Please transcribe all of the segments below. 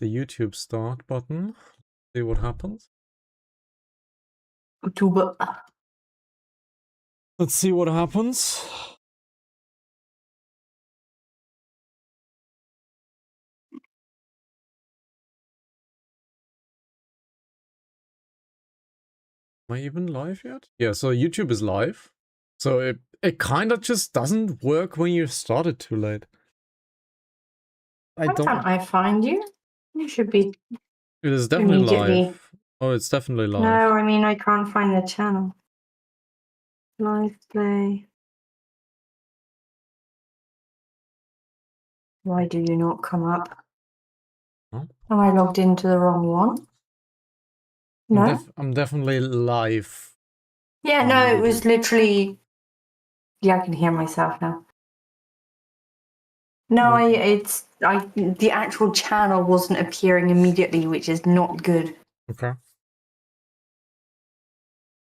the YouTube start button. See what happens. YouTuber. Let's see what happens. Am I even live yet? Yeah, so YouTube is live. So it kind of just doesn't work when you start it too late. Why can't I find you? You should be. It is definitely immediately live. Oh, it's definitely live. No, I mean I can't find the channel. LivePlay. Why do you not come up? Huh? Am I logged into the wrong one? No? I'm definitely live. Yeah, no, it was literally... Yeah, I can hear myself now. No, the actual channel wasn't appearing immediately, which is not good. Okay.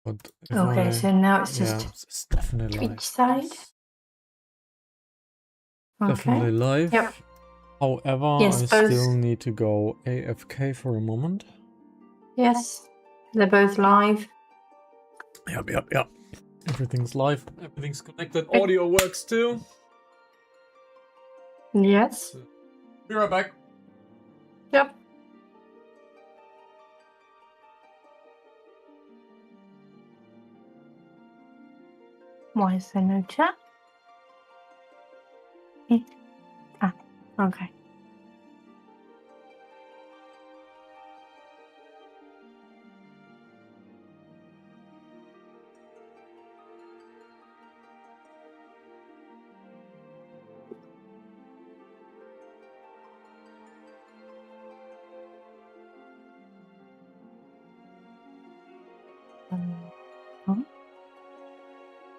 But okay, so now it's just it's definitely live. each side. Okay. Definitely live. Yep. However, Yes, I still need to go AFK for a moment. Yes, they're both live. Yep. Everything's live. Everything's connected. Audio works too. Yes. Be right back. Yep. Why is there no chat? Okay.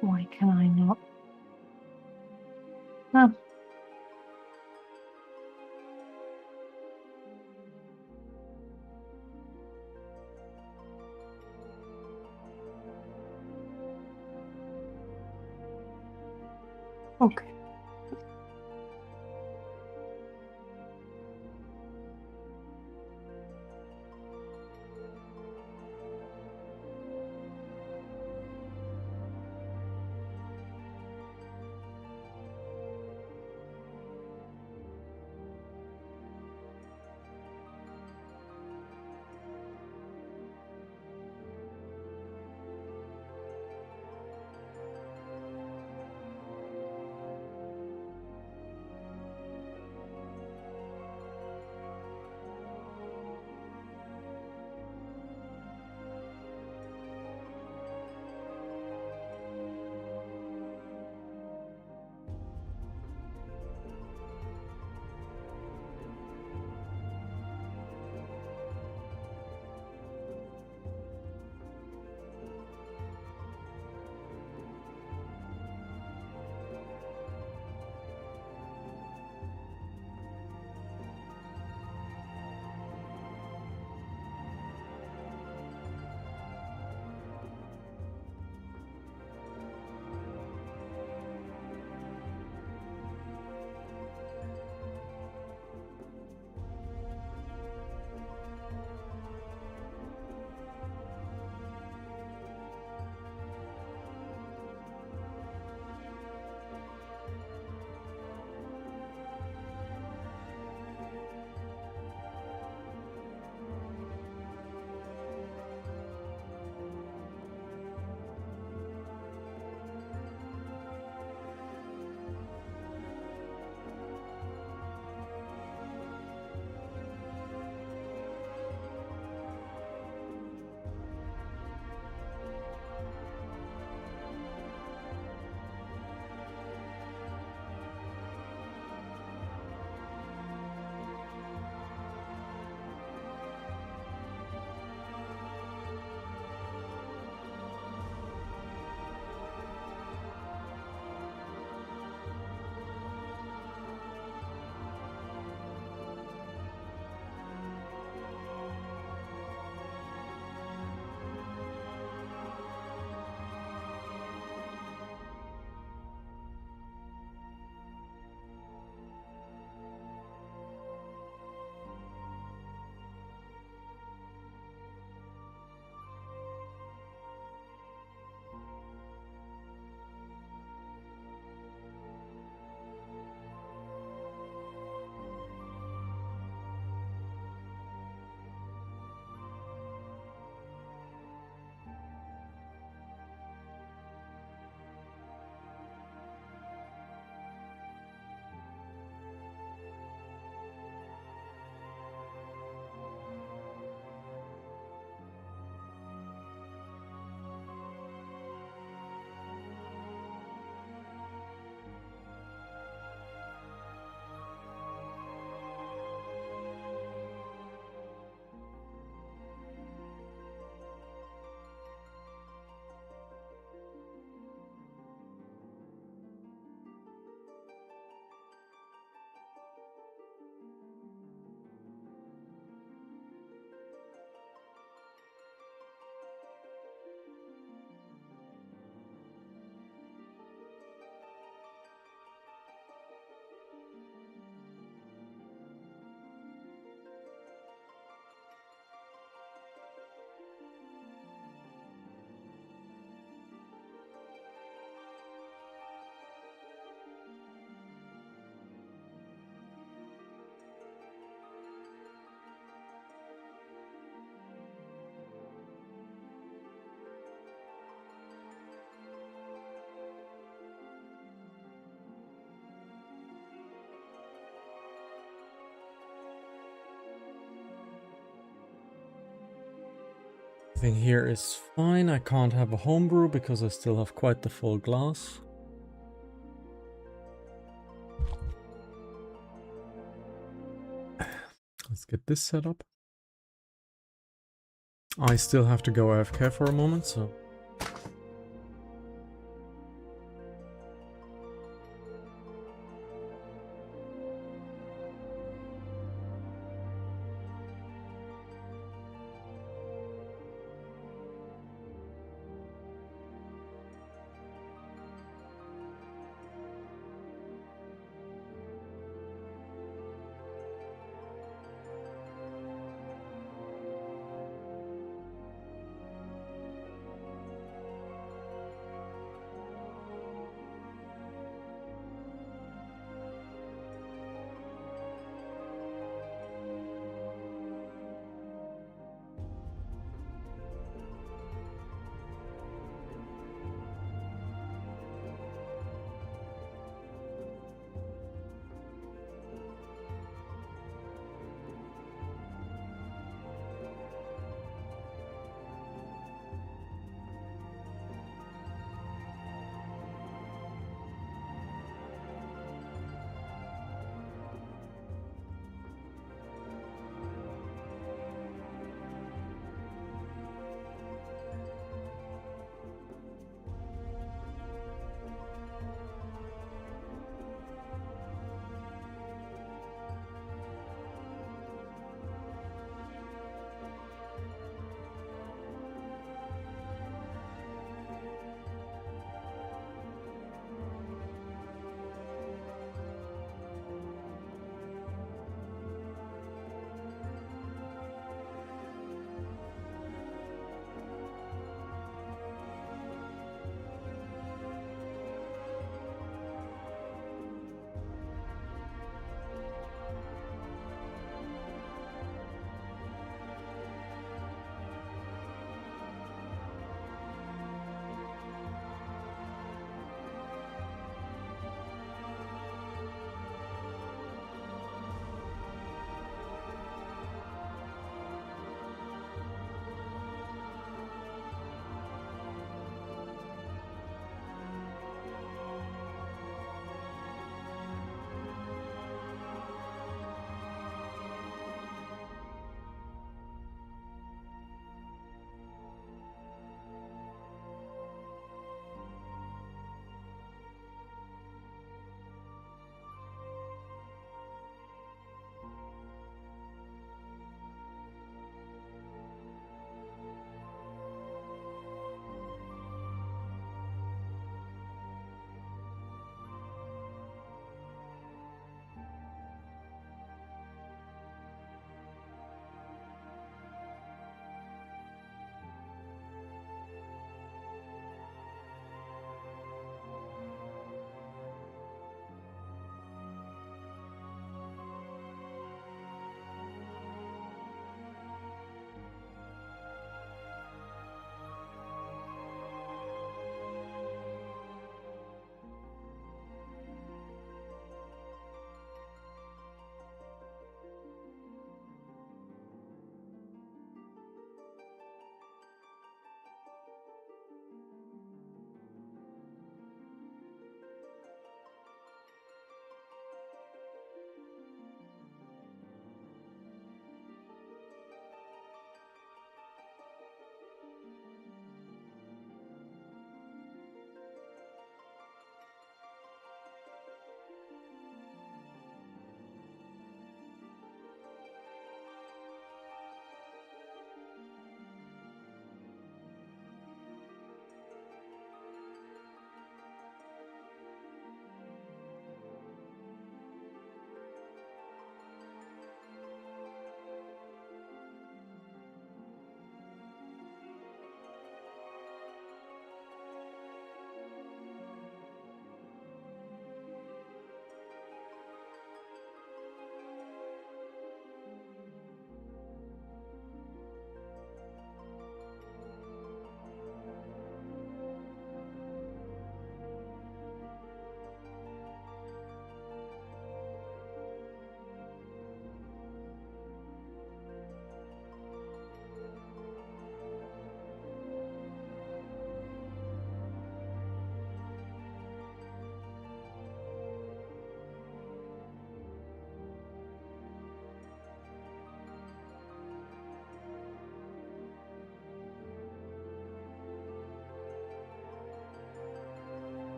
Why can I not? Oh. Okay. Everything here is fine. I can't have a homebrew because I still have quite the full glass. Let's get this set up. I still have to go AFK for a moment, so...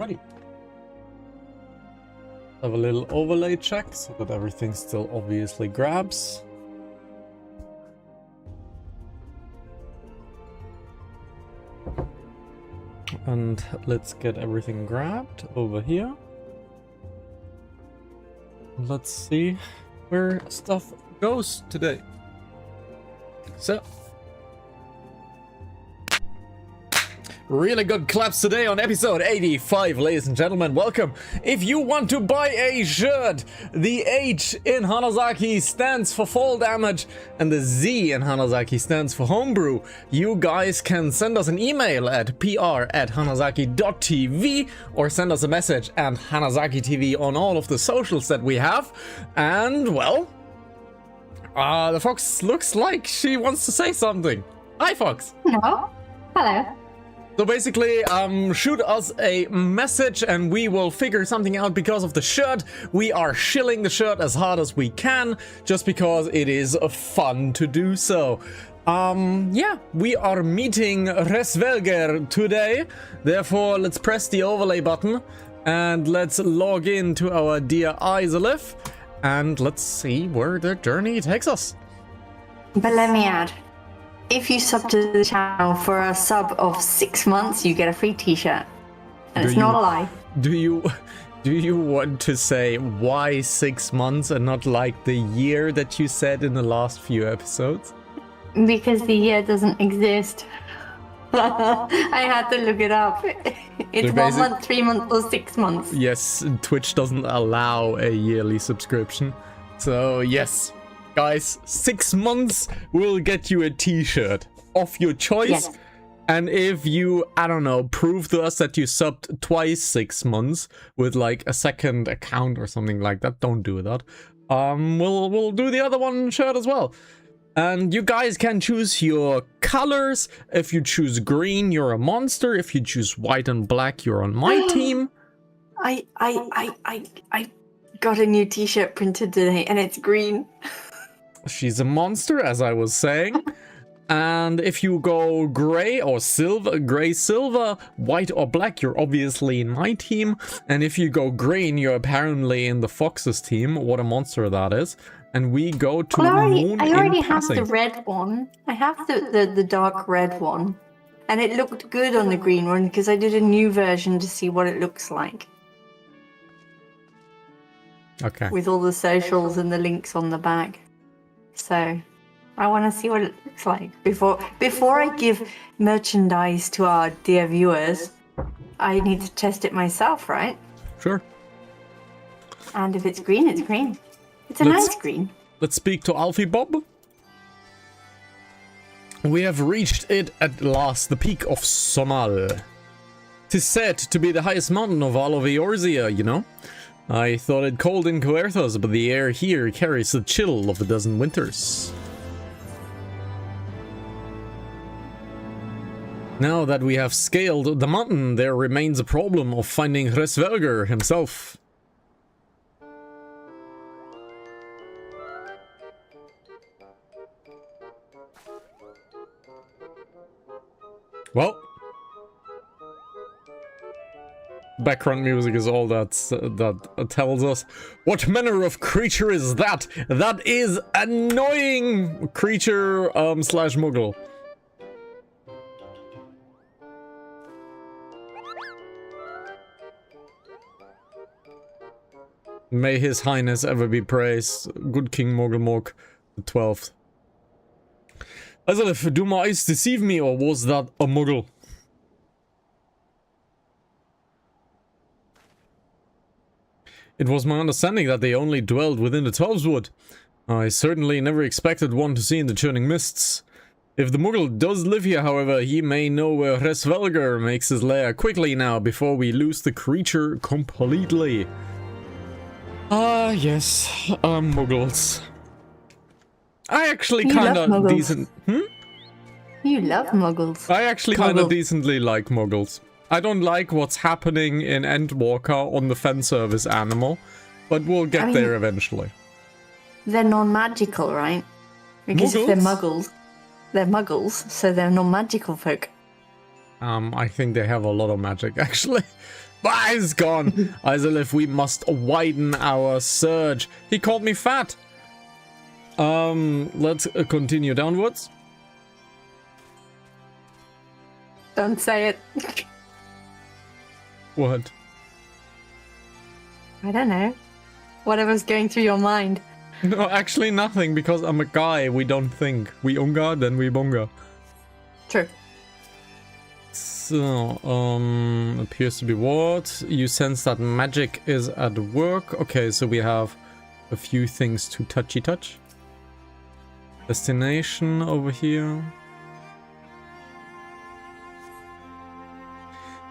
Alrighty. Have a little overlay check so that everything still obviously grabs. And let's get everything grabbed over here. Let's see where stuff goes today. So, really good claps today on episode 85, ladies and gentlemen. Welcome. If you want to buy a shirt, the H in Hanantasy stands for fall damage and the Z in Hanantasy stands for homebrew. You guys can send us an email at pr@hanantasy.tv or send us a message at HanantasyTV on all of the socials that we have. And, well, the Fox looks like she wants to say something. Hi, Fox. No. Hello. So basically, shoot us a message and we will figure something out because of the shirt. We are shilling the shirt as hard as we can, just because it is fun to do so. Yeah, we are meeting Hraesvelgr today. Therefore, let's press the overlay button and let's log in to our dear XIV and let's see where the journey takes us. But let me add, if you sub to the channel for a sub of 6 months, you get a free t-shirt. And it's not a lie. Do you want to say why 6 months and not like the year that you said in the last few episodes? Because the year doesn't exist. I had to look it up. It's So 1 month, 3 months, or 6 months. Yes, Twitch doesn't allow a yearly subscription. So yes, guys, 6 months will get you a t-shirt of your choice. Yes. And if you, I don't know, prove to us that you subbed twice 6 months with like a second account or something like that, don't do that. We'll do the other one shirt as well. And you guys can choose your colors. If you choose green, you're a monster. If you choose white and black, you're on my team. I got a new t-shirt printed today and it's green. She's a monster, as I was saying. And if you go gray or silver, gray, silver, white or black, you're obviously in my team. And if you go green, you're apparently in the Fox's team. What a monster that is. And we go to the moon I already in have passing. the red one. I have the dark red one. And it looked good on the green one because I did a new version to see what it looks like. Okay. With all the socials and the links on the back. So I want to see what it looks like before I give merchandise to our dear viewers. I need to test it myself, right? Sure. And if it's green, it's green. It's a nice green. Let's speak to Alfie Bob. We have reached it at last, the peak of Somal. 'Tis said to be the highest mountain of all of Eorzea, you know. I thought it cold in Coerthos, but the air here carries the chill of a dozen winters. Now that we have scaled the mountain, there remains a problem of finding Hraesvelgr himself. Well, background music is all that tells us. What manner of creature is that? That is annoying creature slash muggle. May his highness ever be praised. Good King Mogulmork the 12th. XIV, do my eyes deceive me, or was that a muggle? It was my understanding that they only dwelled within the Twelveswood. I certainly never expected one to see in the churning mists. If the muggle does live here, however, he may know where Hraesvelgr makes his lair. Quickly now, before we lose the creature completely. Ah, yes, muggles. I actually kind of decent. You love muggles. I actually kind of decently like muggles. I don't like what's happening in Endwalker on the fan service animal, but we'll get there eventually. They're non-magical, right? Because if they're muggles, so they're non-magical folk. I think they have a lot of magic, actually. But it's gone. Hraesvelgr, we must widen our search. He called me fat. Let's continue downwards. Don't say it. What? I don't know. Whatever's going through your mind. No, actually nothing, because I'm a guy. We don't think. We unga, then we bonga. True. So, appears to be what? You sense that magic is at work. Okay, so we have a few things to touch. Destination over here.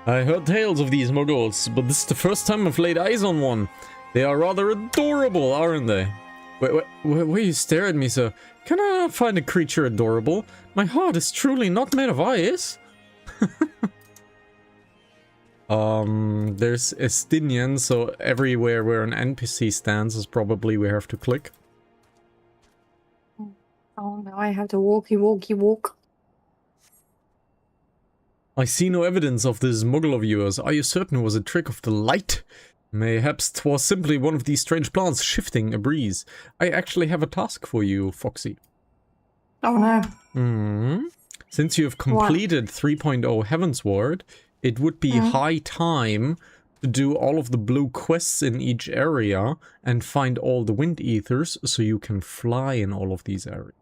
I heard tales of these Muggles, but this is the first time I've laid eyes on one. They are rather adorable, aren't they? Wait, you stare at me so. Can I not find a creature adorable? My heart is truly not made of ice. There's Estinian, so everywhere where an NPC stands is probably where I have to click. Oh, now I have to walk. I see no evidence of this Muggle of yours. Are you certain it was a trick of the light? Mayhaps 'twas simply one of these strange plants shifting a breeze. I actually have a task for you, Foxy. Oh no. Since you have completed 3.0 Heavensward, it would be high time to do all of the blue quests in each area and find all the wind ethers so you can fly in all of these areas.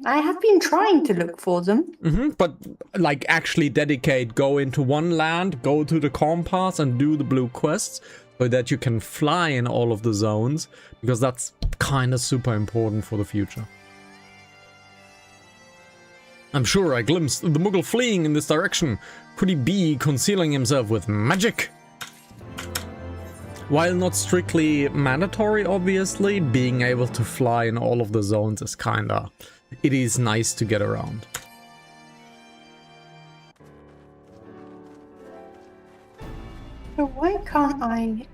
I have been trying to look for them. But like actually dedicate, go into one land, go to the compass and do the blue quests so that you can fly in all of the zones, because that's kind of super important for the future. I'm sure I glimpsed the Muggle fleeing in this direction. Could he be concealing himself with magic? While not strictly mandatory, obviously, being able to fly in all of the zones is kinda... It is nice to get around. So why can't I...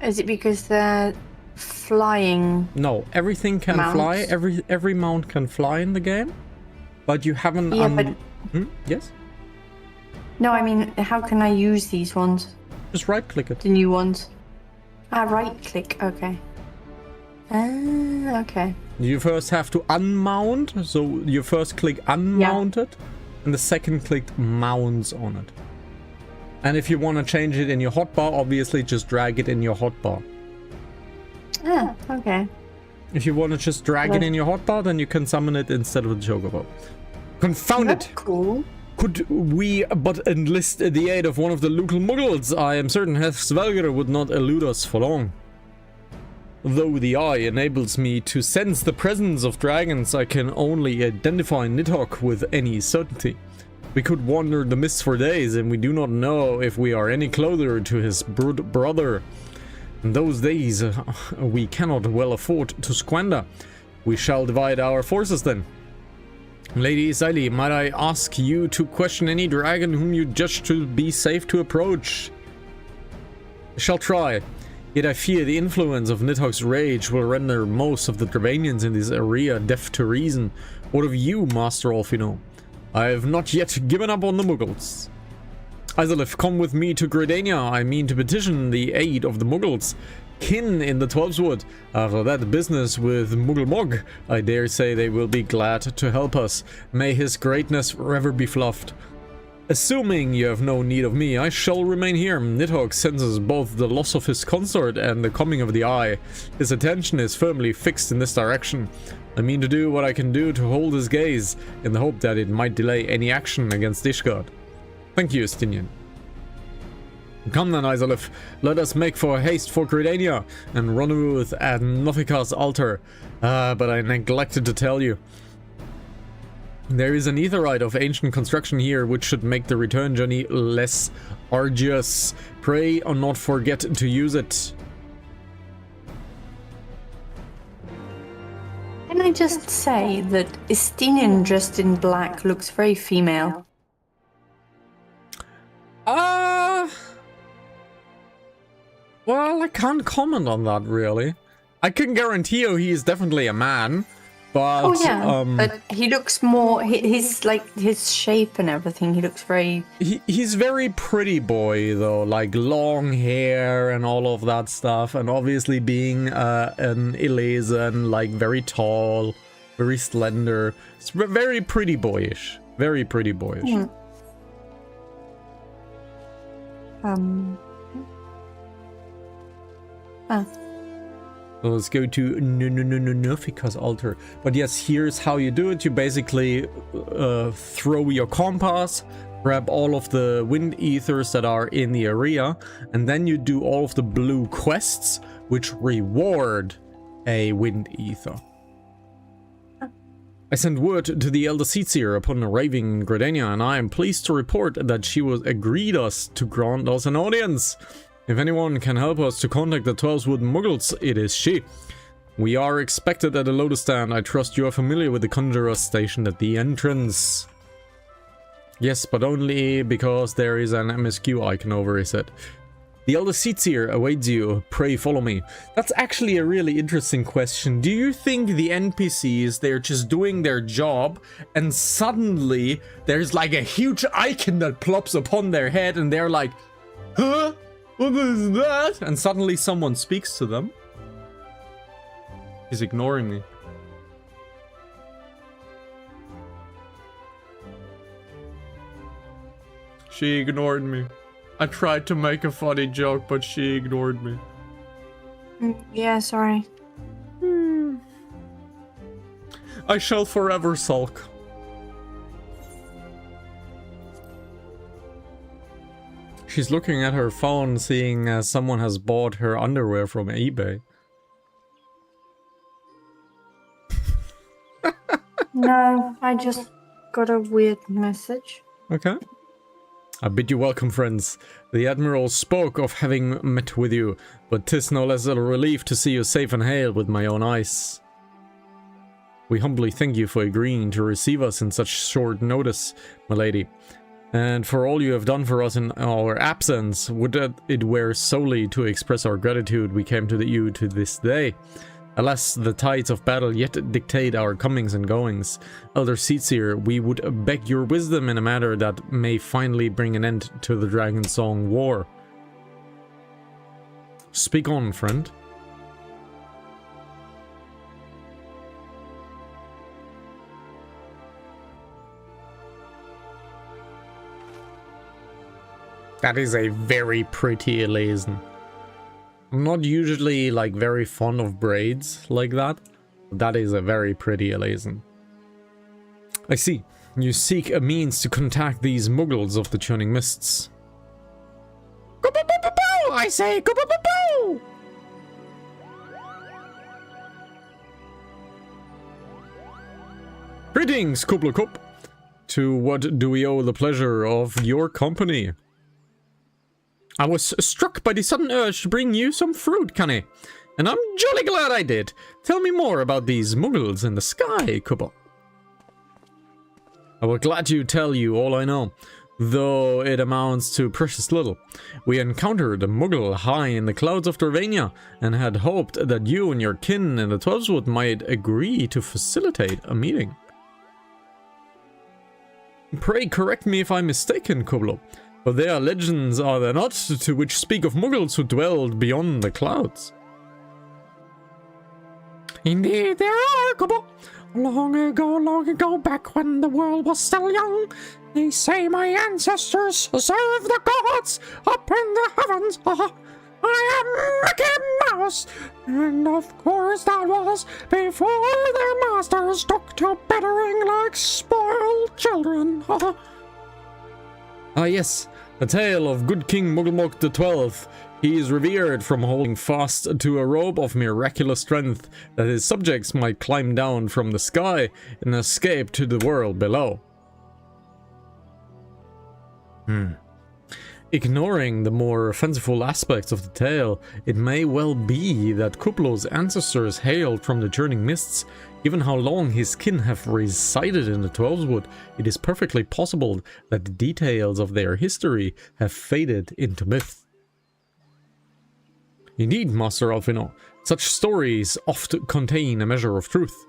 Is it because they're flying? No, everything can fly. Every mount can fly in the game. But you haven't... Yeah, yes? No, I mean, how can I use these ones? Just right-click it. The new ones. Right-click, okay. Okay. You first have to unmount, so you first click unmounted, and the second click mounts on it. And if you want to change it in your hotbar, obviously just drag it in your hotbar. Okay. If you want to just drag it in your hotbar, then you can summon it instead of the chocobo. Confound it! Cool. Could we but enlist the aid of one of the local Muggles? I am certain Hraesvelgr would not elude us for long. Though the eye enables me to sense the presence of dragons, I can only identify Nidhogg with any certainty. We could wander the mist for days, and we do not know if we are any closer to his brother. In those days, we cannot well afford to squander. We shall divide our forces then. Lady Isaili, might I ask you to question any dragon whom you judge to be safe to approach? I shall try. Yet I fear the influence of Nidhogg's rage will render most of the Dravanians in this area deaf to reason. What of you, Master Alfino? I have not yet given up on the Muggles. Hraesvelgr, come with me to Gridania. I mean to petition the aid of the Muggles. Kin in the Twelveswood. After that business with Muggle-Mog, I dare say they will be glad to help us. May his greatness forever be fluffed. Assuming you have no need of me, I shall remain here. Nidhogg senses both the loss of his consort and the coming of the Eye. His attention is firmly fixed in this direction. I mean to do what I can do to hold his gaze, in the hope that it might delay any action against Ishgard. Thank you, Estinian. Come then, Hraesvelgr, let us make for haste for Gridania, and rendezvous at Nothika's altar. But I neglected to tell you. There is an aetherite of ancient construction here, which should make the return journey less arduous. Pray or not forget to use it. Can I just say that Estinian dressed in black looks very female? Well, I can't comment on that, really. I can guarantee you he is definitely a man. But, Oh yeah, but he looks more. He's like his shape and everything. He looks very. he's very pretty boy though, like long hair and all of that stuff, and obviously being an Elezen, like very tall, very slender. It's very pretty boyish. Very pretty boyish. So let's go to Nufika's altar. But yes, here's how you do it. You basically throw your compass, grab all of the wind ethers that are in the area, and then you do all of the blue quests, which reward a wind ether. I sent word to the Elder Seatseer upon arriving in Gridania, and I am pleased to report that she was agreed us to grant us an audience. If anyone can help us to contact the 12 Wood Muggles, it is she. We are expected at the Lotus Stand. I trust you are familiar with the Conjurer stationed at the entrance. Yes, but only because there is an MSQ icon over his head. The Elder Seatseer awaits you. Pray follow me. That's actually a really interesting question. Do you think the NPCs, they're just doing their job and suddenly there's like a huge icon that plops upon their head and they're like, huh? What is that? And suddenly someone speaks to them. He's ignoring me. She ignored me. I tried to make a funny joke, but she ignored me. Yeah, sorry. I shall forever sulk. She's looking at her phone, seeing someone has bought her underwear from eBay. No, I just got a weird message. Okay. I bid you welcome, friends. The Admiral spoke of having met with you, but 'tis no less a relief to see you safe and hale with my own eyes. We humbly thank you for agreeing to receive us in such short notice, my lady. And for all you have done for us in our absence, would that it were solely to express our gratitude we came to you to this day. Alas, the tides of battle yet dictate our comings and goings. Elder Seatseer, we would beg your wisdom in a matter that may finally bring an end to the Dragon Song War. Speak on, friend. That is a very pretty Elezen. I'm not usually like very fond of braids like that. That is a very pretty Elezen. I see. You seek a means to contact these muggles of the churning mists. Go-bo-bo-bo-bo! I say go-bo-bo-bo! Greetings, Kublekup. To what do we owe the pleasure of your company? I was struck by the sudden urge to bring you some fruit, Canny, and I'm jolly glad I did. Tell me more about these muggles in the sky, Kubo. I will gladly tell you all I know, though it amounts to precious little. We encountered a muggle high in the clouds of Dorvania, and had hoped that you and your kin in the Twelveswood might agree to facilitate a meeting. Pray correct me if I'm mistaken, Kublo. But there are legends, are there not, to which speak of muggles who dwelled beyond the clouds? Indeed there are, Kubo. Long ago, back when the world was still young, they say my ancestors served the gods up in the heavens. I am Mickey Mouse, and of course that was before their masters took to bettering like spoiled children. Ah yes, a tale of good King Mugglemok XII. He is revered from holding fast to a rope of miraculous strength that his subjects might climb down from the sky and escape to the world below. Ignoring the more fanciful aspects of the tale, it may well be that Kuplo's ancestors hailed from the churning mists. Given how long his kin have resided in the Twelveswood, it is perfectly possible that the details of their history have faded into myth. Indeed, Master Alfino, such stories oft contain a measure of truth.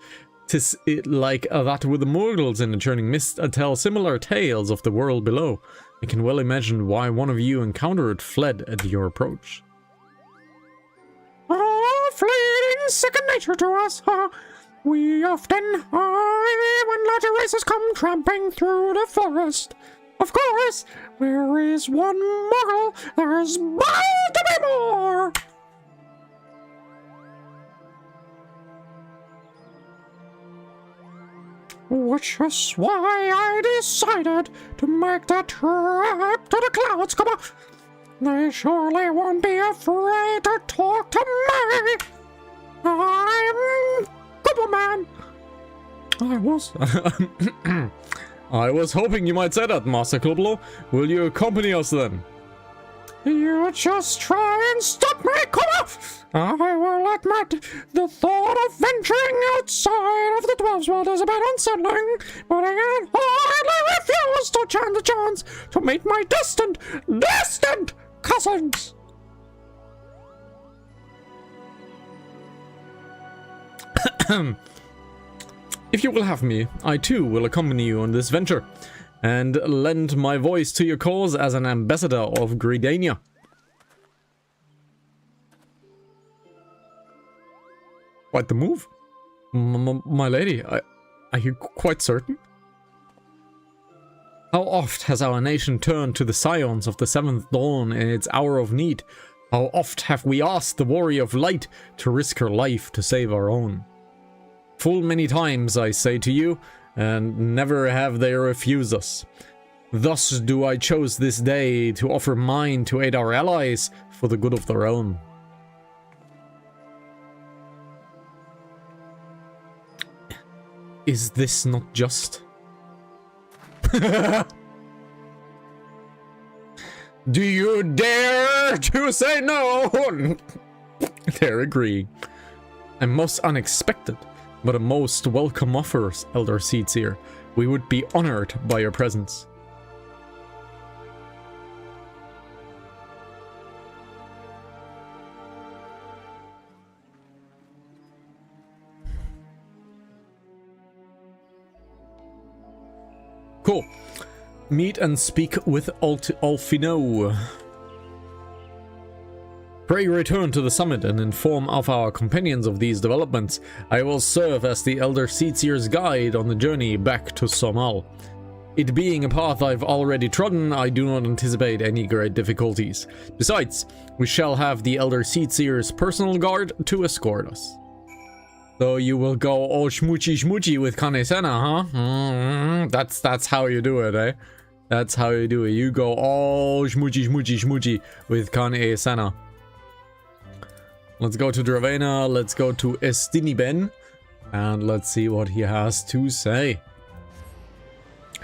'Tis like that with the Morgels in the Churning Mist tell similar tales of the world below. I can well imagine why one of you encountered fled at your approach. Oh, fleeting second nature to us, huh? We often, when larger races come tramping through the forest. Of course, where is one Morgel, there's bound to be more! Which is why I decided to make the trek to the clouds. Come on! They surely won't be afraid to talk to me! I'm Gobbleman! I was hoping you might say that, Master Klublo. Will you accompany us then? You just try and stop me, come off! I will admit, the thought of venturing outside of the Dwarves' world is a bit unsettling, but I can hardly refuse to chance the chance to meet my distant cousins! If you will have me, I too will accompany you on this venture, and lend my voice to your cause as an ambassador of Gridania. Quite the move. My lady, are you quite certain? How oft has our nation turned to the scions of the Seventh Dawn in its hour of need? How oft have we asked the Warrior of Light to risk her life to save our own? Full many times, I say to you, and never have they refused us. Thus do I chose this day to offer mine to aid our allies for the good of the realm. Is this not just? Do you dare to say no? Dare agree. And most unexpected, but a most welcome offer, Elder Seedseer. We would be honored by your presence. Cool. Meet and speak with Alfino. Pray return to the summit and inform of our companions of these developments. I will serve as the Elder Seedseer's guide on the journey back to Somal. It being a path I've already trodden, I do not anticipate any great difficulties. Besides, we shall have the Elder Seedseer's personal guard to escort us. So you will go all schmoochy with Kanesena, huh? That's how you do it, eh? That's how you do it. You go all schmoochy with Kanesena. Let's go to Dravena, let's go to Estiniben, and let's see what he has to say.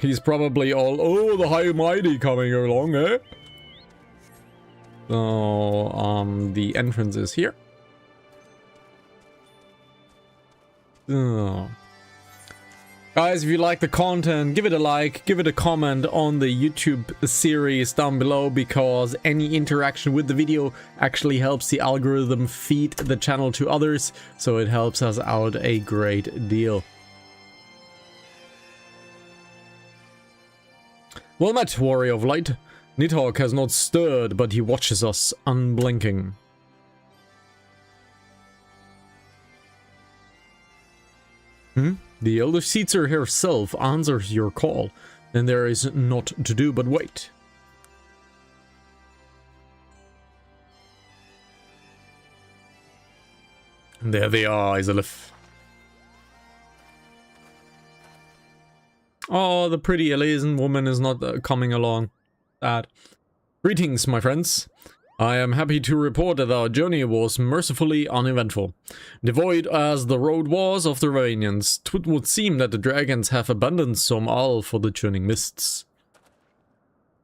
He's probably all, oh, the High Mighty coming along, eh? So, the entrance is here. Guys, if you like the content, give it a like, give it a comment on the YouTube series down below, because any interaction with the video actually helps the algorithm feed the channel to others, so it helps us out a great deal. Well met, Warrior of Light. Nidhogg has not stirred, but he watches us unblinking. The Elder Seedseer herself answers your call, and there is naught to do but wait. And there they are, Isalith. Oh, the pretty Elysian woman is not coming along. Sad. Greetings, my friends. I am happy to report that our journey was mercifully uneventful. Devoid as the road was of the Ravanians, 'twould would seem that the dragons have abandoned Somal for the churning mists.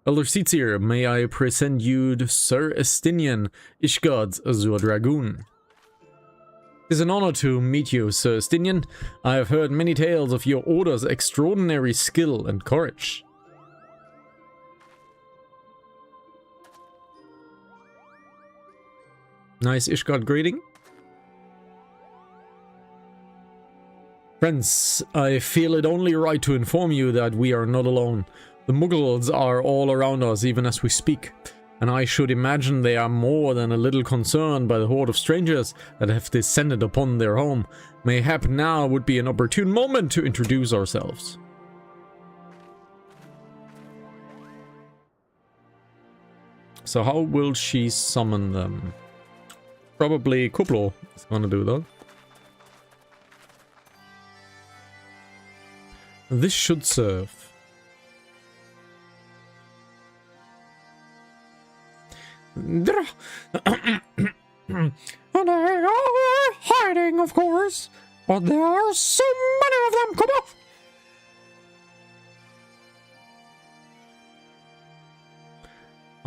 Elder Seedseer, may I present you to Sir Estinian, Ishgard's Azure Dragoon. It is an honor to meet you, Sir Estinian. I have heard many tales of your order's extraordinary skill and courage. Nice Ishgard greeting. Friends, I feel it only right to inform you that we are not alone. The Muggles are all around us even as we speak, and I should imagine they are more than a little concerned by the horde of strangers that have descended upon their home. Mayhap now would be an opportune moment to introduce ourselves. So how will she summon them? Probably Kuplo is gonna do that. This should serve. And they are hiding, of course, but there are so many of them. Come on.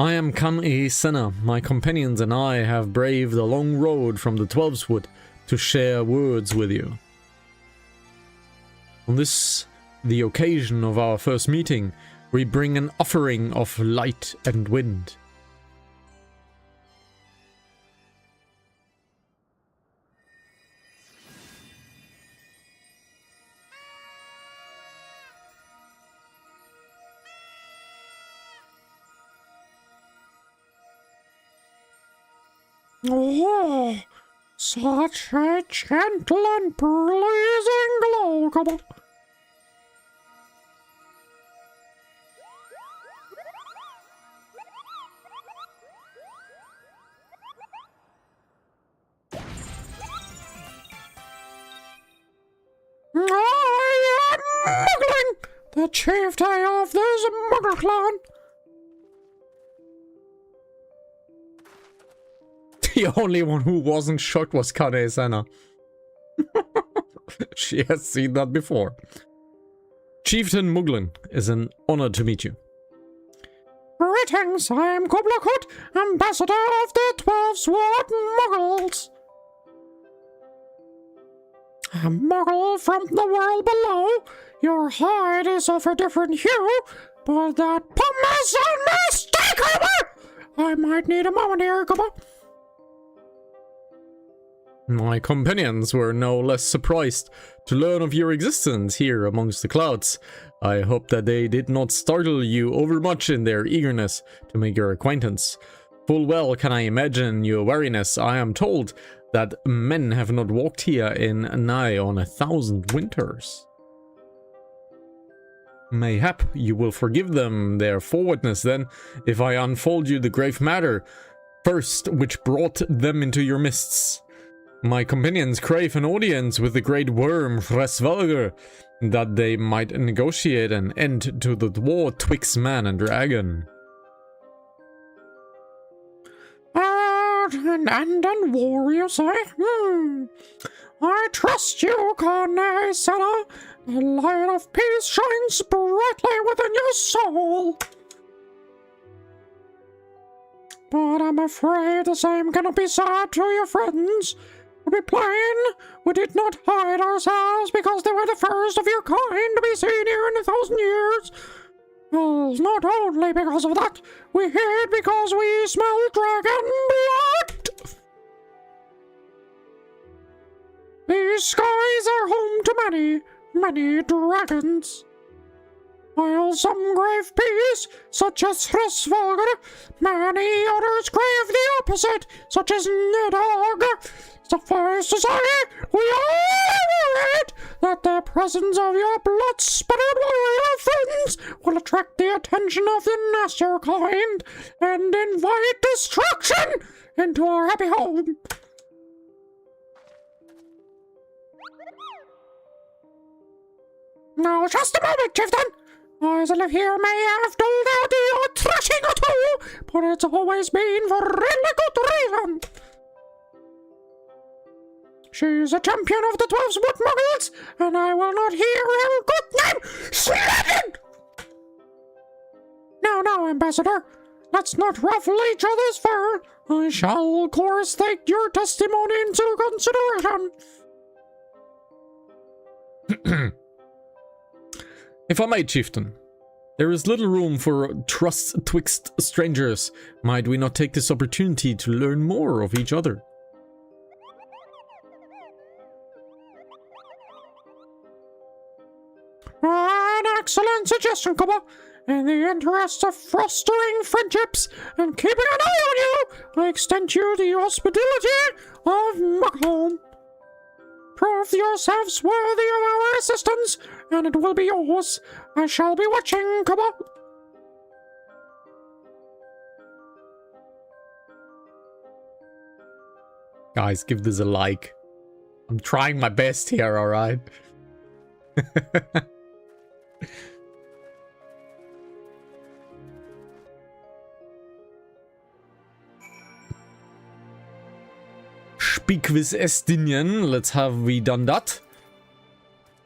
I am Kan-e Senna. My companions and I have braved a long road from the Twelveswood to share words with you. On this, the occasion of our first meeting, we bring an offering of light and wind. Oh, such a gentle and pleasing glow. Come on. I am Muggling, the chieftain of this Muggle clan. The only one who wasn't shocked was Kan-e Senna. She has seen that before. Chieftain Muglin, is an honor to meet you. Greetings, I am Kublakut, ambassador of the 12-Sword Muggles. A Muggle from the world below. Your hide is of a different hue, but that pumice is unmistakable. I might need a moment here, come on. My companions were no less surprised to learn of your existence here amongst the clouds. I hope that they did not startle you overmuch in their eagerness to make your acquaintance. Full well can I imagine your wariness. I am told that men have not walked here in nigh on 1,000 winters. Mayhap you will forgive them their forwardness then, if I unfold you the grave matter first which brought them into your midst. My companions crave an audience with the great worm Hraesvelgr, that they might negotiate an end to the war twixt man and dragon. And war, you say? I trust you, Kan-e Senna. The light of peace shines brightly within your soul. But I'm afraid the same cannot be said to your friends. To be plain, we did not hide ourselves because they were the first of your kind to be seen here in 1,000 years. Well, not only because of that, we hid because we smell dragon blood. These skies are home to many, many dragons. While some crave peace, such as Hraesvelgr, many others crave the opposite, such as Nidhogg. Suffice to say, we are worried that the presence of your blood-spattered warrior friends will attract the attention of the nastier kind and invite destruction into our happy home. Now, just a moment, Chieftain. As I live here may have doled out the odd thrashing or two, but it's always been for really good reason. She's a champion of the 12-Sword Muggles, and I will not hear her good name slandered! No, Ambassador. Let's not ruffle each other's fur. I shall, of course, take your testimony into consideration. If I may, Chieftain, there is little room for trust twixt strangers. Might we not take this opportunity to learn more of each other? excellent suggestion, Cobble. In the interest of fostering friendships and keeping an eye on you, I extend you the hospitality of Muckholm. Prove yourselves worthy of our assistance, and it will be yours. I shall be watching, Cobble. Guys, give this a like. I'm trying my best here, alright? Speak with Estinian. Let's have we done that.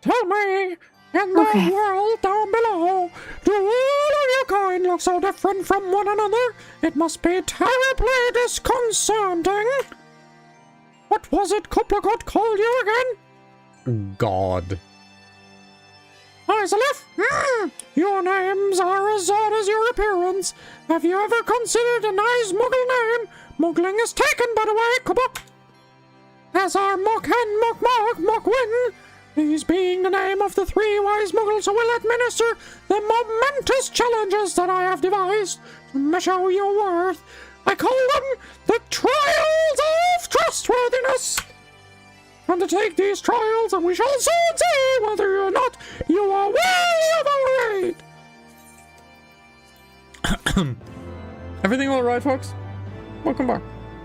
Tell me, in the world down below, do all of your kind look so different from one another? It must be terribly disconcerting. What was it Kuplakot called you again? God. Hraesvelgr? Your names are as odd as your appearance. Have you ever considered a nice Muggle name? Muggling is taken, by the way, Kubba. As are Mockhen, Mockwin, these being the name of the 3 wise Muggles who will administer the momentous challenges that I have devised to measure your worth. I call them the Trials of Trustworthiness. Undertake these trials, and we shall soon see whether or not you are worthy of our aid. Everything all right, folks? Welcome back.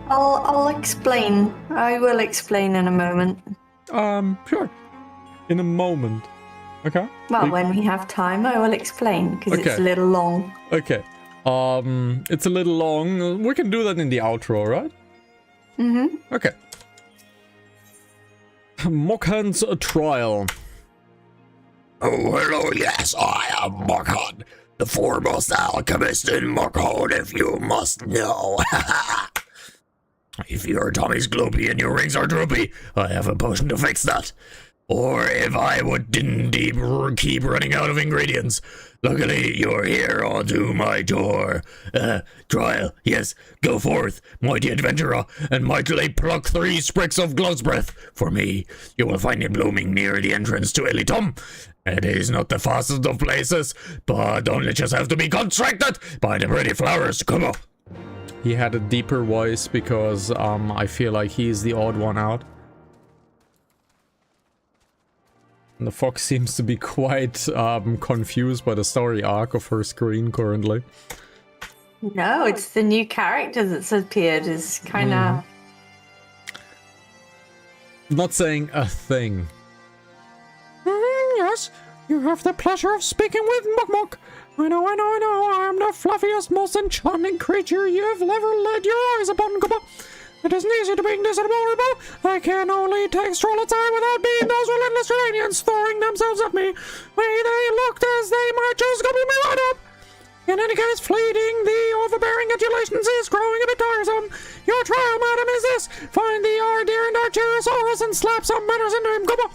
I'll explain. I will explain in a moment. Sure. In a moment. Okay. Well, when we have time, I will explain, because it's a little long. Okay. It's a little long. We can do that in the outro, right? Mm-hmm. Okay. Mockhan's trial. Oh, hello, yes, I am Mockhan, the foremost alchemist in Mockhan, if you must know. If your tummy's gloopy and your rings are droopy, I have a potion to fix that. Or if I didn't keep running out of ingredients. Luckily, you're here onto my door. Trial, yes, go forth, mighty adventurer, and mightily pluck 3 sprigs of Glow's breath. For me, you will find it blooming near the entrance to Elitum. It is not the fastest of places, but don't let yourself to be contracted by the pretty flowers. Come on. He had a deeper voice because I feel like he's the odd one out. And the fox seems to be quite confused by the story arc of her screen currently. No, it's the new character that's appeared. Is kind of... Not saying a thing. Yes, you have the pleasure of speaking with Mok. I know. I am the fluffiest, most enchanting creature you have ever laid your eyes upon, Kubba. It isn't easy to be this adorable. I can only take stroll outside without being those relentless Iranians throwing themselves at me. They looked as they might just gobble me right up. In any case, fleeting the overbearing adulations is growing a bit tiresome. Your trial, madam, is this. Find the Ardeer and Archerosaurus and slap some manners into him, Kubba.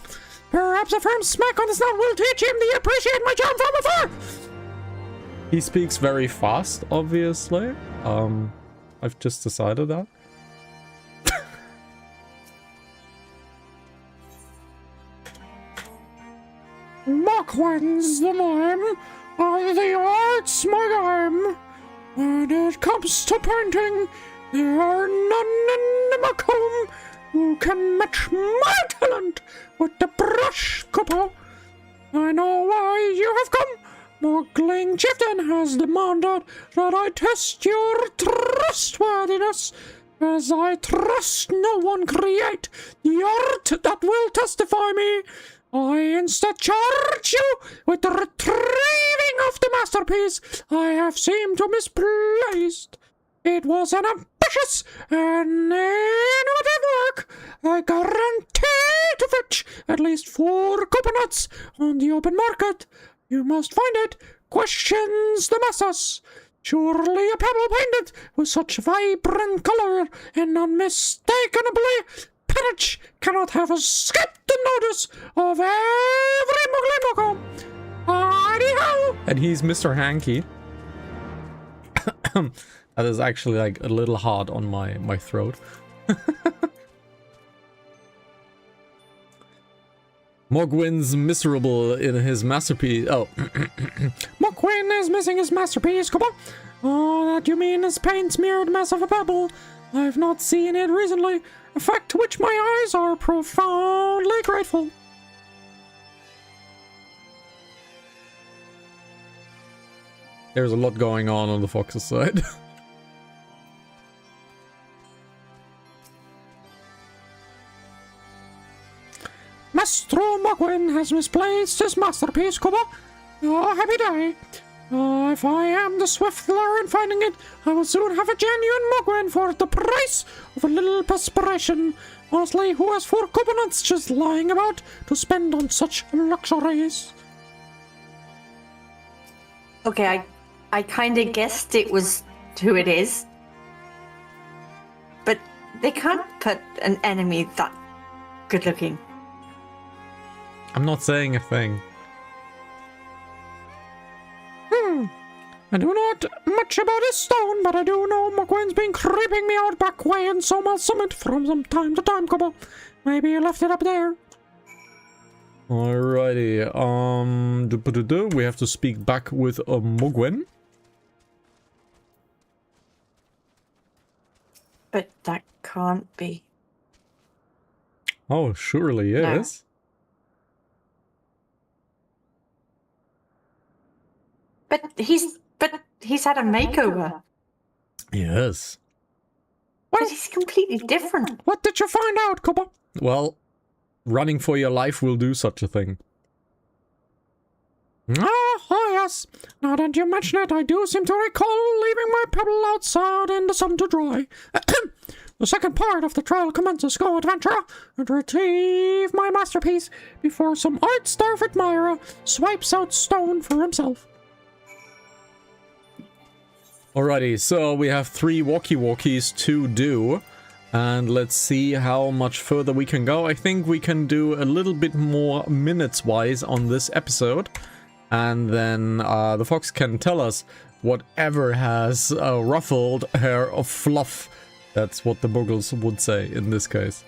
Perhaps a firm smack on the snout will teach him to appreciate my charm from afar. He speaks very fast, obviously. I've just decided that. Mockwin's the name, the art's my game. When it comes to painting, there are none in the Macomb who can match my talent with the brush, Kupo. I know why you have come. Muggling Chieftain has demanded that I test your trustworthiness, as I trust no one create the art that will testify me. I instead charge you with the retrieving of the masterpiece I have seemed to misplaced. It was an ambitious and innovative work. I guarantee to fetch at least 4 coconuts on the open market. You must find it. Questions the masses. Surely a pebble painted with such vibrant color and unmistakably Penich cannot have escaped the notice of every Muggling. Anyhow. And he's Mr. Hanky. That is actually like a little hard on my throat. Mogwin's miserable in his masterpiece. Oh. Mogwin is missing his masterpiece, Cooper. Oh, that you mean his paint-smeared mess of a pebble. I've not seen it recently, a fact to which my eyes are profoundly grateful. There's a lot going on the Fox's side. Maestro Mogwin has misplaced his masterpiece, Cooper. Oh, happy day. If I am the swiftler in finding it, I will soon have a genuine Mogwin for the price of a little perspiration. Honestly, who has 4 coconuts just lying about to spend on such luxuries? Okay, I kind of guessed it was who it is. But they can't put an enemy that good looking. I'm not saying a thing. I do not much about his stone, but I do know Mogwin's been creeping me out back way in Somel Summit from some time to time, Cooper. Maybe he left it up there. Alrighty, we have to speak back with Mogwin. But that can't be. Oh, surely No. is. But he's had a makeover. Yes. But he's completely different. What did you find out, Cooper? Well, running for your life will do such a thing. Oh, yes. Now that you mention it, I do seem to recall leaving my pebble outside in the sun to dry. The second part of the trial commences. Go, adventurer, and retrieve my masterpiece before some art-starved admirer swipes out stone for himself. Alrighty, so we have 3 walkie-walkies to do. And let's see how much further we can go. I think we can do a little bit more minutes-wise on this episode. And then the fox can tell us whatever has ruffled her of fluff. That's what the Boggles would say in this case.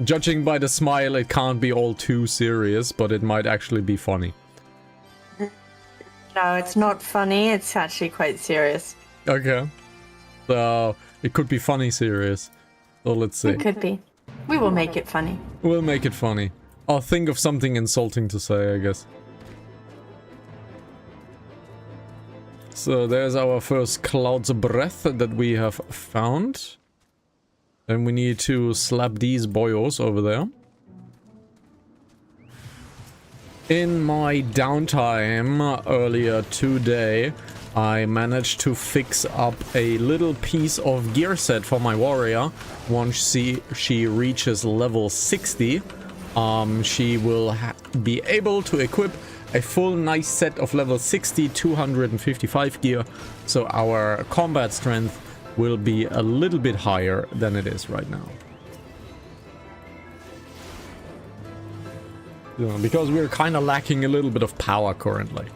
Judging by the smile, it can't be all too serious, but it might actually be funny. No, it's not funny. It's actually quite serious. Okay. So, it could be funny serious. So let's see. It could be. We will make it funny. We'll make it funny. I'll think of something insulting to say, I guess. So there's our first cloud's breath that we have found. Then we need to slap these boyos over there. In my downtime earlier today, I managed to fix up a little piece of gear set for my warrior. Once she reaches level 60, she will be able to equip a full nice set of level 60 255 gear, so our combat strength will be a little bit higher than it is right now. Yeah, because we're kind of lacking a little bit of power currently.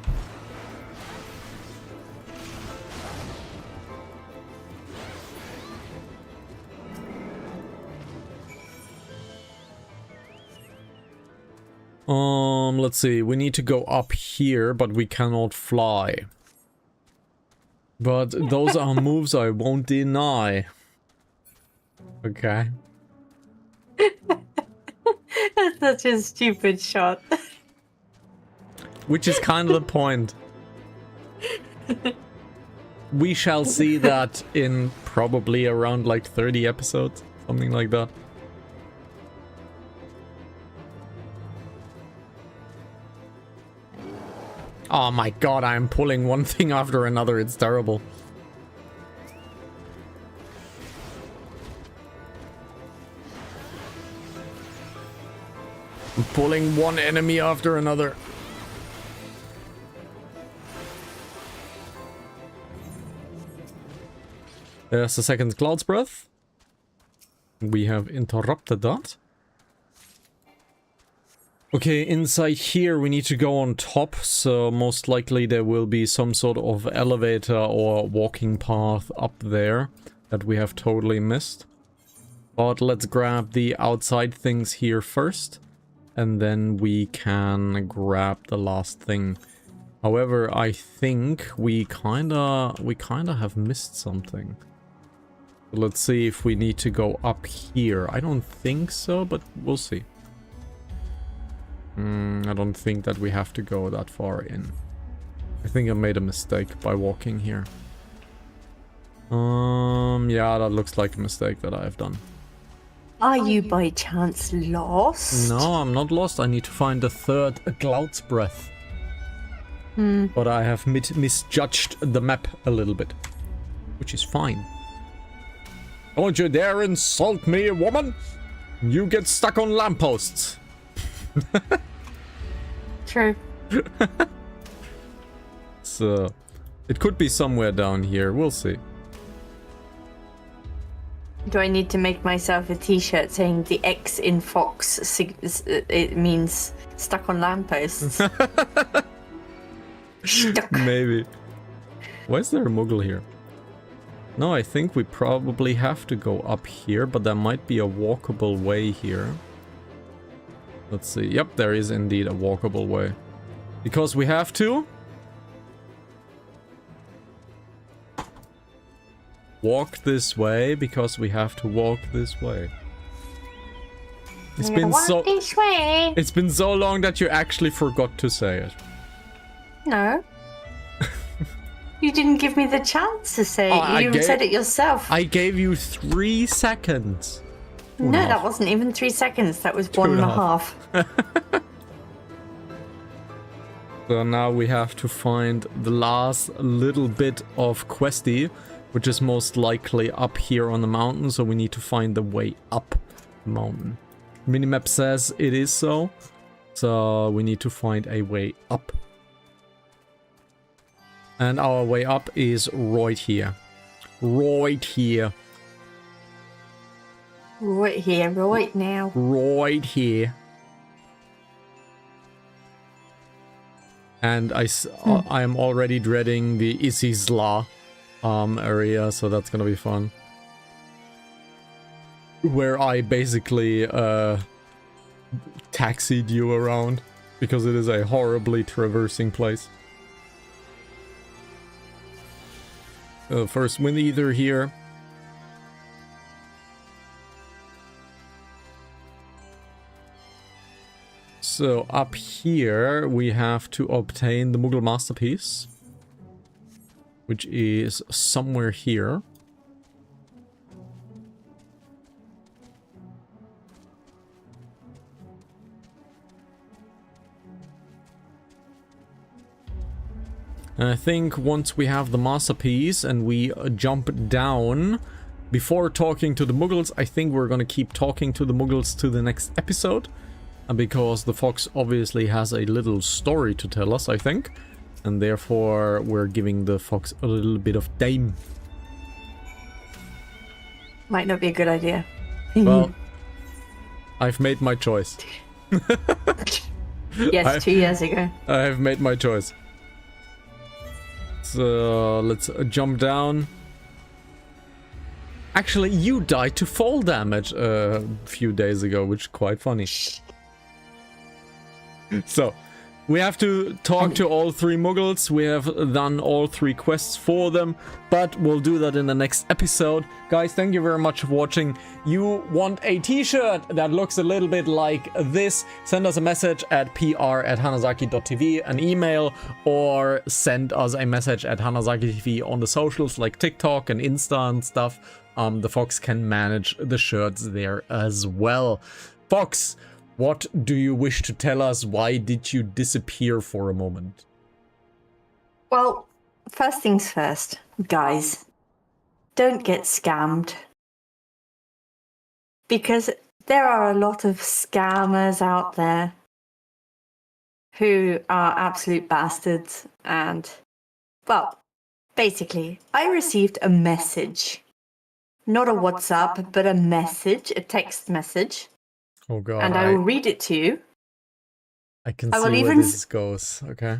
Let's see. We need to go up here, but we cannot fly. But those are moves I won't deny. Okay. That's such a stupid shot. Which is kind of the point. We shall see that in probably around like 30 episodes. Something like that. Oh my god, I'm pulling one thing after another. It's terrible. I'm pulling one enemy after another. There's the second cloud's breath. We have interrupted that. Okay, inside here we need to go on top, so most likely there will be some sort of elevator or walking path up there that we have totally missed. But let's grab the outside things here first. and then we can grab the last thing. However, I think we kinda have missed something. Let's see if we need to go up here. I don't think so, but we'll see. I don't think that we have to go that far in. I think I made a mistake by walking here. Yeah, that looks like a mistake that I've done. Are you by chance lost? No, I'm not lost. I need to find the third Cloud's Breath. But I have misjudged the map a little bit, which is fine. Don't you dare insult me, woman! You get stuck on lampposts. True. So, it could be somewhere down here. We'll see. Do I need to make myself a t-shirt saying the X in Fox it means stuck on lampposts? Stuck. Maybe. Why is there a Moogle here? No, I think we probably have to go up here, but there might be a walkable way here. Let's see. Yep, there is indeed a walkable way. Because we have to walk this way, because we have to walk this way. It's been this way. It's been so long that you actually forgot to say it. No. You didn't give me the chance to say it. You said it yourself. I gave you 3 seconds. No, that wasn't even 3 seconds. That was 1.5. So now we have to find the last little bit of questy, which is most likely up here on the mountain. So we need to find the way up the mountain. Minimap says it is so. So we need to find a way up. And our way up is right here. Right here. Right here, right now. Right here. And I am already dreading the Isisla area, so that's gonna be fun. Where I basically taxied you around, because it is a horribly traversing place. First wind ether here. So up here we have to obtain the Moogle Masterpiece, which is somewhere here. And I think once we have the masterpiece and we jump down, before talking to the Muggles, I think we're gonna keep talking to the Muggles to the next episode. Because the fox obviously has a little story to tell us, I think. And therefore we're giving the fox a little bit of time. Might not be a good idea. Well, I've made my choice. Yes, 2 years ago. I have made my choice. So let's jump down. Actually, you died to fall damage a few days ago, which is quite funny. So, we have to talk to all 3 Muggles. We have done all 3 quests for them, but we'll do that in the next episode. Guys, thank you very much for watching. You want a t-shirt that looks a little bit like this? Send us a message at pr@hanazaki.tv, an email, or send us a message at hanazaki.tv on the socials like TikTok and Insta and stuff. The Fox can manage the shirts there as well. Fox, what do you wish to tell us? Why did you disappear for a moment? Well, first things first, guys. Don't get scammed. Because there are a lot of scammers out there who are absolute bastards. And, well, basically, I received a message. Not a WhatsApp, but a message, a text message. Oh god. And I will read it to you. I can see where this goes. Okay.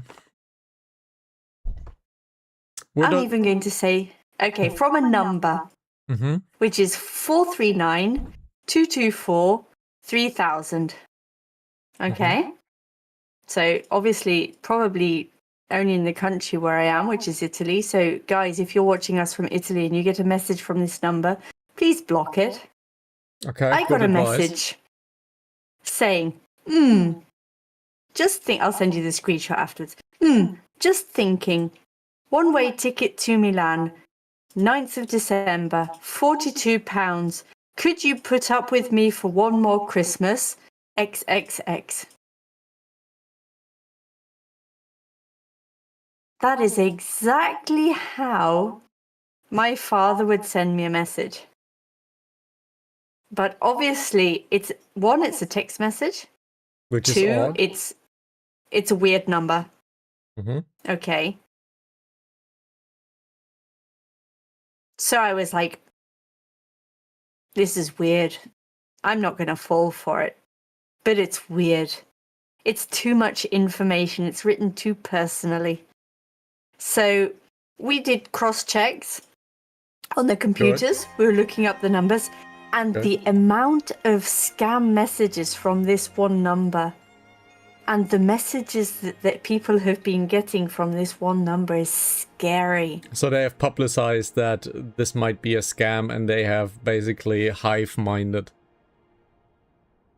I'm even going to say, okay, from a number, which is 439-224-3000. Okay. So obviously, probably only in the country where I am, which is Italy. So guys, if you're watching us from Italy and you get a message from this number, please block it. Okay. I got good a advice. message saying, just think, I'll send you the screenshot afterwards. Just thinking, one-way ticket to Milan, 9th of December, £42. Could you put up with me for one more Christmas? XXX. That is exactly how my father would send me a message. But obviously, it's a text message. Which is 2, odd. it's a weird number. Mm-hmm. Okay. So I was like, this is weird. I'm not going to fall for it. But it's weird. It's too much information. It's written too personally. So we did cross-checks on the computers. We were looking up the numbers. And the amount of scam messages from this one number and the messages that people have been getting from this one number is scary. So they have publicized that this might be a scam and they have basically hive-minded.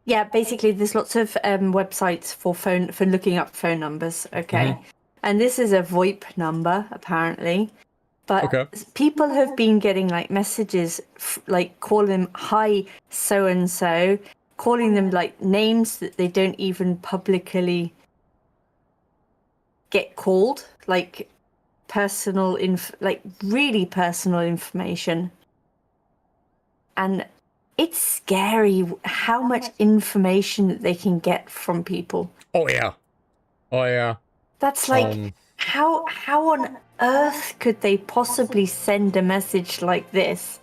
Yeah, basically there's lots of websites for looking up phone numbers, okay? And this is a VoIP number, apparently. But people have been getting like messages, like calling them hi so-and-so, calling them like names that they don't even publicly get called, like really personal information. And it's scary how much information that they can get from people. Oh yeah. That's like, how on earth could they possibly send a message like this?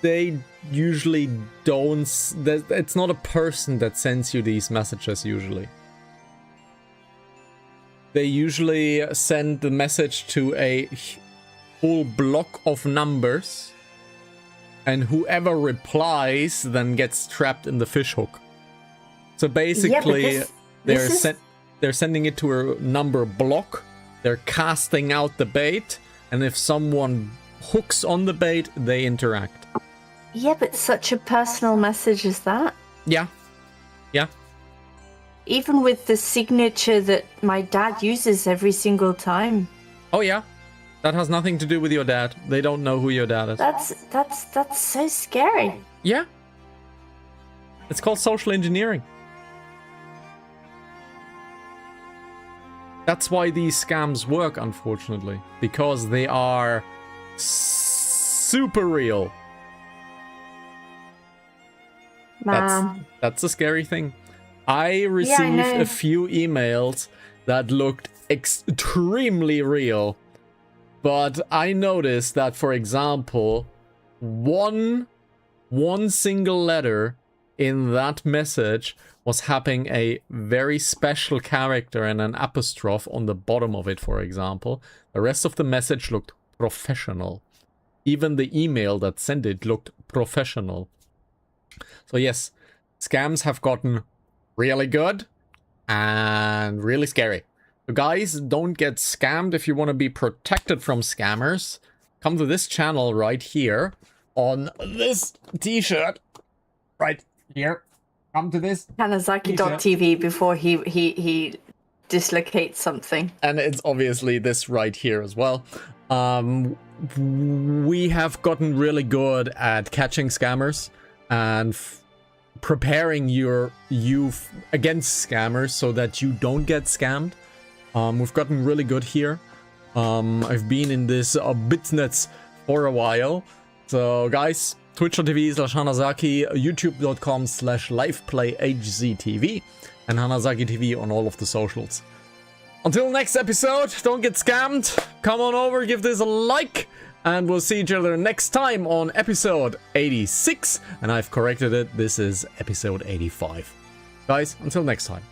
They usually don't. It's not a person that sends you these messages usually. They usually send the message to a full block of numbers, and whoever replies then gets trapped in the fishhook. So basically, they're sending it to a number block. They're casting out the bait, and if someone hooks on the bait, they interact. Yeah, but such a personal message as that. Yeah. Even with the signature that my dad uses every single time. Oh yeah. That has nothing to do with your dad. They don't know who your dad is. That's so scary. Yeah. It's called social engineering. That's why these scams work, unfortunately. Because they are super real. Man. That's a scary thing. I received a few emails that looked extremely real. But I noticed that, for example, one single letter in that message was having a very special character and an apostrophe on the bottom of it, for example. The rest of the message looked professional. Even the email that sent it looked professional. So yes, scams have gotten really good and really scary. So guys, don't get scammed. If you want to be protected from scammers, come to this channel right here on this t-shirt. Right here. Come to this. Hanantasy.tv before he dislocates something. And it's obviously this right here as well. We have gotten really good at catching scammers and preparing you against scammers so that you don't get scammed. We've gotten really good here. I've been in this business for a while. So guys, twitch.tv/Hanantasy, youtube.com/LivePlayHZTV, and Hanantasy TV on all of the socials. Until next episode, don't get scammed. Come on over, give this a like, and we'll see each other next time on episode 86. And I've corrected it. This is episode 85. Guys, until next time.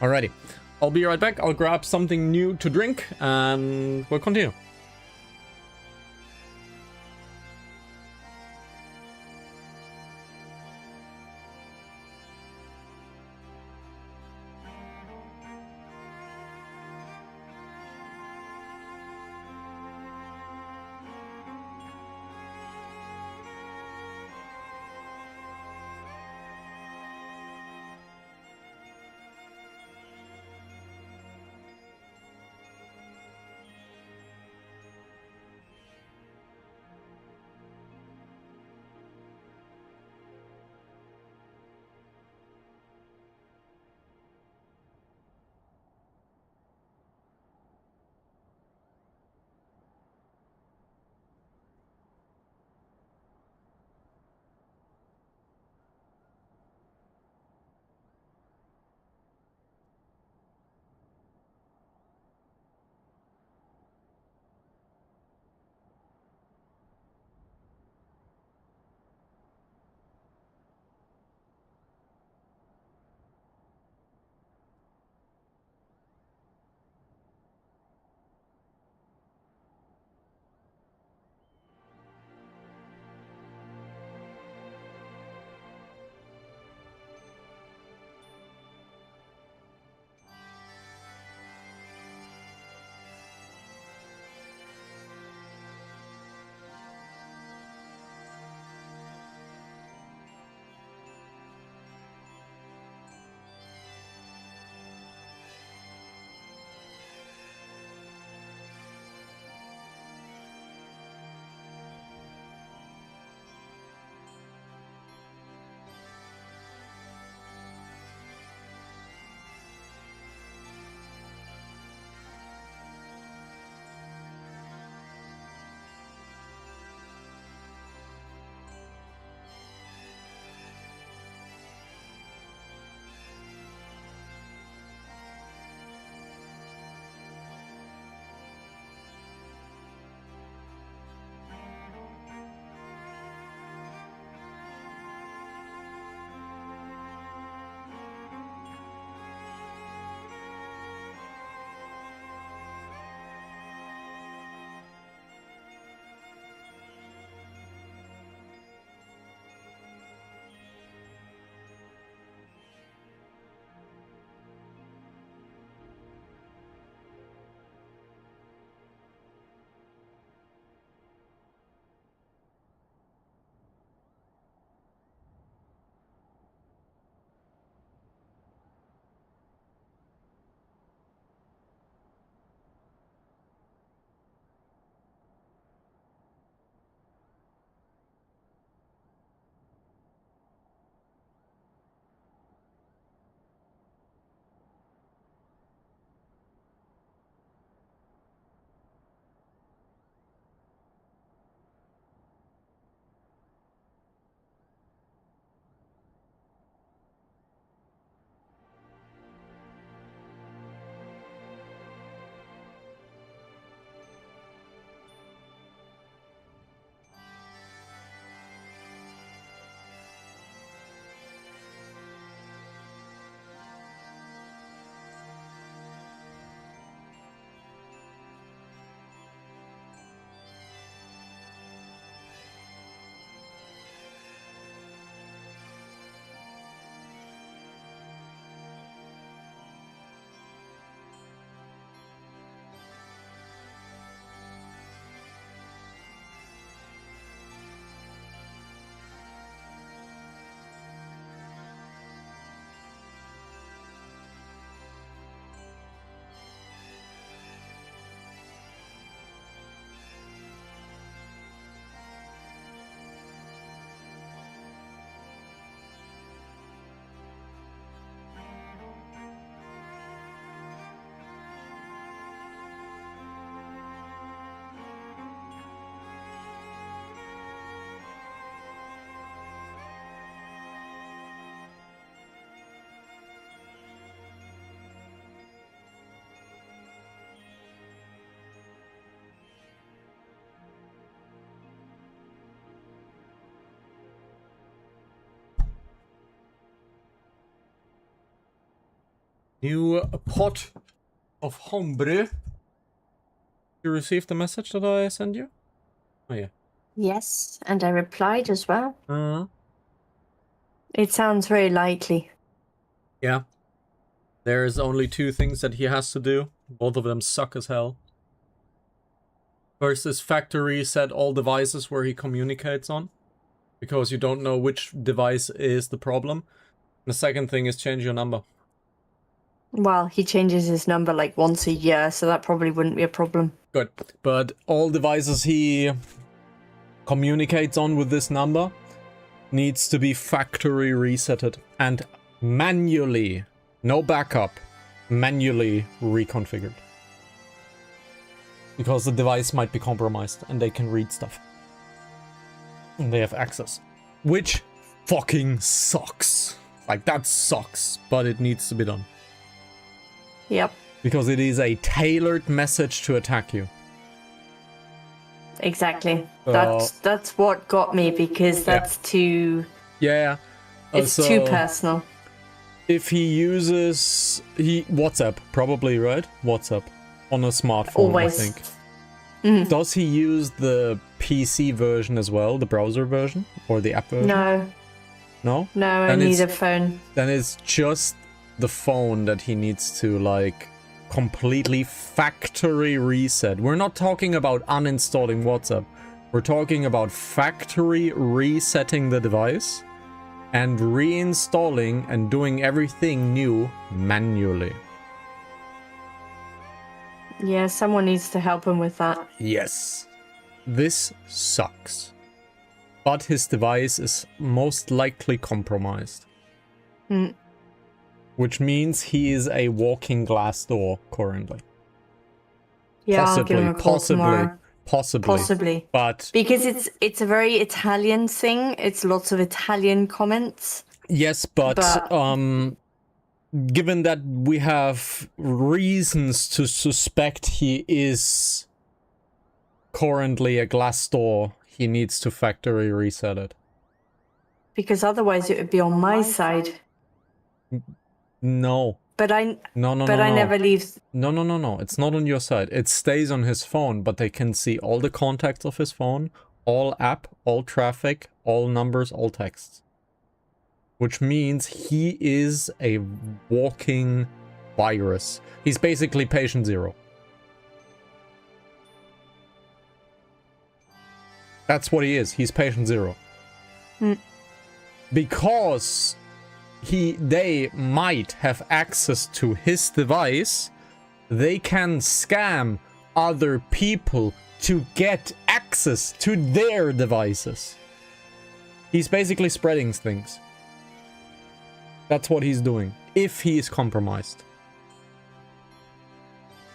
Alrighty. I'll be right back. I'll grab something new to drink and we'll continue. New pot of homebrew. You received the message that I sent you? Oh yeah. Yes, and I replied as well. Uh-huh. It sounds very likely. Yeah. There's only 2 things that he has to do. Both of them suck as hell. First is factory reset all devices where he communicates on, because you don't know which device is the problem. The second thing is change your number. Well, he changes his number like once a year, so that probably wouldn't be a problem. Good. But all devices he communicates on with this number needs to be factory resetted and manually, no backup, manually reconfigured. Because the device might be compromised and they can read stuff. And they have access. Which fucking sucks. Like, that sucks, but it needs to be done. Yep, Because it is a tailored message to attack you. exactly. That's what got me, because that's too... Yeah. It's too personal. If he uses... WhatsApp, probably, right? WhatsApp. On a smartphone, Always. I think. Does he use the PC version as well? The browser version? Or the app version? No, No? no, Then I need it's- a phone. Then it's just the phone that he needs to, like, completely factory reset. We're not talking about uninstalling WhatsApp. We're talking about factory resetting the device and reinstalling and doing everything new manually. Yeah, someone needs to help him with that. Yes. This sucks. But his device is most likely compromised. Which means he is a walking glass door currently. Yeah, I'll give him a call tomorrow. Possibly. But Because it's a very Italian thing. It's lots of Italian comments. yes, but given that we have reasons to suspect he is currently a glass door, he needs to factory reset it. Because otherwise it would be on my side. No. But I No. never leave. No. It's not on your side. It stays on his phone, but they can see all the contacts of his phone, all app, all traffic, all numbers, all texts. Which means he is a walking virus. He's basically patient zero. That's what he is. He's patient zero. Because they might have access to his device, they can scam other people to get access to their devices. He's basically spreading things. That's what he's doing, if he is compromised.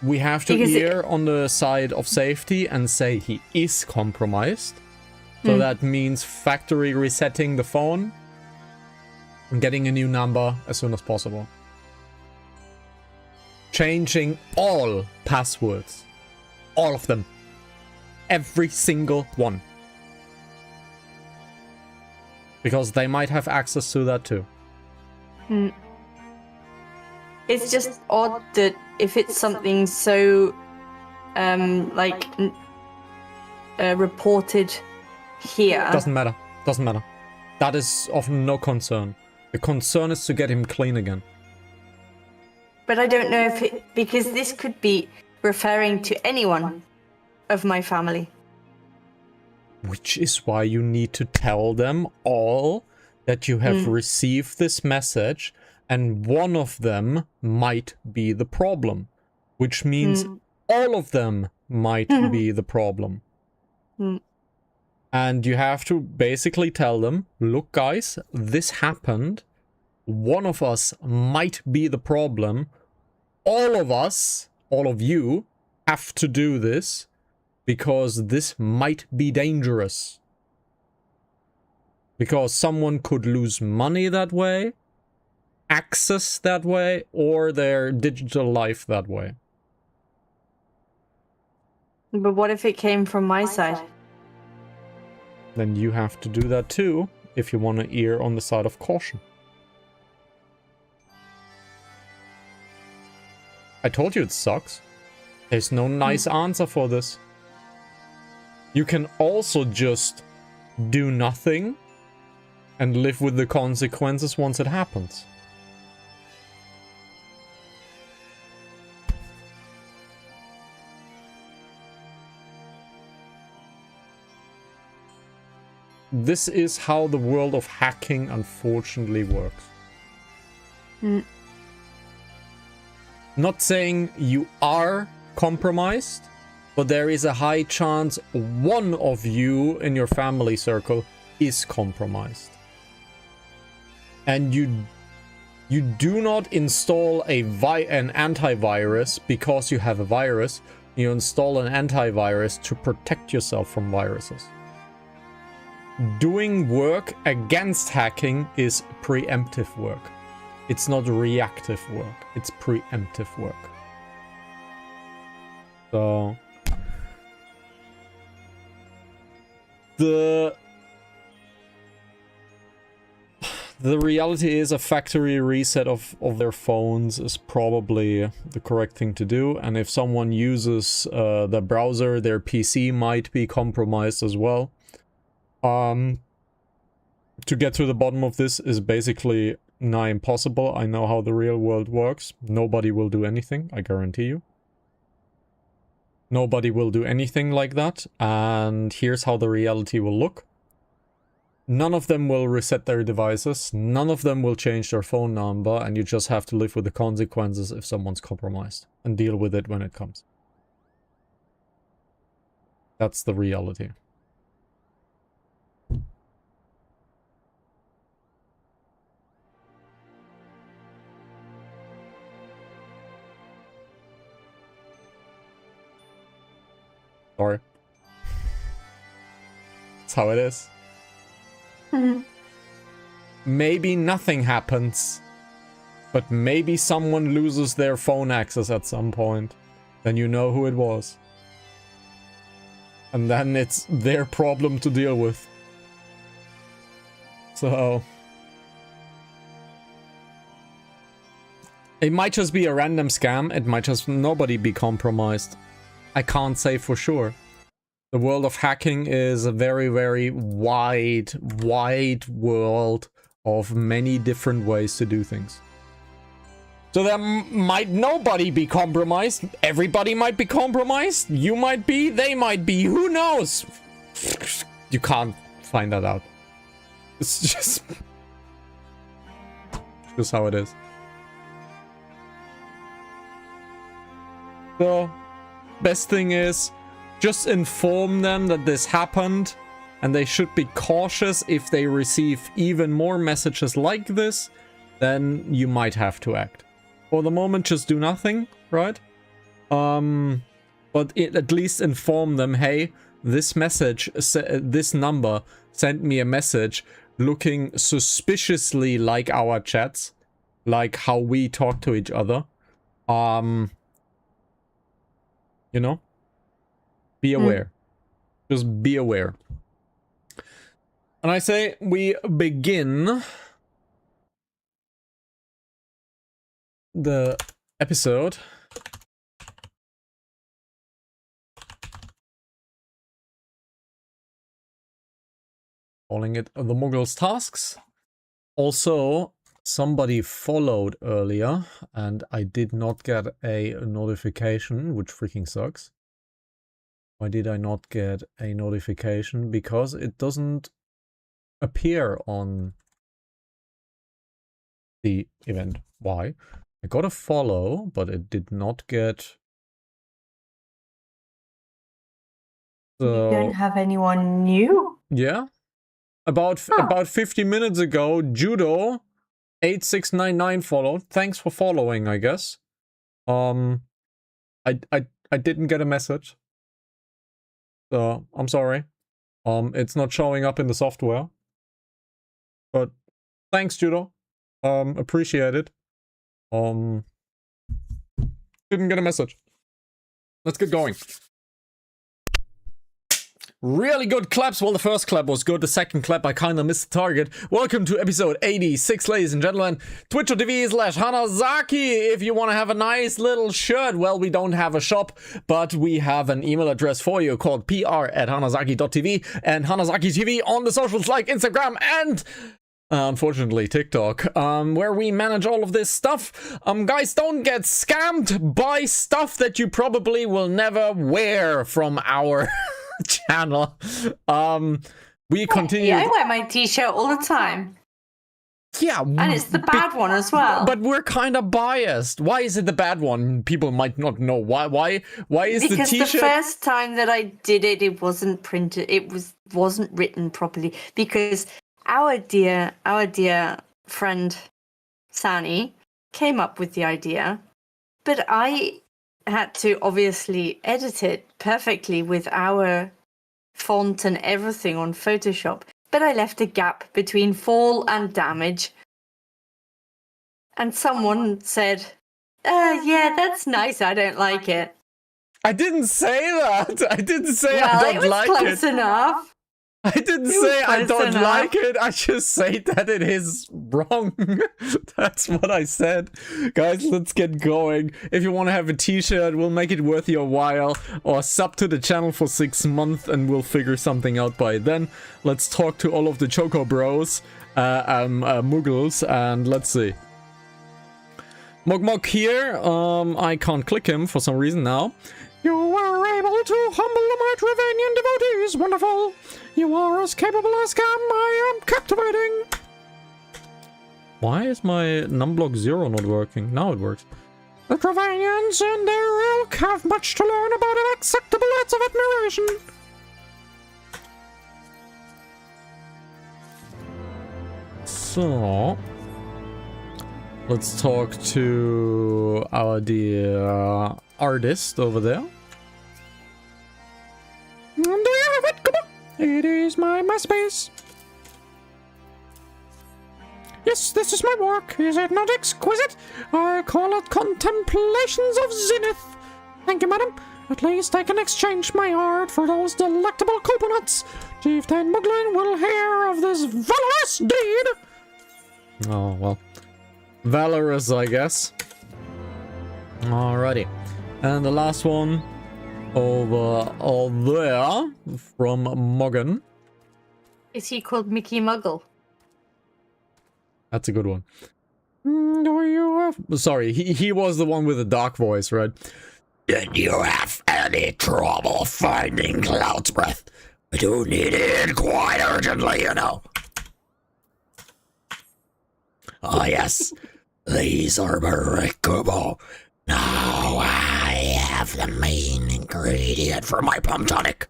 We have to err on the side of safety and say he is compromised. So that means factory resetting the phone and getting a new number as soon as possible. Changing all passwords. All of them. Every single one. Because they might have access to that too. It's just odd that if it's something so, reported here. Doesn't matter. Doesn't matter. That is of no concern. The concern is to get him clean again. But I don't know if it, because this could be referring to anyone of my family. Which is why you need to tell them all that you have received this message and one of them might be the problem. Which means all of them might be the problem. And you have to basically tell them, look guys, this happened. One of us might be the problem. All of us, all of you, have to do this because this might be dangerous. Because someone could lose money that way, access that way, or their digital life that way. But what if it came from my side? Then you have to do that too, if you want to err on the side of caution. I told you it sucks. There's no nice answer for this. You can also just do nothing and live with the consequences once it happens. This is how the world of hacking unfortunately works. Not saying you are compromised, but there is a high chance one of you in your family circle is compromised. And you do not install an antivirus because you have a virus. You install an antivirus to protect yourself from viruses. Doing work against hacking is preemptive work. It's not reactive work. It's preemptive work. So the reality is a factory reset of their phones is probably the correct thing to do. And if someone uses the browser, their PC might be compromised as well. To get to the bottom of this is basically nigh impossible. I know how the real world works. Nobody will do anything, I guarantee you. Nobody will do anything like that. And here's how the reality will look. None of them will reset their devices. None of them will change their phone number. And you just have to live with the consequences if someone's compromised. And deal with it when it comes. That's the reality. Sorry. That's how it is. Maybe nothing happens, but maybe someone loses their phone access at some point. Then you know who it was. And then it's their problem to deal with. So it might just be a random scam. It might just nobody be compromised. I can't say for sure. The world of hacking is a very, very wide world of many different ways to do things. So there might nobody be compromised. Everybody might be compromised. You might be, they might be. Who knows? You can't find that out. It's just how it is. So best thing is, just inform them that this happened, and they should be cautious. If they receive even more messages like this, then you might have to act. For the moment, just do nothing, right? But at least inform them, hey, this message, this number sent me a message looking suspiciously like our chats, like how we talk to each other. You know? Be aware. Just be aware. And I say we begin the episode calling it the Muggles Tasks. Also, somebody followed earlier and I did not get a notification, which freaking sucks. Why did I not get a notification? Because it doesn't appear on the event. Why? I got a follow, but it did not get... So... You don't have anyone new? Yeah. About 50 minutes ago, Judo8699 followed. Thanks for following, I guess. I didn't get a message. So, I'm sorry. It's not showing up in the software. But thanks, Judo. Appreciate it. Didn't get a message. Let's get going. really good claps. Well, the first clap was good. The second clap, I kind of missed the target. Welcome to episode 86, ladies and gentlemen. Twitch.tv/Hanazaki if you want to have a nice little shirt. Well, we don't have a shop, but we have an email address for you called pr@hanazaki.tv and Hanazaki TV on the socials like Instagram and... unfortunately, TikTok, where we manage all of this stuff. Guys, don't get scammed by stuff that you probably will never wear from our channel. We continue. Yeah, I wear my t-shirt all the time. Yeah. And it's the bad one as well. But we're kind of biased. Why is it the bad one? People might not know. Why is because the t-shirt... the first time that I did it, it wasn't printed. It wasn't written properly because... Our dear friend Sani came up with the idea, but I had to obviously edit it perfectly with our font and everything on Photoshop. But I left a gap between fall and damage. And someone said, yeah, that's nice, I don't like it. I didn't say that. I didn't say well, I don't like it. Well, it was close enough. I didn't say I don't like it. I just say that it is wrong. That's what I said. Guys, let's get going. If you want to have a t-shirt, we'll make it worth your while. Or sub to the channel for 6 months and we'll figure something out by then. Let's talk to all of the Choco Bros, Muggles, and let's see. Mog here. I can't click him for some reason now. You were able to humble the Hraesvelgr devotees. Wonderful. You are as capable as Cam. I am captivating. Why is my numblock 0 not working? Now it works. The Hraesvelgrs and their ilk have much to learn about unacceptable acts of admiration. So... let's talk to our dear artist over there. Do you have it? Come on. It is my masterpiece. Yes, this is my work. Is it not exquisite? I call it Contemplations of Zenith. Thank you, madam. At least I can exchange my art for those delectable coconuts. Chieftain Muglin will hear of this valorous deed. Oh, well. Valorous, I guess. Alrighty. And the last one over there from Morgan. Is he called Mickey Muggle? That's a good one. Do you have... Sorry, he was the one with the dark voice, right? Did you have any trouble finding Cloud's Breath? I do need it quite urgently, you know. Oh, yes. These are breakable. Now I have the main ingredient for my pump tonic.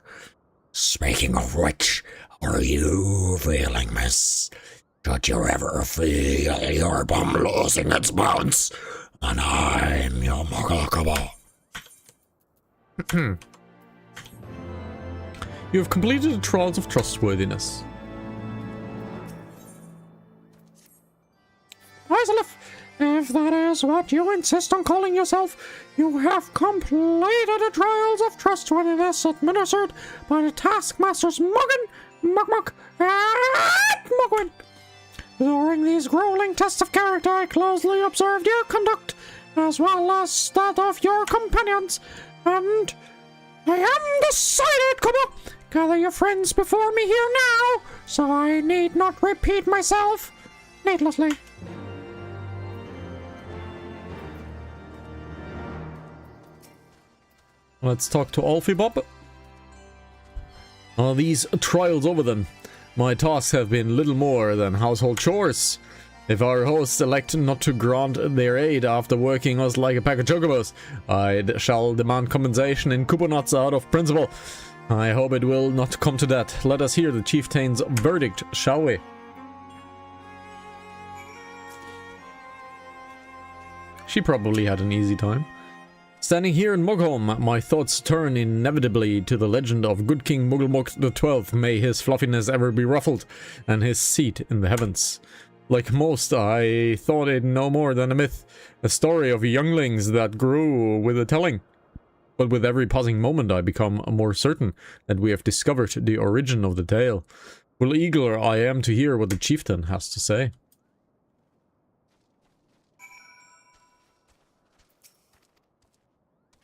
Speaking of which, are you feeling, miss? Should you ever feel your bum losing its bounce? And I'm your muggle. You have completed the trials of trustworthiness. Hraesvelgr, if that is what you insist on calling yourself, you have completed the trials of trustworthiness administered by the taskmasters Morgan, Mugmug, and Mugwin. During these grueling tests of character, I closely observed your conduct, as well as that of your companions, and I am decided. Come on, gather your friends before me here now, so I need not repeat myself needlessly. Let's talk to Alfie Bob. Are these trials over then? My tasks have been little more than household chores. If our hosts elect not to grant their aid after working us like a pack of chocobos, I shall demand compensation in coupons out of principle. I hope it will not come to that. Let us hear the chieftain's verdict, shall we? She probably had an easy time. Standing here in Mogholm, my thoughts turn inevitably to the legend of good King Mugglemog XII. May his fluffiness ever be ruffled, and his seat in the heavens. Like most, I thought it no more than a myth, a story of younglings that grew with the telling. But with every passing moment I become more certain that we have discovered the origin of the tale. Well, eager I am to hear what the chieftain has to say.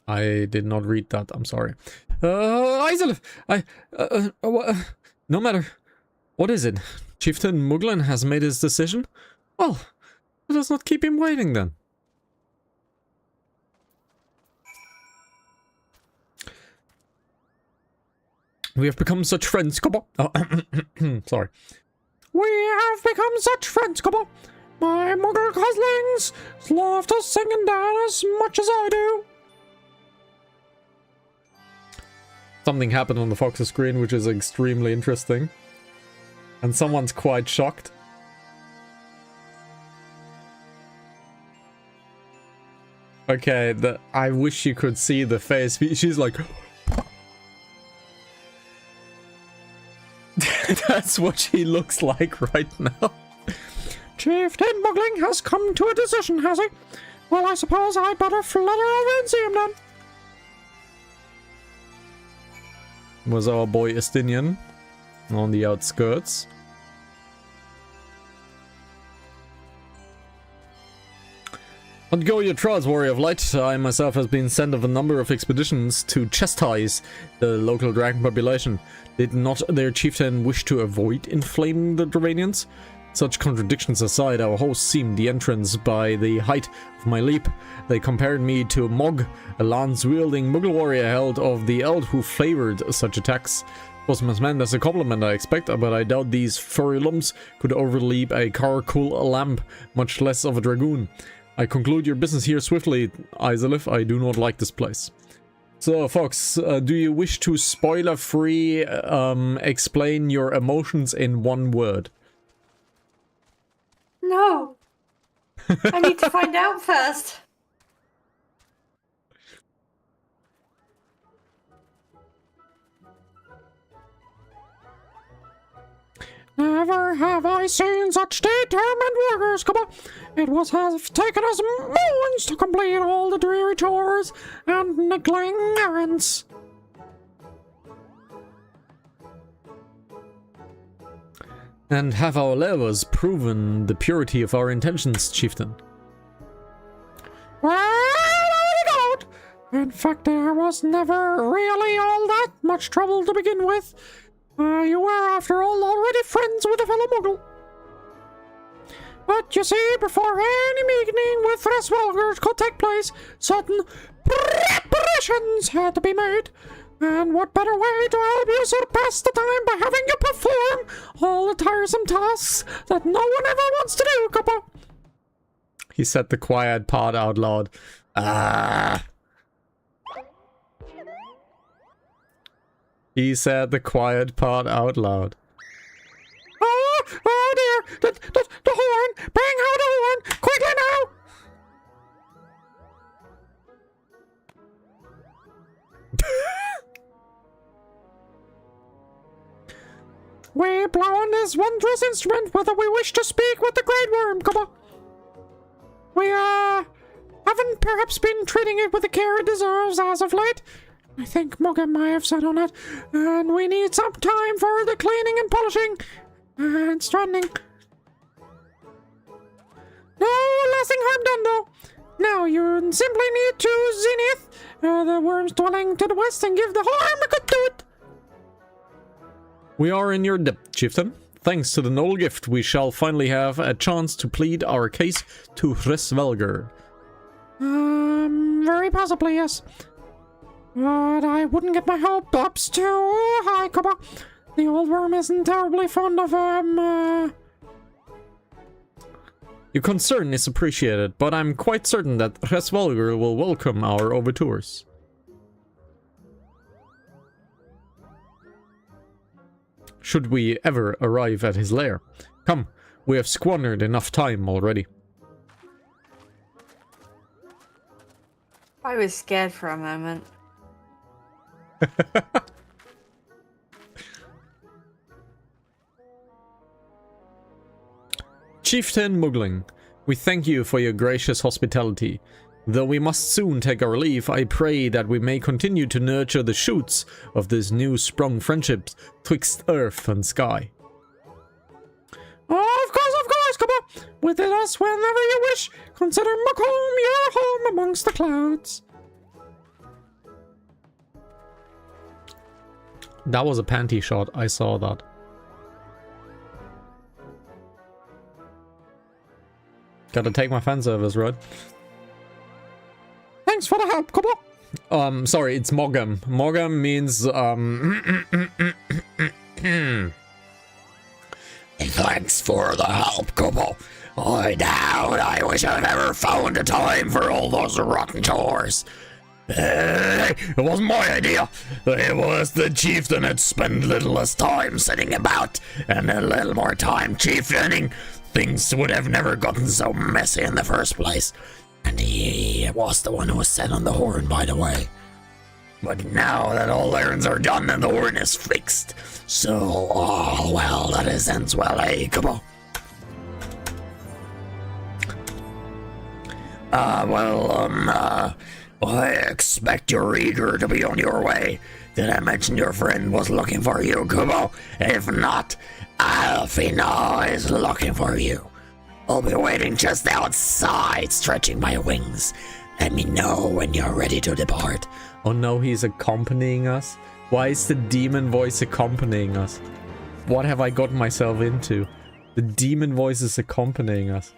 I did not read that, I'm sorry. Hraesvelgr, no matter. What is it? Chieftain Muglin has made his decision? Well, let us not keep him waiting then. We have become such friends, Cobble. Oh, sorry. We have become such friends, Cobble. My Muggle coslings love to sing and dance as much as I do. Something happened on the Fox's screen which is extremely interesting. And someone's quite shocked. Okay, I wish you could see the face. She's like... That's what she looks like right now. Chieftain Muggling has come to a decision, has he? Well, I suppose I'd better flutter over and see him then. Was our boy Estinian on the outskirts. On go your trials, warrior of light. I myself has been sent of a number of expeditions to chastise the local dragon population. Did not their chieftain wish to avoid inflaming the Dravanians? Such contradictions aside, our host seemed the entrance by the height of my leap. They compared me to a Mog, a lance-wielding Muggle warrior held of the Eld who favored such attacks. Was meant as a compliment, I expect, but I doubt these furry lumps could overleap a Carcool lamp, much less of a dragoon. I conclude your business here swiftly, Hraesvelgr. I do not like this place. So, Fox, do you wish to spoiler-free explain your emotions in one word? No. I need to find out first. Never have I seen such determined workers, come on. It was have taken us months to complete all the dreary chores and niggling errands. And have our labors proven the purity of our intentions, chieftain? Well, I don't. In fact, there was never really all that much trouble to begin with. You were, after all, already friends with a fellow Muggle. But you see, before any meeting with Hraesvelgr could take place, certain preparations had to be made. And what better way to help you surpass the time by having you perform all the tiresome tasks that no one ever wants to do, Copper? He said the quiet part out loud. Ah. He said the quiet part out loud. Oh dear! The horn! Bang out the horn! Quickly now! We blow on this wondrous instrument whether we wish to speak with the Great Worm, come on. We, haven't perhaps been treating it with the care it deserves as of late. I think Mugga might have said on it, and we need some time for the cleaning and polishing and stranding. No lasting harm done, though. Now you simply need to zenith the worm's dwelling to the west and give the harm a good do it. We are in your debt, chieftain. Thanks to the noble gift, we shall finally have a chance to plead our case to Hraesvelgr. Very possibly, yes. But I wouldn't get my hopes too high, Cobber. The old worm isn't terribly fond of, Your concern is appreciated, but I'm quite certain that Hraesvelgr will welcome our overtures. Should we ever arrive at his lair. Come, we have squandered enough time already. I was scared for a moment. Chieftain Muggling, we thank you for your gracious hospitality. Though we must soon take our leave, I pray that we may continue to nurture the shoots of this new sprung friendship twixt earth and sky. Oh, of course, come on. Visit us whenever you wish. Consider Macomb your home amongst the clouds. That was a panty shot. I saw that. Gotta take my fan service, right? Thanks for the help, Cobble. Sorry, it's Mogam. Mogam means, Thanks for the help, Kubo. I doubt I wish I'd ever found a time for all those rotten chores. It wasn't my idea. It was the chieftain had spent little less time sitting about and a little more time chieftaining. Things would have never gotten so messy in the first place. And he was the one who was set on the horn, by the way. But now that all errands are done and the horn is fixed, so all well that is ends well, eh, Kubo? I expect you're eager to be on your way. Did I mention your friend was looking for you, Kubo? If not, Alfina is looking for you. I'll be waiting just outside, stretching my wings. Let me know when you're ready to depart. oh no, he's accompanying us? Why is the demon voice accompanying us? What have I gotten myself into? The demon voice is accompanying us.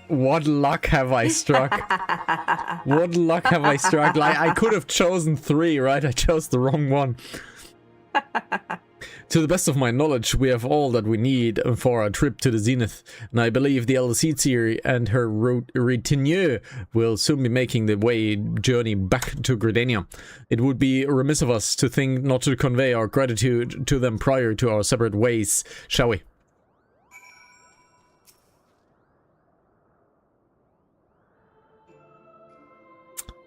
What luck have I struck? What luck have I struck? Like, I could have chosen 3, right? I chose the wrong one. To the best of my knowledge, we have all that we need for our trip to the Zenith, and I believe the Elder and her retinue will soon be making the journey back to Gridania. It would be remiss of us to think not to convey our gratitude to them prior to our separate ways, shall we?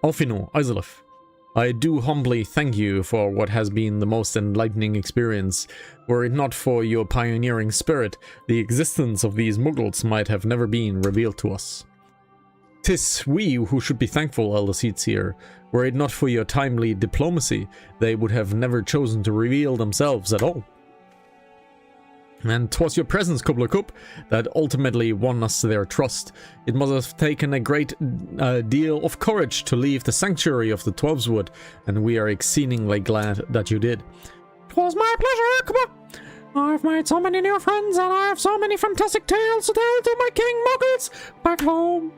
Alfino, Isolaf, I do humbly thank you for what has been the most enlightening experience. Were it not for your pioneering spirit, the existence of these Muggles might have never been revealed to us. 'Tis we who should be thankful, Elder Seedsir. Were it not for your timely diplomacy, they would have never chosen to reveal themselves at all. And 'twas your presence, Kubla Kup, that ultimately won us their trust. It must have taken a great deal of courage to leave the sanctuary of the Twelveswood, and we are exceedingly glad that you did. 'Twas my pleasure, Cobble. I've made so many new friends, and I have so many fantastic tales to tell to my King Muggles back home.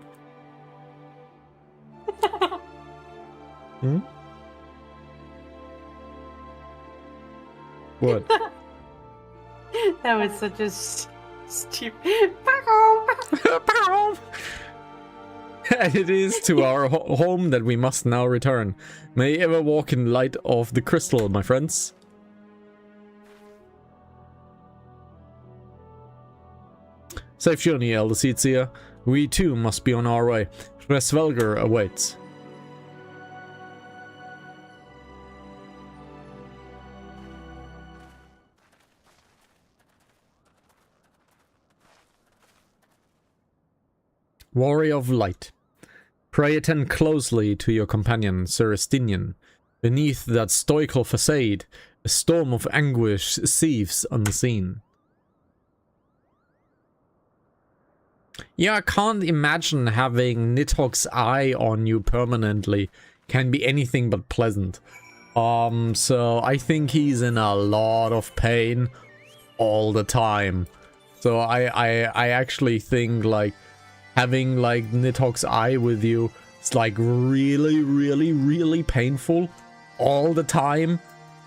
What? That was such a stupid. Back home. Back home. It is to our home that we must now return. May you ever walk in light of the crystal, my friends. Safe journey, Elder Seedsir. We too must be on our way. Hraesvelgr awaits. Warrior of Light, pray attend closely to your companion, Sir Estinian. Beneath that stoical facade, a storm of anguish seethes unseen. Yeah, I can't imagine having Nidhogg's eye on you permanently. Can be anything but pleasant. So I think he's in a lot of pain all the time. So I actually think, like, having, like, Nidhogg's eye with you is, like, really painful all the time,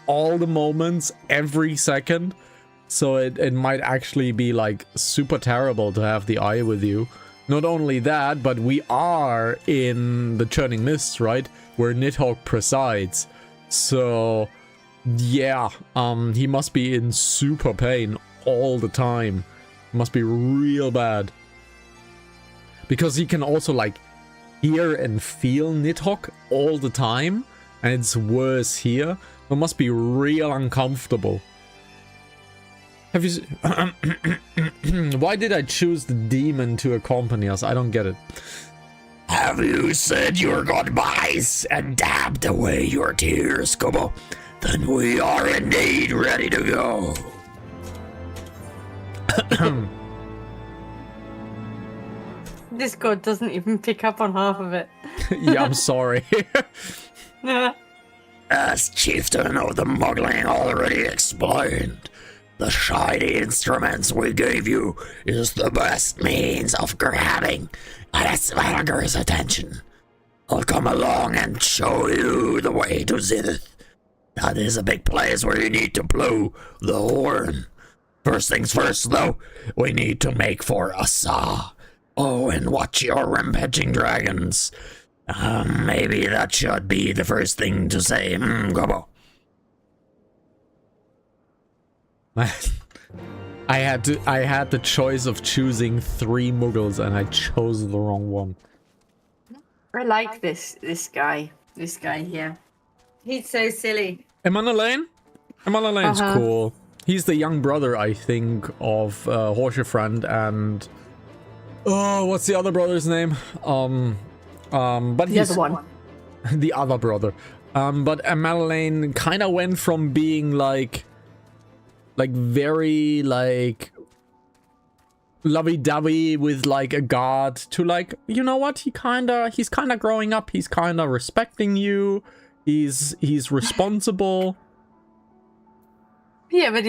all the moments, every second. So it might actually be, like, super terrible to have the eye with you. Not only that, but we are in the Churning Mists, right? Where Nidhogg presides. So, yeah, he must be in super pain all the time. It must be real bad. Because he can also, like, hear and feel Nidhogg all the time. And it's worse here. It must be real uncomfortable. Have you... Why did I choose the demon to accompany us? I don't get it. Have you said your goodbyes and dabbed away your tears, Kobo? Then we are indeed ready to go. Discord doesn't even pick up on half of it. Yeah, I'm sorry. As Chieftain of the Muggling already explained, the shiny instruments we gave you is the best means of grabbing Hraesvelgr's attention. I'll come along and show you the way to Zenith. That is a big place where you need to blow the horn. First things first, though, we need to make for Asa. Oh, and watch your rampaging dragons. Maybe that should be the first thing to say, Gobo. I had the choice of choosing 3 Muggles and I chose the wrong one. I like this guy here. He's so silly. Emanalain? Emanalain's cool. He's the young brother, I think, of Hraesvelgr and oh, what's the other brother's name? But The he's other one. the other brother. But Emanalain kind of went from being like very like lovey-dovey with like a guard to like, you know what, he's kind of growing up, he's kind of respecting you, he's responsible. Yeah, but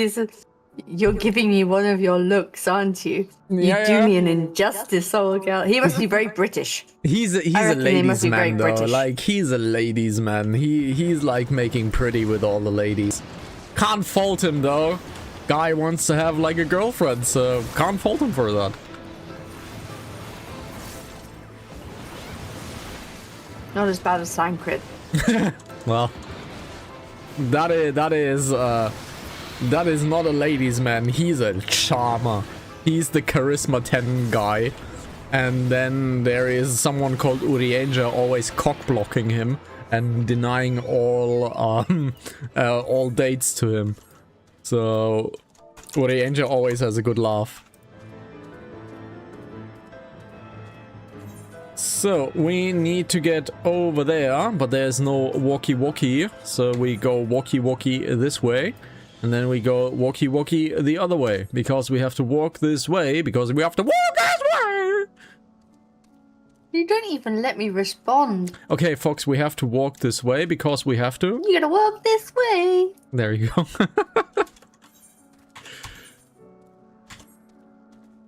you're giving me one of your looks, aren't you? You do me an injustice, old girl. He must be very British. He's a reckon he must ladies be very man though. British. Like he's a ladies man. He's like making pretty with all the ladies. Can't fault him though. Guy wants to have like a girlfriend, so can't fault him for that. Not as bad as Sankrit. Well, that is not a ladies man. He's a charmer. He's the charisma 10 guy. And then there is someone called Urianger always cock blocking him and denying all dates to him. So Urianger always has a good laugh. So we need to get over there, but there's no walkie-walkie, so we go walkie-walkie this way, and then we go walkie-walkie the other way, because we have to walk this way, because we have to walk this way! You don't even let me respond. Okay, Fox, we have to walk this way, because we have to... You gotta walk this way. There you go.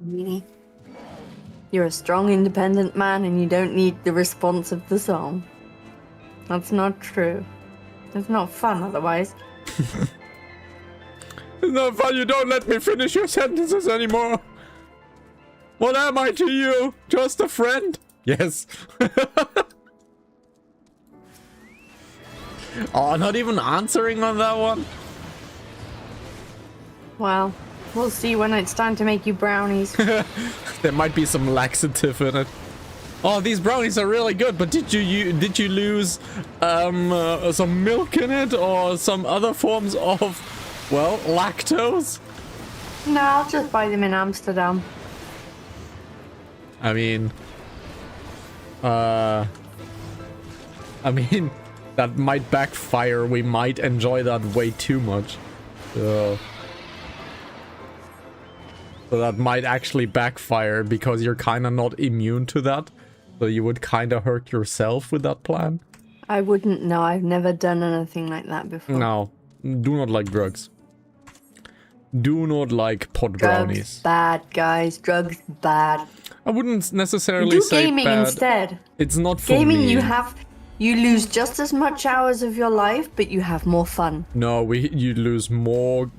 Really? You're a strong, independent man and you don't need the response of the song. That's not true. It's not fun otherwise. It's not fun, you don't let me finish your sentences anymore. What am I to you? Just a friend? Yes. Oh, not even answering on that one? Well, we'll see when it's time to make you brownies. There might be some laxative in it. Oh, these brownies are really good, but did you lose some milk in it or some other forms of, well, lactose? No, I'll just buy them in Amsterdam. I mean, that might backfire. We might enjoy that way too much. So that might actually backfire because you're kind of not immune to that. So you would kind of hurt yourself with that plan. I wouldn't know. I've never done anything like that before. No, do not like drugs. Do not like pot brownies. Drugs bad, guys. Drugs bad. I wouldn't necessarily Do say gaming bad. instead. It's not for Gaming, me. you lose just as much hours of your life, but you have more fun. No, you lose more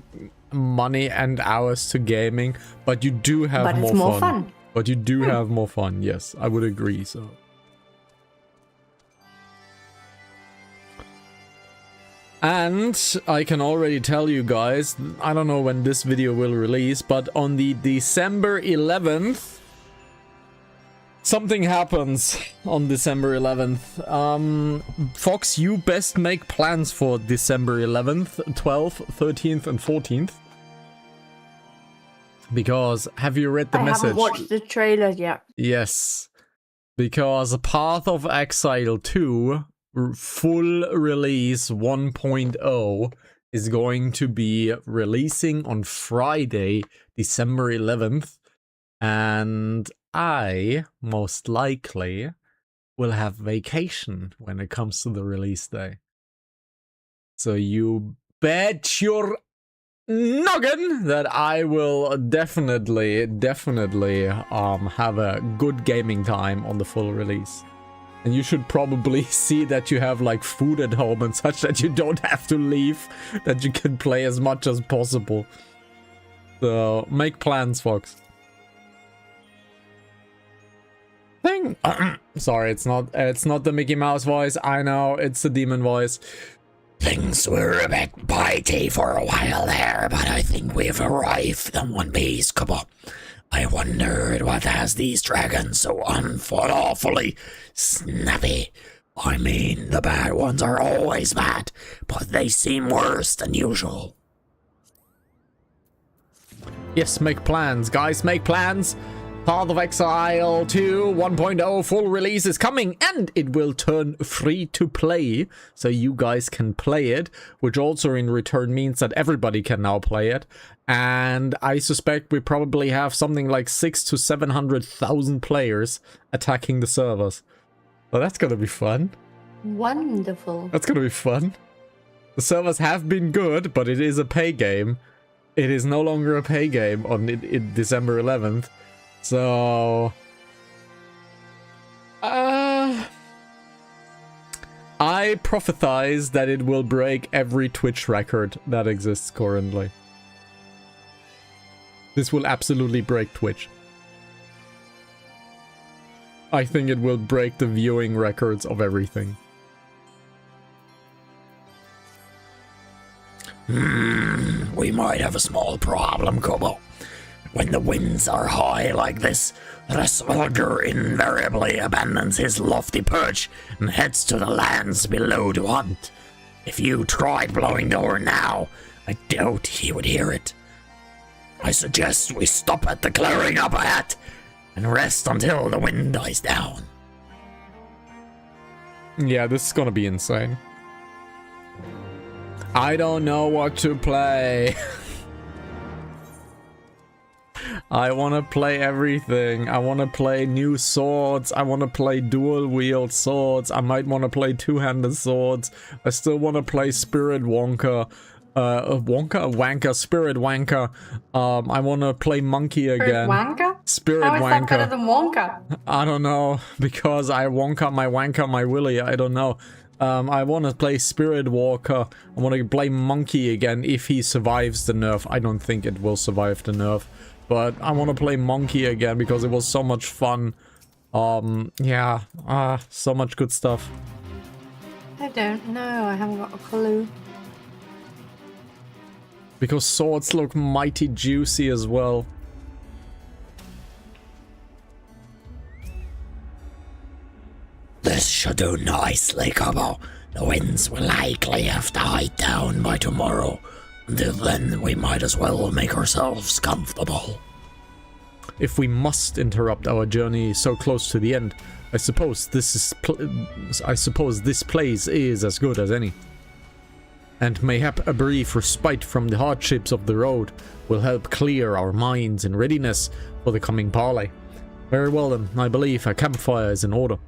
money and hours to gaming, but you do have But more it's more fun. fun. But you do have more fun. Yes, I would agree. So. And I can already tell you guys, I don't know when this video will release, but on the December 11th, something happens on December 11th. Fox, you best make plans for December 11th, 12th, 13th, and 14th. Because, have you read the message? I haven't watched the trailer yet. Yes. Because Path of Exile 2 full release 1.0 is going to be releasing on Friday, December 11th. And I, most likely, will have vacation when it comes to the release day. So you bet your noggin that I will definitely have a good gaming time on the full release. And you should probably see that you have like food at home and such that you don't have to leave, that you can play as much as possible. So make plans, folks. Sorry, it's not the Mickey Mouse voice. I know, it's the demon voice. Things were a bit bitey for a while there, but I think we've arrived in one piece. Come on. I wondered what has these dragons so awfully snappy. I mean, the bad ones are always bad, but they seem worse than usual. Yes, make plans, guys, make plans. Path of Exile 2 1.0 full release is coming, and it will turn free to play, so you guys can play it, which also in return means that everybody can now play it. And I suspect we probably have something like 600,000 to 700,000 players attacking the servers. Well, that's gonna be fun. Wonderful. That's gonna be fun. The servers have been good, but it is a pay game. It is no longer a pay game on December 11th. So, I prophesize that it will break every Twitch record that exists currently. This will absolutely break Twitch. I think it will break the viewing records of everything. We might have a small problem, Kobo. When the winds are high like this, Hraesvelgr invariably abandons his lofty perch and heads to the lands below to hunt. If you tried blowing the horn now, I doubt he would hear it. I suggest we stop at the clearing up ahead and rest until the wind dies down. Yeah, this is gonna be insane. I don't know what to play. I want to play everything. I want to play new swords. I want to play dual wield swords. I might want to play two-handed swords. I still want to play Spirit Wonka. Spirit Wanker. I want to play Monkey again. Spirit Wanker? Spirit How is Wanker. that better than Wonka? I don't know, because I Wonka my willy. I don't know. I want to play Spirit Walker. I want to play Monkey again if he survives the nerf. I don't think it will survive the nerf. But I want to play Monkey again because it was so much fun. Yeah, so much good stuff. I don't know. I haven't got a clue. Because swords look mighty juicy as well. This should do nicely, Kobo. The winds will likely have to hide down by tomorrow. Until then, we might as well make ourselves comfortable. If we must interrupt our journey so close to the end, I suppose this place is as good as any. And mayhap a brief respite from the hardships of the road will help clear our minds in readiness for the coming parley. Very well then, I believe a campfire is in order.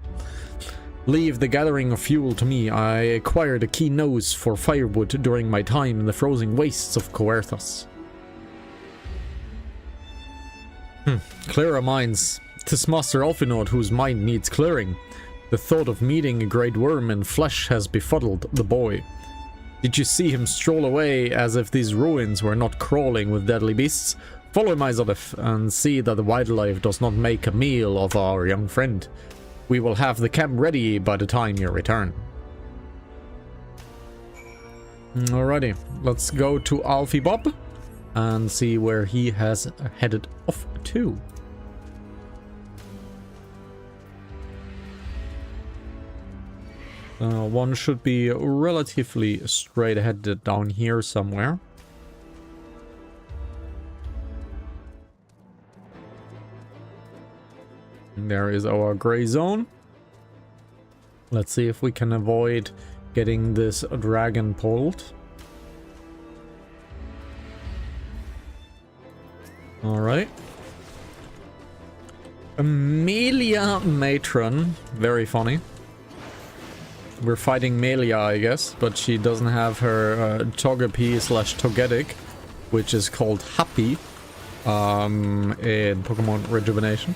Leave the gathering of fuel to me. I acquired a keen nose for firewood during my time in the frozen wastes of Coerthas. Clear our minds. 'Tis Master Alfinord whose mind needs clearing. The thought of meeting a great worm in flesh has befuddled the boy. Did you see him stroll away as if these ruins were not crawling with deadly beasts? Follow him, Izalif, and see that the wildlife does not make a meal of our young friend. We will have the camp ready by the time you return. Alrighty, let's go to Alfie Bob and see where he has headed off to. One should be relatively straight ahead down here somewhere. There is our gray zone. Let's see if we can avoid getting this dragon pulled. Alright. Amelia Matron. Very funny. We're fighting Melia, I guess, but she doesn't have her Togepi/Togetic, which is called Happy in Pokemon Rejuvenation.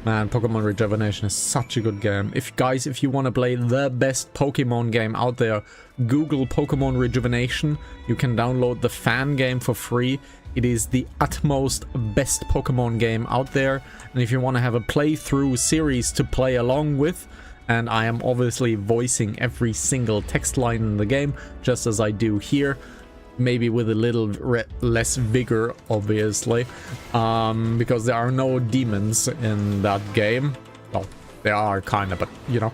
Man, Pokemon Rejuvenation is such a good game. If you want to play the best Pokemon game out there, Google Pokemon Rejuvenation. You can download the fan game for free. It is the utmost best Pokemon game out there. And if you want to have a playthrough series to play along with, and I am obviously voicing every single text line in the game, just as I do here, maybe with a little less vigor, obviously, because there are no demons in that game. Well, there are kind of, but you know.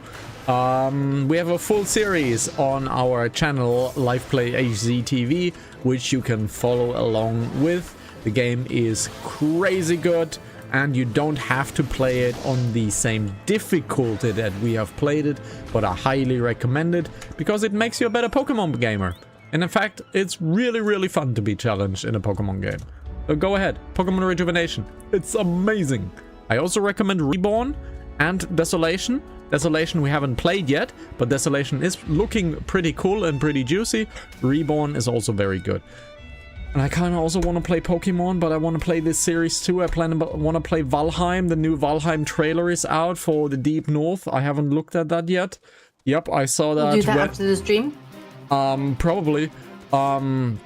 We have a full series on our channel, LivePlay XIV, which you can follow along with. The game is crazy good, and you don't have to play it on the same difficulty that we have played it, but I highly recommend it because it makes you a better Pokemon gamer. And in fact, it's really, really fun to be challenged in a Pokemon game. So go ahead, Pokemon Rejuvenation. It's amazing. I also recommend Reborn and Desolation. Desolation we haven't played yet, but Desolation is looking pretty cool and pretty juicy. Reborn is also very good. And I kind of also want to play Pokemon, but I want to play this series too. I want to play Valheim. The new Valheim trailer is out for the Deep North. I haven't looked at that yet. Yep, I saw that. We'll do that after the stream? Probably. The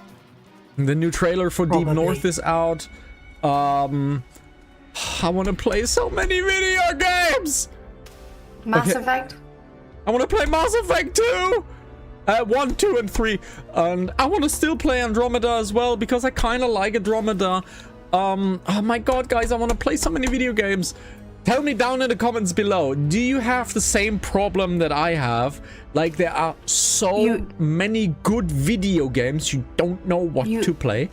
new trailer for Deep North is out. I want to play so many video games. Mass Effect? I want to play Mass Effect 2! 1, 2, and 3. And I want to still play Andromeda as well, because I kind of like Andromeda. Oh my god, guys, I want to play so many video games. Tell me down in the comments below, do you have the same problem that I have? Like, there are so many good video games, you don't know what to play?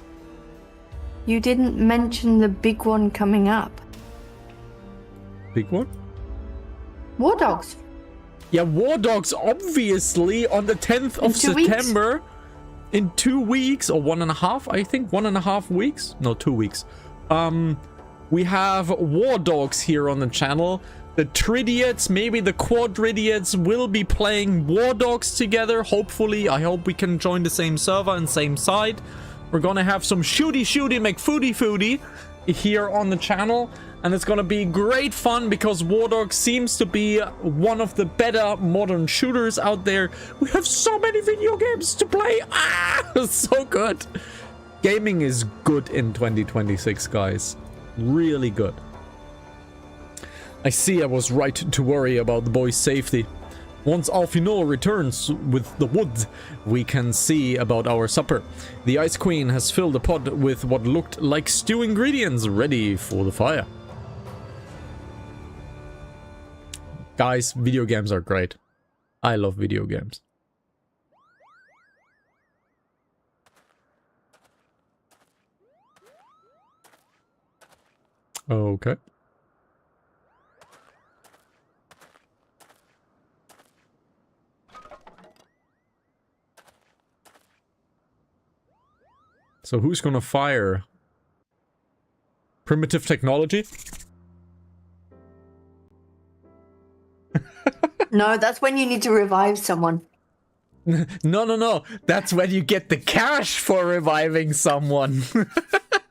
You didn't mention the big one coming up. Big one? War Dogs. Yeah, War Dogs, obviously, on the 10th of September. In 2 weeks, or 1.5, I think. 1.5 weeks? No, 2 weeks. We have War Dogs here on the channel. The Tridiots, maybe the Quadridiots will be playing War Dogs together. Hopefully, I hope we can join the same server and same side. We're gonna have some shooty McFoodie here on the channel. And it's gonna be great fun because War Dogs seems to be one of the better modern shooters out there. We have so many video games to play. So good. Gaming is good in 2026, guys. Really good. I see I was right to worry about the boys' safety. Once Alphinaud returns with the wood, we can see about our supper. The Ice Queen has filled the pot with what looked like stew ingredients ready for the fire. Guys, video games are great. I love video games. Okay. So who's gonna fire? Primitive technology? No, that's when you need to revive someone. No. That's when you get the cash for reviving someone.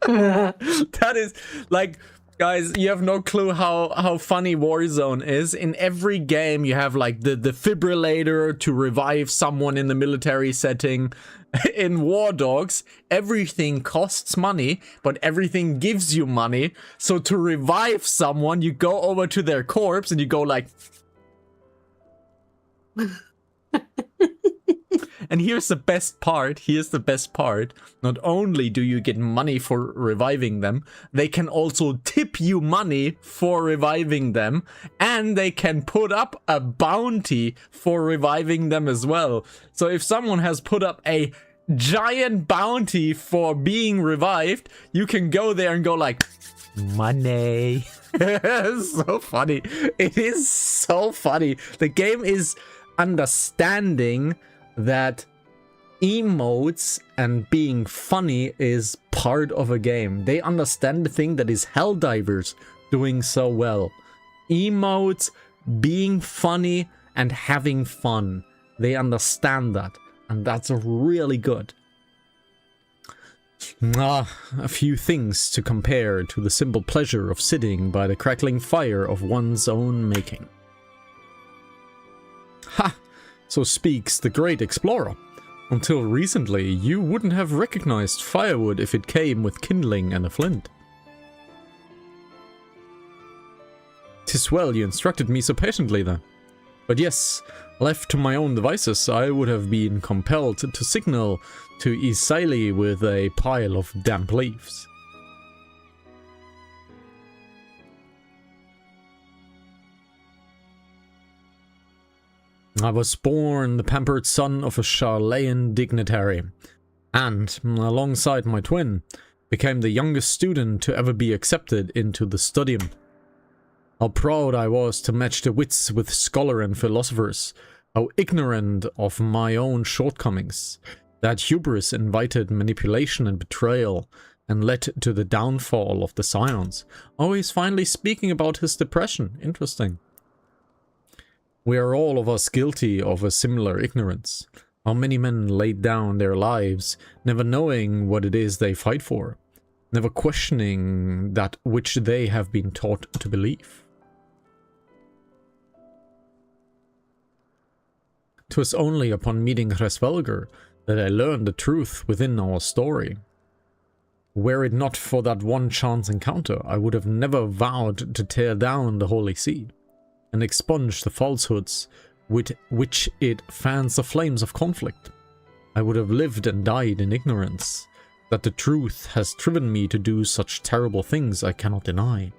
That is, like, guys, you have no clue how funny Warzone is. In every game, you have, like, the defibrillator to revive someone in the military setting. In War Dogs, everything costs money, but everything gives you money. So to revive someone, you go over to their corpse and you go like... And here's the best part. Not only do you get money for reviving them, they can also tip you money for reviving them, and they can put up a bounty for reviving them as well. So if someone has put up a giant bounty for being revived, you can go there and go like, money. So funny. It is so funny. The game is understanding that emotes and being funny is part of a game. They understand the thing that is Helldivers doing so well. Emotes, being funny, and having fun. They understand that, and that's really good. A few things to compare to the simple pleasure of sitting by the crackling fire of one's own making. Ha! So speaks the great explorer. Until recently, you wouldn't have recognized firewood if it came with kindling and a flint. 'Tis well you instructed me so patiently then. But yes, left to my own devices, I would have been compelled to signal to Isaili with a pile of damp leaves. I was born the pampered son of a Charleyan dignitary, and, alongside my twin, became the youngest student to ever be accepted into the studium. How proud I was to match the wits with scholar and philosophers, how ignorant of my own shortcomings. That hubris invited manipulation and betrayal, and led to the downfall of the Scions. Oh, he's finally speaking about his depression. Interesting. We are all of us guilty of a similar ignorance. How many men laid down their lives, never knowing what it is they fight for, never questioning that which they have been taught to believe. 'Twas only upon meeting Hraesvelgr that I learned the truth within our story. Were it not for that one chance encounter, I would have never vowed to tear down the Holy See and expunge the falsehoods with which it fans the flames of conflict. I would have lived and died in ignorance. That the truth has driven me to do such terrible things I cannot deny.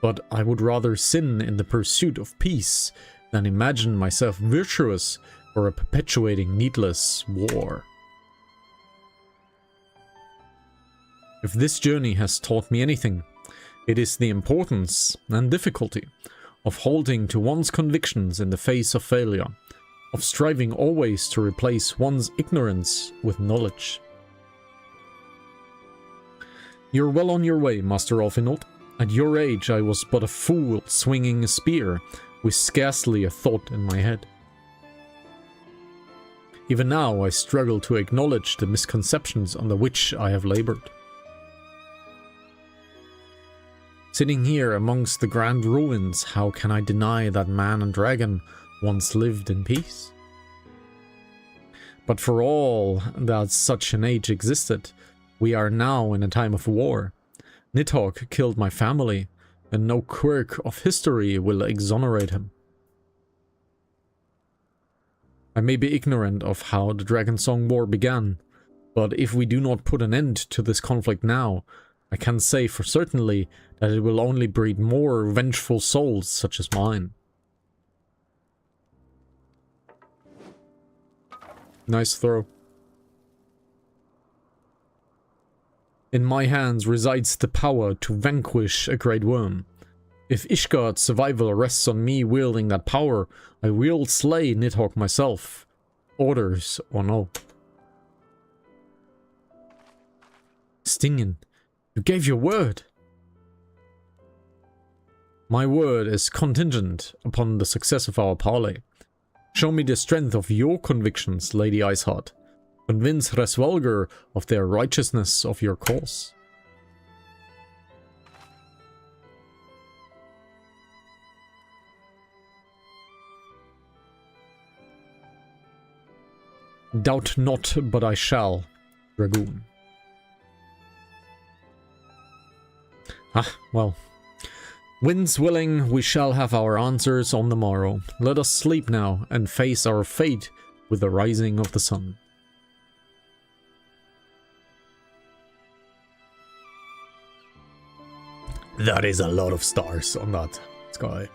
But I would rather sin in the pursuit of peace than imagine myself virtuous for a perpetuating needless war. If this journey has taught me anything, it is the importance and difficulty of holding to one's convictions in the face of failure, of striving always to replace one's ignorance with knowledge. You're well on your way, Master Alfinold. At your age I was but a fool swinging a spear, with scarcely a thought in my head. Even now I struggle to acknowledge the misconceptions under which I have labored. Sitting here amongst the grand ruins, how can I deny that man and dragon once lived in peace? But for all that such an age existed, we are now in a time of war. Nidhogg killed my family, and no quirk of history will exonerate him. I may be ignorant of how the Dragonsong War began, but if we do not put an end to this conflict now, I can say for certainly that it will only breed more vengeful souls such as mine. Nice throw. In my hands resides the power to vanquish a great worm. If Ishgard's survival rests on me wielding that power, I will slay Nidhogg myself, orders or no. Stinian, you gave your word. My word is contingent upon the success of our parley. Show me the strength of your convictions, Lady Iceheart. Convince Hraesvelgr of the righteousness of your cause. Doubt not, but I shall, Dragoon. Ah, well. Winds willing, we shall have our answers on the morrow. Let us sleep now and face our fate with the rising of the sun. That is a lot of stars on that sky.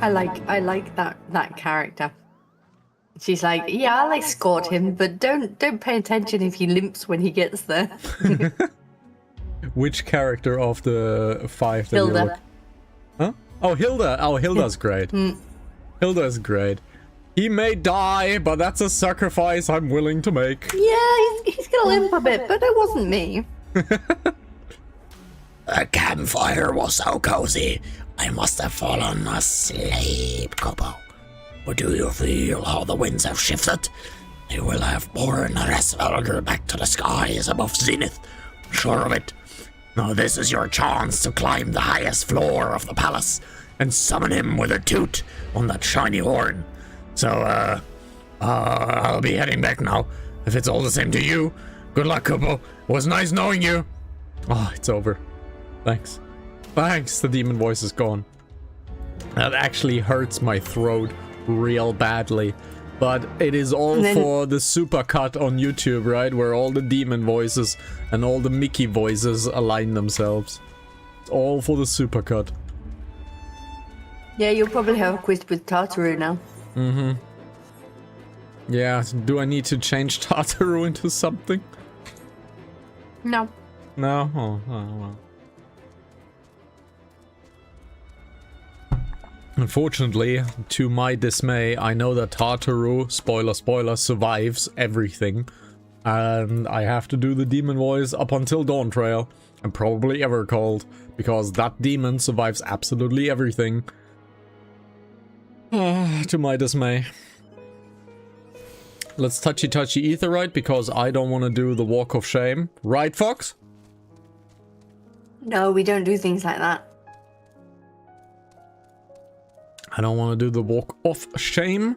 I like that character. She's like, yeah, I'll escort him, but don't pay attention if he limps when he gets there. Which character of the 5 that Hilda. you look? Huh? Oh, Hilda. Oh, Hilda's great. Hilda's great. He may die, but that's a sacrifice I'm willing to make. Yeah, he's gonna limp a bit, but it wasn't me. The campfire was so cozy, I must have fallen asleep, Kobo. But do you feel how the winds have shifted? They will have borne Hraesvelgr back to the skies above Zenith. Sure of it. Now this is your chance to climb the highest floor of the palace and summon him with a toot on that shiny horn. So, I'll be heading back now. If it's all the same to you, good luck, Kobo. It was nice knowing you. Oh, it's over. Thanks. Thanks, the demon voice is gone. That actually hurts my throat real badly. But it is all for the supercut on YouTube, right? Where all the demon voices and all the Mickey voices align themselves. It's all for the supercut. Yeah, you'll probably have a quiz with Tartaru now. Mm-hmm. Yeah, do I need to change Tartaru into something? No. No? Oh, well. Unfortunately, to my dismay, I know that Tartaru, spoiler, survives everything. And I have to do the demon voice up until Dawn Trail. And probably Evercold. Because that demon survives absolutely everything. To my dismay. Let's touchy Aetherite, because I don't want to do the Walk of Shame. Right, Fox? No, we don't do things like that. I don't want to do the Walk of Shame.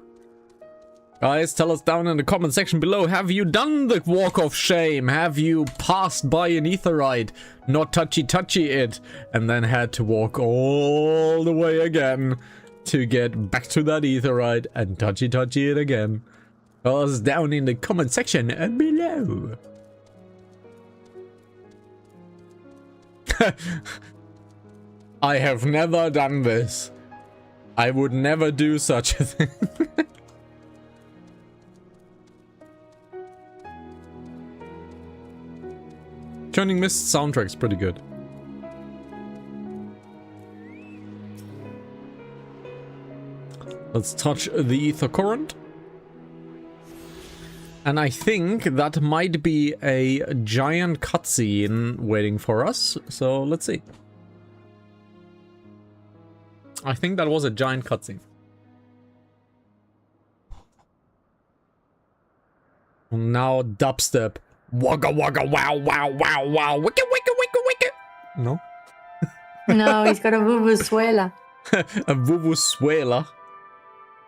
Guys, tell us down in the comment section below. Have you done the Walk of Shame? Have you passed by an Aetherite, not touchy it, and then had to walk all the way again to get back to that Aetherite and touchy it again? Tell us down in the comment section below. I have never done this. I would never do such a thing. Turning Mist soundtrack's pretty good. Let's touch the Ether Current. And I think that might be a giant cutscene waiting for us. So let's see. I think that was a giant cutscene. Now dubstep. Wagga wagga wow wow wow wow. Wicka wicka wicka wicka. No? No, he's got a vuvuzela. A vuvuzela.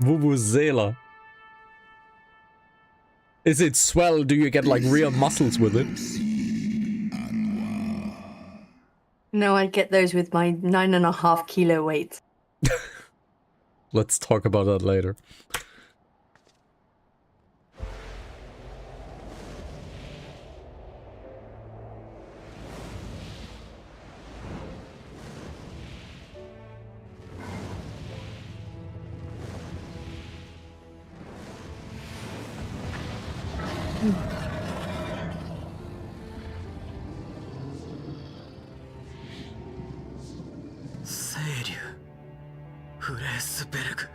Vuvuzela. Is it swell? Do you get like real muscles with it? No, I get those with my 9.5 kilo weight. Let's talk about that later. Hraesvelgr.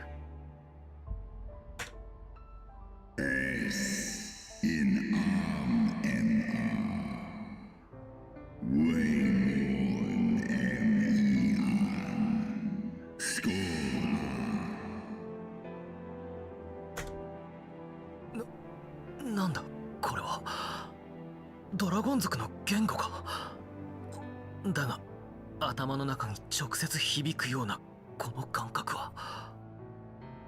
なんだこれはドラゴン族の言語か。だが頭の中に直接響くようなこの感覚は。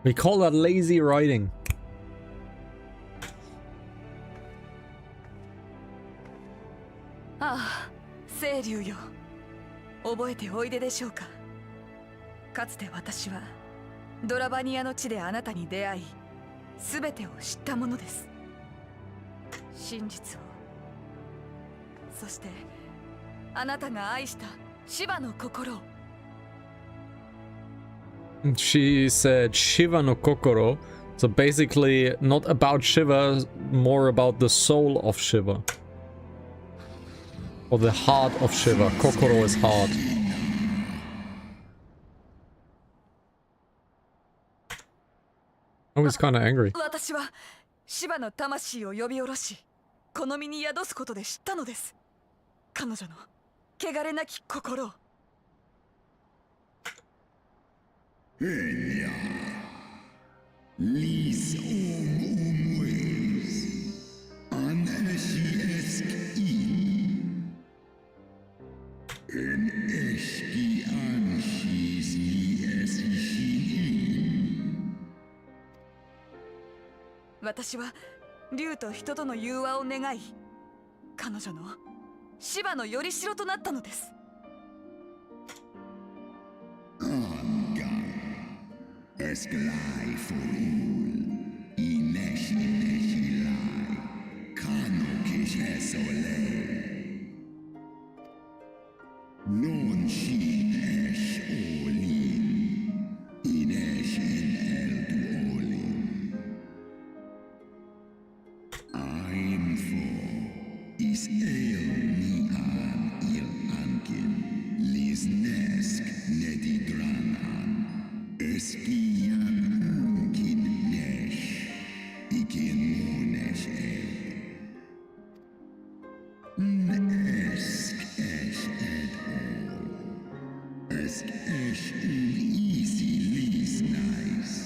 We call that lazy writing. ああ、清流よ。覚えておいででしょうか。かつて私はドラバニアの地であなたに出会い、すべてを知ったものです。真実を、そしてあなたが愛したシバの心を。She said Shiva no Kokoro. So basically not about Shiva, more about the soul of Shiva. Or the heart of Shiva. Kokoro is heart. Oh, he's kind of angry. 私はシバの魂を呼び下ろし、この身に宿すことで知ったのです。彼女の汚れなき心を。Lis omwes Hanantasy En eski anshis li esishin 私は竜と人との融和を願い、彼女のシバのよりしろとなったのです。Esklai forul Inesh ineshilai Kanokish esolei Non shin esh olin Inesh in eldu olin I'm for is el nian il ankin Lisnesk nedidranan Eskian unkin nesh, ikin monesh Esk esh ed all, esk esh easy lis nice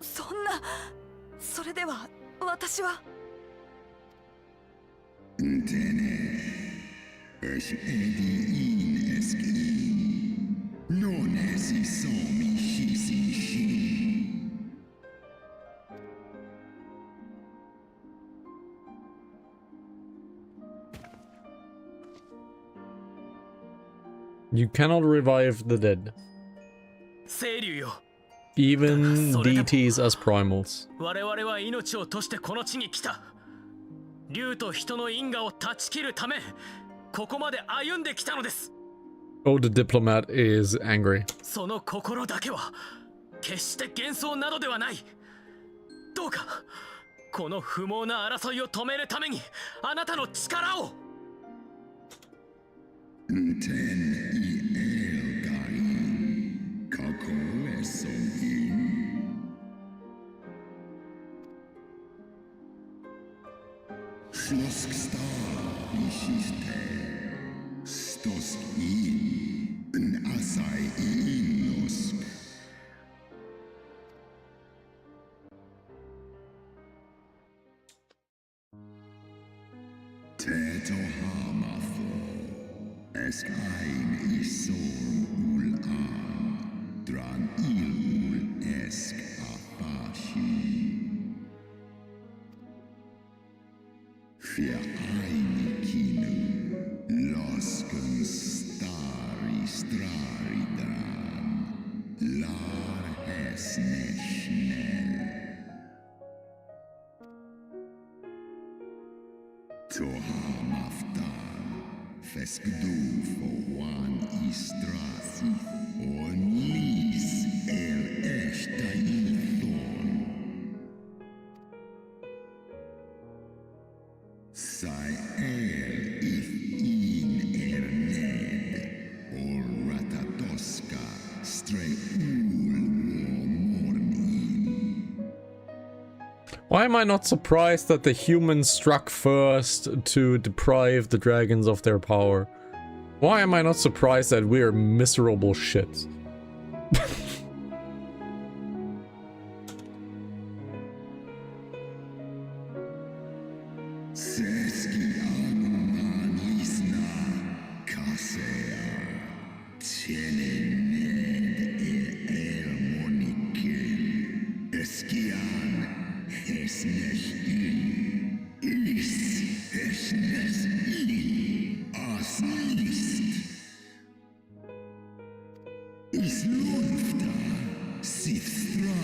そんな、それでは私は。Tene, esh edi in eski Non esi somi shisi shin You cannot revive the dead. 清流よ。 Even deities as primals. 我々は命を賭してこの地に来た。竜と人の因果を断ち切るため、ここまで歩んできたのです。Oh, the diplomat is angry. その心だけは決して幻想などではない。どうかこの不毛な争いを止めるためにあなたの力を。Ten i el gain Kako esom in Schlosk star ishiste Stosk in Asai innosk Teto hamafo Esk ein isor ul an Dran il ul esk afashi Fia ein kinu Losken stari strari dran Lar hesne schnell Tohamaftar Feskdu for one istrasi On lis el eshta ithon Sai el if in erned Or ratatoska Stray ul mornin Why am I not surprised that the humans struck first to deprive the dragons of their power? Why am I not surprised that we are miserable shits? Seski anan lisna kasea Tienened el monikel Eskian esneshin Is esneshin As list Is lunfta Sithra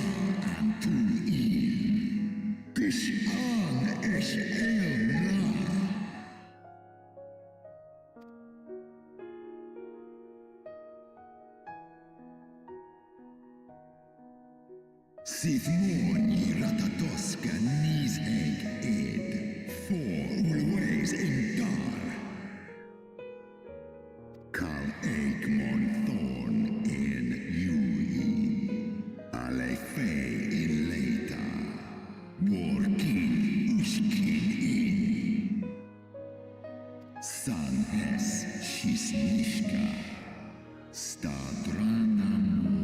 antu in Kishan es el Sithmoni ratatoska nisheg ed, for always indar. Kal eikmon thorn en jui, ale fei in leita, workin uskin in. Sanhes shisnishka, stadrana moi.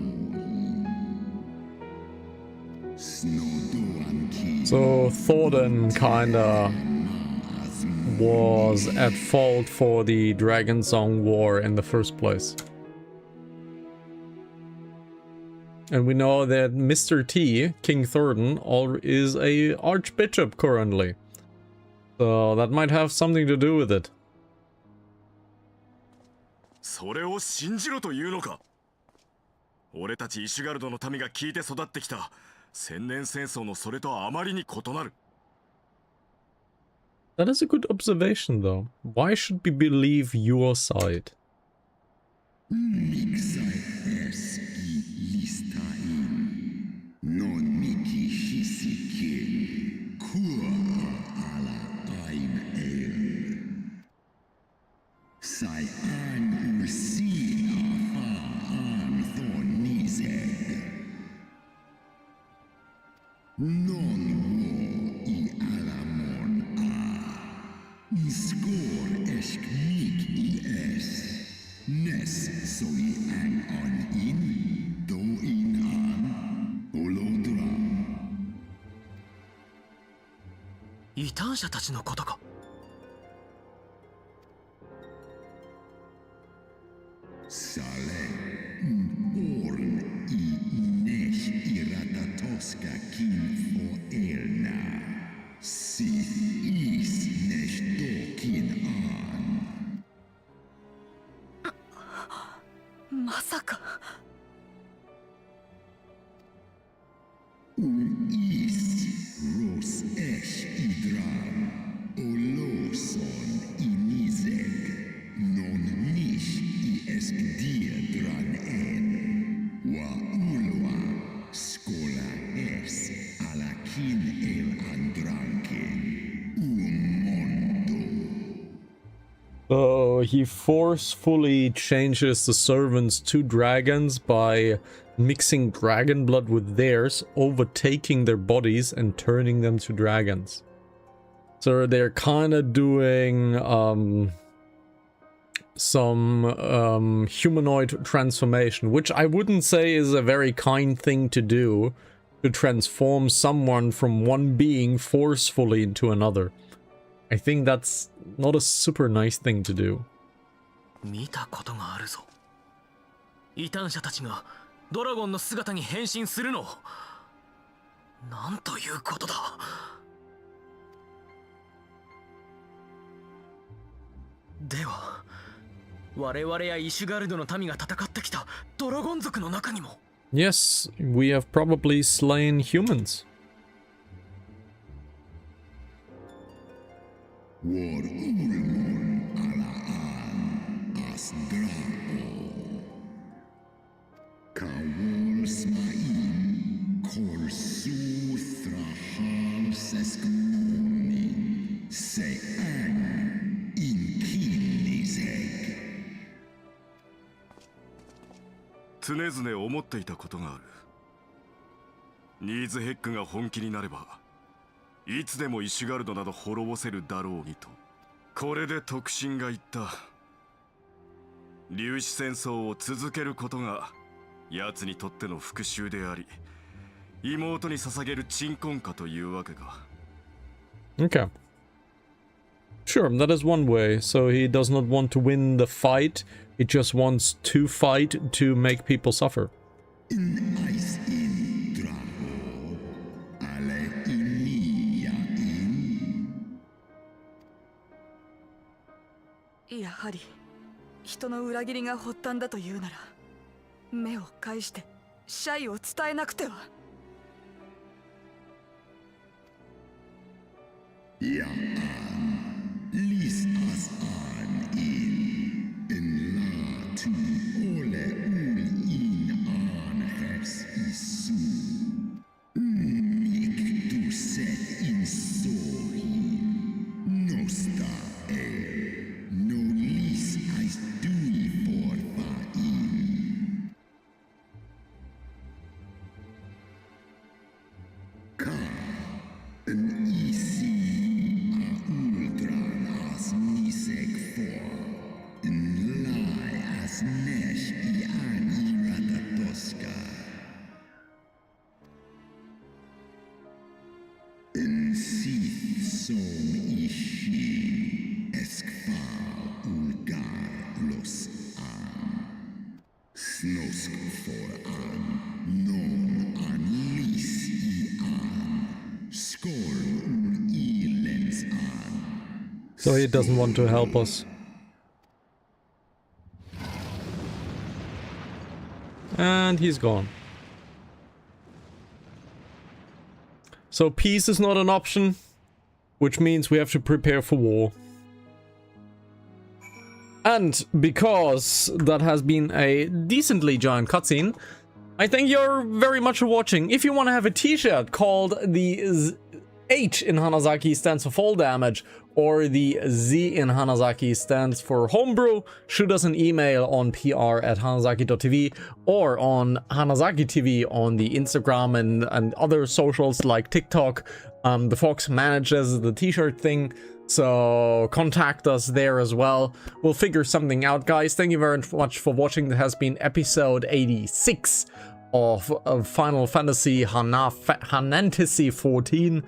Snodoan ki. So Thordan kinda was at fault for the Dragon Song War in the first place. And we know that Mr. T, King Thordan, is a Archbishop currently. So that might have something to do with it. それを信じろというのか。俺たちイシュガルドの民が聞いて育ってきた千年戦争のそれとはあまりに異なる。That is a good observation, though. Why should we believe your side? Mixai eski listain, non miki hisikin, kua ala aim el. Sai an usin afa an thon nizeg. Non wo I alamon a. Skor esk mik I es. Nes soi an on in, do in an, olodra. 異端者たちのことか。Sale orn I nesh iratatoska kin for elna. Sith is nesh dokin an. まさか Is ros esh idran. Oloson inizeg. Non nish I esk diedran en. Wa ulwa skola es alakin el andranken. Mondo. So he forcefully changes the servants to dragons by mixing dragon blood with theirs, overtaking their bodies and turning them to dragons. So they're kind of doing some humanoid transformation, which I wouldn't say is a very kind thing to do, to transform someone from one being forcefully into another. I think that's not a super nice thing to do. 見たことがあるぞ。異端者たちがドラゴンの姿に変身するのを。なんということだ。では、我々やイシュガルドの民が戦ってきたドラゴン族の中にも。Yes, we have probably slain humans. War ulmon ala an as drao. Kawol smain kol su thrahal seskmoni. Se an in kinizeg. 常々思っていたことがある。ニーズヘックが本気になればいつでもイシュガルドなど滅ぼせるだろうにと。これで特進が言った。粒子戦争を続けることが奴にとっての復讐であり、妹に捧げる鎮魂歌というわけか。Okay. Sure, that is one way. So he does not want to win the fight, he just wants to fight to make people suffer. In ice in drao. Ale ilia in. やはり人の裏切りが発端だというなら目を返してシャイを伝えなくては。Ja an. Lis as an in. En la tu ole ul in an hes isu. Insith som ishi eskvar ulgar los an. Snosk for an, non an lis I an. Skorn ul ilens an. So he doesn't want to help us. And he's gone. So peace is not an option, which means we have to prepare for war. And because that has been a decently giant cutscene, I thank you very much for watching. If you want to have a t-shirt called the H in Hanasaki stands for fall damage, or the Z in Hanasaki stands for homebrew, shoot us an email on pr@hanasaki.tv or on Hanasaki TV on the Instagram and other socials like TikTok. The Fox manages the t-shirt thing, so contact us there as well. We'll figure something out, guys. Thank you very much for watching. That has been episode 86 of Final Fantasy Hanantasy 14.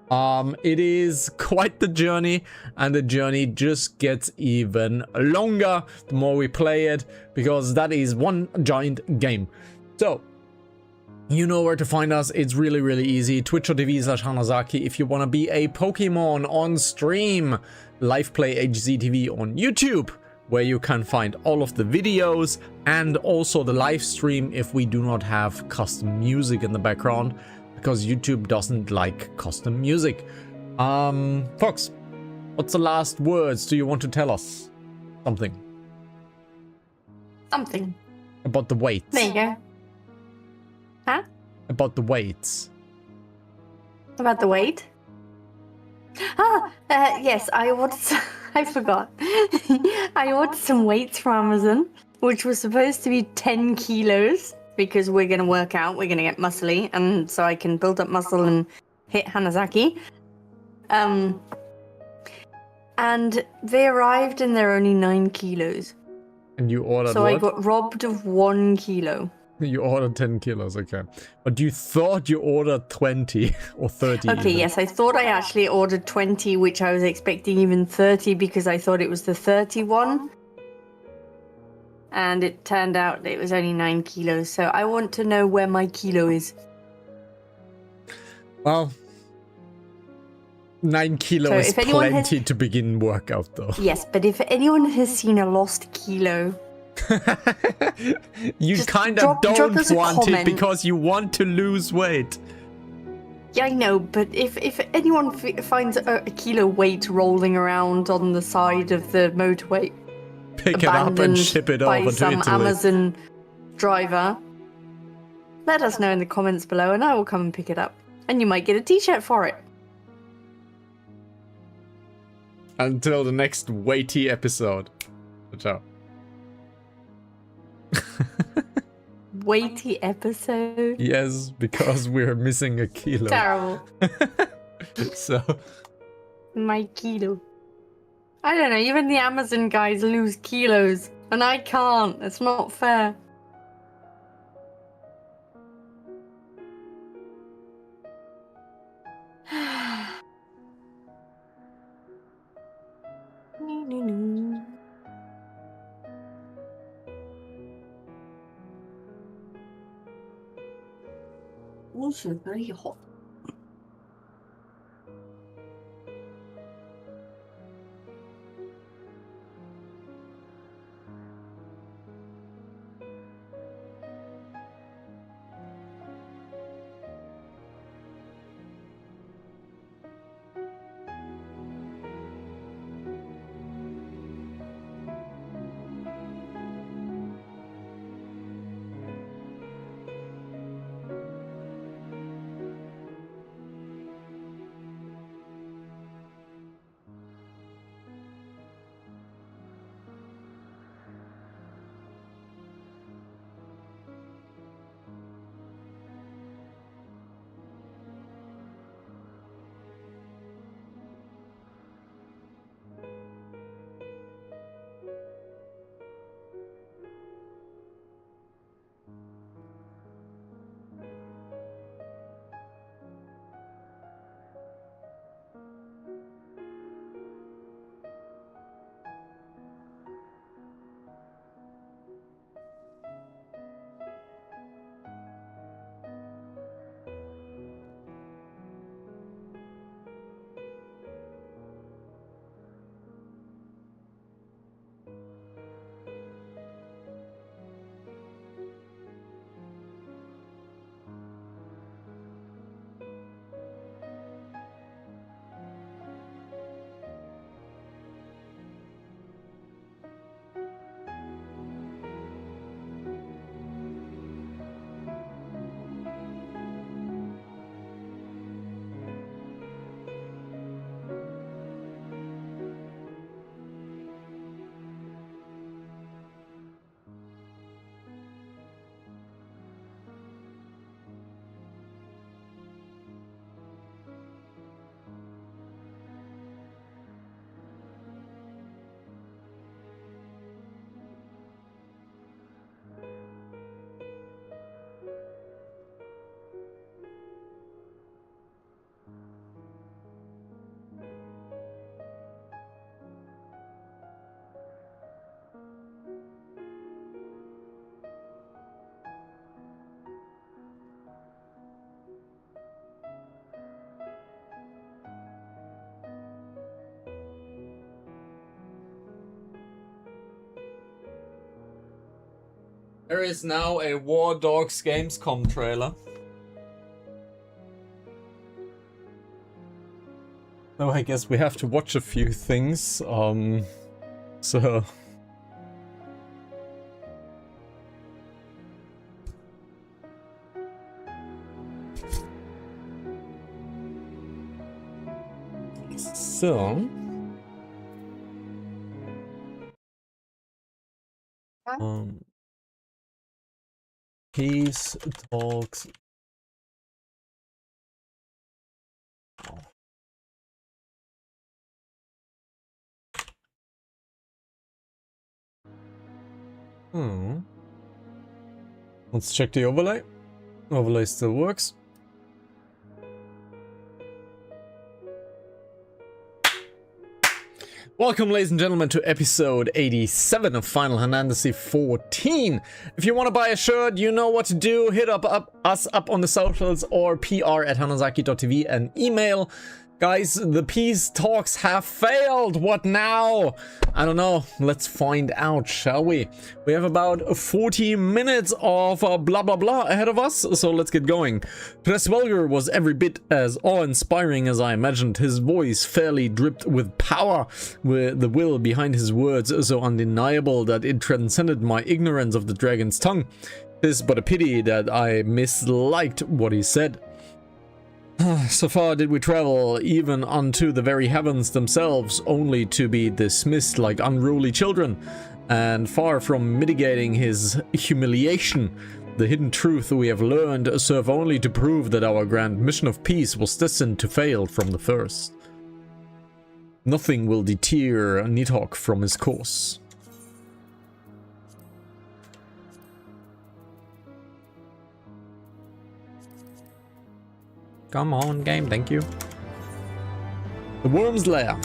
It is quite the journey, and the journey just gets even longer the more we play it, because that is one giant game. So, you know where to find us. It's really, really easy. Twitch.tv/Hanasaki if you want to be a Pokemon on stream. LivePlay HZTV on YouTube, where you can find all of the videos and also the live stream if we do not have custom music in the background, because YouTube doesn't like custom music. Fox, what's the last words? Do you want to tell us something? Something. About the weights. There you go. Huh? About the weights. About the weight? Yes, I ordered I forgot. I ordered some weights from Amazon, which was supposed to be 10 kilos, because we're going to work out, we're going to get muscly, and so I can build up muscle and hit Hanasaki. And they arrived and they're only 9 kilos. And you ordered So what? I got robbed of 1 kilo. You ordered 10 kilos, okay. But you thought you ordered 20 or 30. Okay, even. yes, I thought I actually ordered 20, which I was expecting even 30 because I thought it was the 31. And it turned out it was only 9 kilos, so I want to know where my kilo is. Well, 9 kilo So is if anyone plenty to begin workout, though. Yes, but if anyone has seen a lost kilo... You Just kind of drop don't us a want it comment. because you want to lose weight. Yeah, I know, but if anyone finds a kilo weight rolling around on the side of the motorway, Pick it up and abandoned ship it by over to some Italy. Amazon driver, let us know in the comments below and I will come and pick it up. And you might get a t-shirt for it. Until the next weighty episode. Ciao. Weighty episode. Yes, because we're missing a kilo. Terrible. So, My kilo. I don't know, even the Amazon guys lose kilos, and I can't. It's not fair. Also very hot. There is now a War Dogs Gamescom trailer. So I guess we have to watch a few things. So peace talks. Let's check the overlay. Overlay still works. Welcome, ladies and gentlemen, to episode 87 of Final Hanantasy 14. If you want to buy a shirt, you know what to do. Hit us up on the socials or pr@hanazaki.tv and email. Guys, the peace talks have failed. What now? I don't know. Let's find out, shall we? We have about 40 minutes of blah blah blah ahead of us, so let's get going. Hraesvelgr was every bit as awe-inspiring as I imagined. His voice fairly dripped with power, with the will behind his words so undeniable that it transcended my ignorance of the dragon's tongue. Tis but a pity that I misliked what he said. So far did we travel, even unto the very heavens themselves, only to be dismissed like unruly children. And far from mitigating his humiliation, the hidden truth we have learned serve only to prove that our grand mission of peace was destined to fail from the first. Nothing will deter Nidhogg from his course. Come on, game, thank you. The Worm's Lair.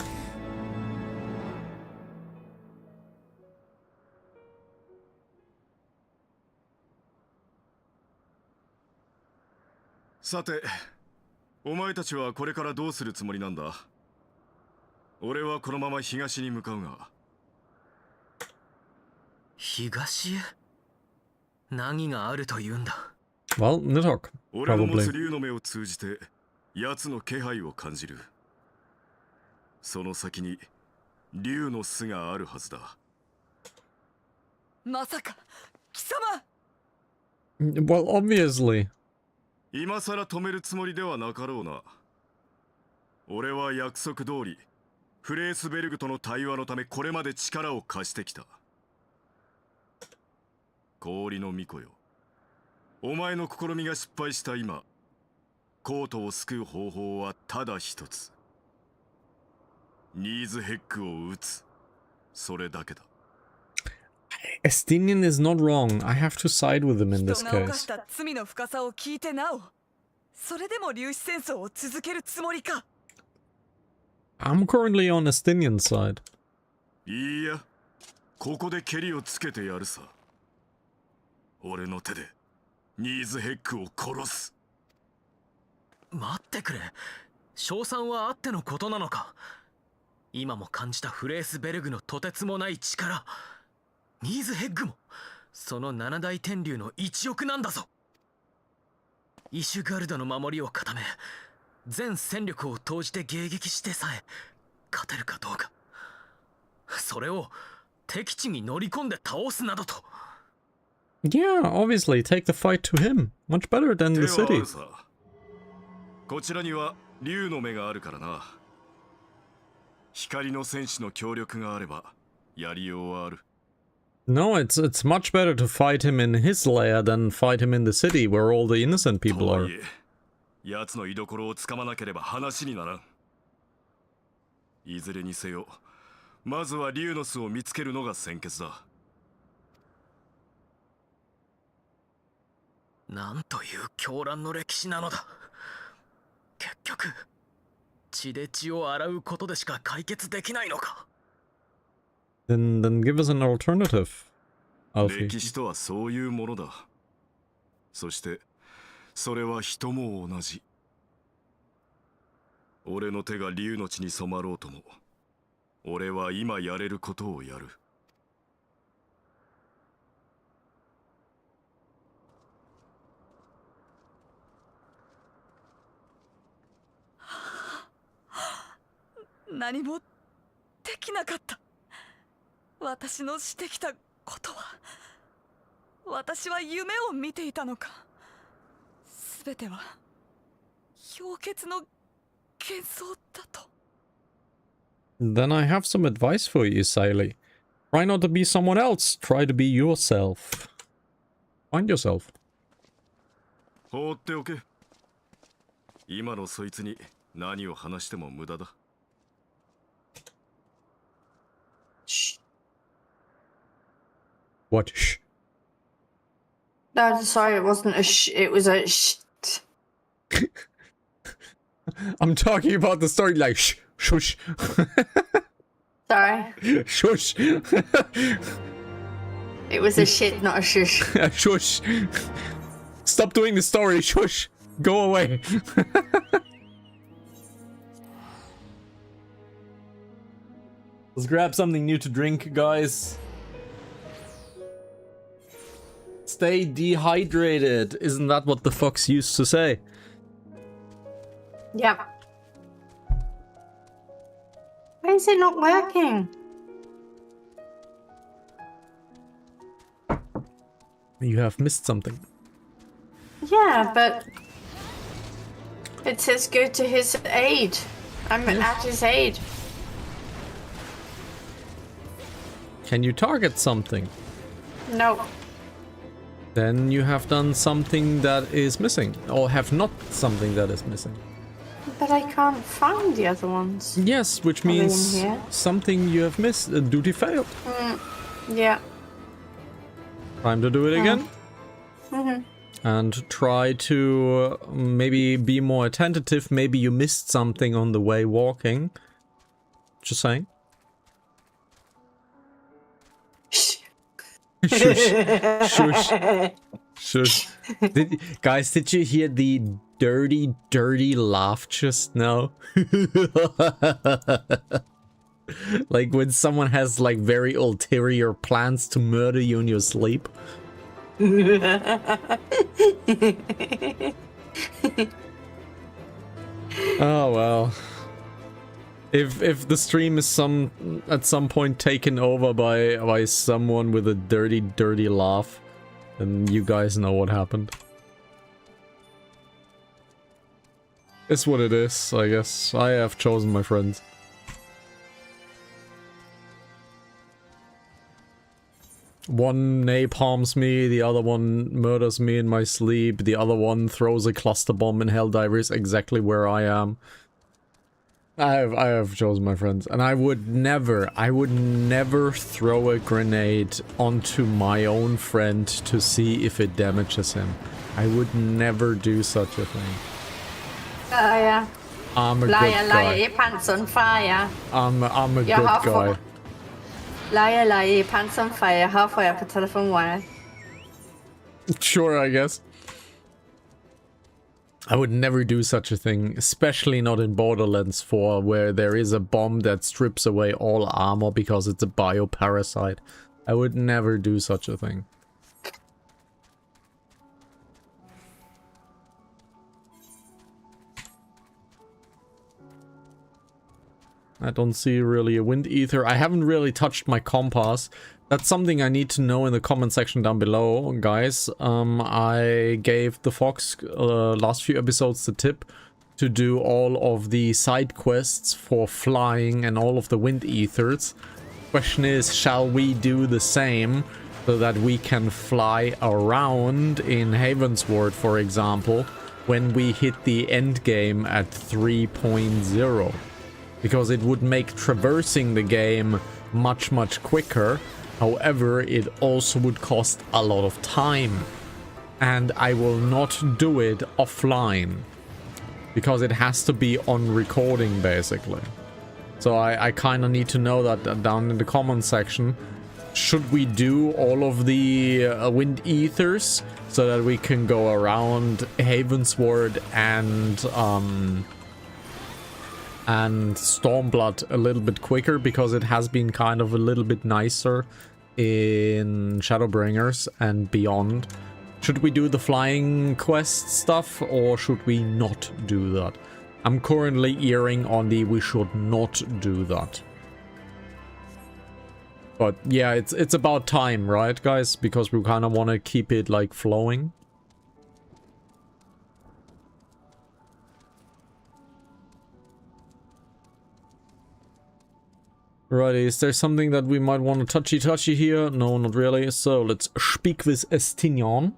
さて、お前たちはこれからどうするつもりなんだ？俺はこのまま東に向かうが。東へ？何があると言うんだ？ Well, Nidhogg, 俺の持 probably. つ竜の目を通じて奴の気配を感じる。その先に竜の巣があるはずだ。まさか貴様。 Well, obviously. 今さら止めるつもりではなかろうな。俺は約束通りフレースベルグとの対話のためこれまで力を貸してきた。氷の巫女よ、お前の試みが失敗した今、コートを救う方法はただ一つ。ニーズヘッグを撃つ。それだけだ。Estinian is not wrong. I have to side with him in this 人が犯し case. た罪の深さを聞いてなお、それでも粒子戦争を続けるつもりか。 I'm currently on Estinian's side. いいや、ここでケリをつけてやるさ。俺の手でニーズヘッグを殺す。待ってくれ。賞賛はあってのことなのか。今も感じたフレースベルグのとてつもない力。ニーズヘッグもその七大天竜の一翼なんだぞ。イシュガルドの守りを固め、全戦力を投じて迎撃してさえ勝てるかどうか。それを敵地に乗り込んで倒すなどと。 Yeah, obviously, take the fight to him. Much better than the 手はあ city. るさ。こちらには竜の目があるからな。光の戦士の協力があればやりようはある。 No, it's much better to fight him in his lair than fight him in the city where all the innocent と people は are. いえ、奴の居所をつかまなければ話にならん。いずれにせよ、まずは竜の巣を見つけるのが先決だ。なんという狂乱の歴史なのだ。結局血で血を洗うことでしか解決できないのか。 Then give us an alternative, Alfie. 歴史とはそういうものだ。そしてそれは人も同じ。俺の手が竜の血に染まろうとも、俺は今やれることをやる。何もできなかった。私のしてきたことは、私は夢を見ていたのか。すべては氷結の幻想だと。 Then I have some advice for you, Siley. Try not to be someone else. Try to be yourself. Find yourself. 放っておけ。今のそいつに何を話しても無駄だ。Shh. What? Shh. No, sorry, it wasn't a sh. It was a sh. I'm talking about the story like shh, shush. Sorry. Shush. It was a shit, not a shush. Shush. Stop doing the story. Shush. Go away. Let's grab something new to drink, guys. Stay dehydrated. Isn't that what the fox used to say? Yep. Why is it not working? You have missed something. Yeah, but it says go to his aid. I'm at his aid. Can you target something? No. Then you have done something that is missing, or have not something that is missing. But I can't find the other ones. Yes, which Are they in means here? something you have missed. Duty failed. Yeah. Time to do it again. Mm-hmm. And try to maybe be more attentive. Maybe you missed something on the way walking. Just saying. Shh. Shush. Shush. Shush. Guys, did you hear the dirty, dirty laugh just now? Like when someone has like very ulterior plans to murder you in your sleep. Oh well. If the stream is at some point taken over by someone with a dirty, dirty laugh, then you guys know what happened. It's what it is, I guess. I have chosen my friends. One napalms me, the other one murders me in my sleep, the other one throws a cluster bomb in Helldivers exactly where I am. I have chosen my friends, and I would never throw a grenade onto my own friend to see if it damages him. I would never do such a thing. Oh yeah. I'm a Liar, good liar, guy. your pants on fire. I'm a You're good half guy. Liar, liar, your pants on fire, halfway up a telephone wire. Sure, I guess. I would never do such a thing, especially not in Borderlands 4, where there is a bomb that strips away all armor because it's a bioparasite. I would never do such a thing. I don't see really a wind ether. I haven't really touched my compass. That's something I need to know in the comment section down below, guys. I gave the Fox last few episodes the tip to do all of the side quests for flying and all of the wind ethers. Question is, shall we do the same so that we can fly around in Ravensward, for example, when we hit the end game at 3.0? Because it would make traversing the game much quicker. However, it also would cost a lot of time. And I will not do it offline. Because it has to be on recording, basically. So I kind of need to know that down in the comment section. Should we do all of the wind ethers so that we can go around Ravensward and Stormblood a little bit quicker, because it has been kind of a little bit nicer in Shadowbringers and beyond. Should we do the flying quest stuff, or should we not do that? I'm currently earing on the we should not do that. But yeah, it's about time, right, guys? Because we kind of want to keep it like flowing. Righty, is there something that we might want to touchy here? No, not really. So let's speak with Estinian.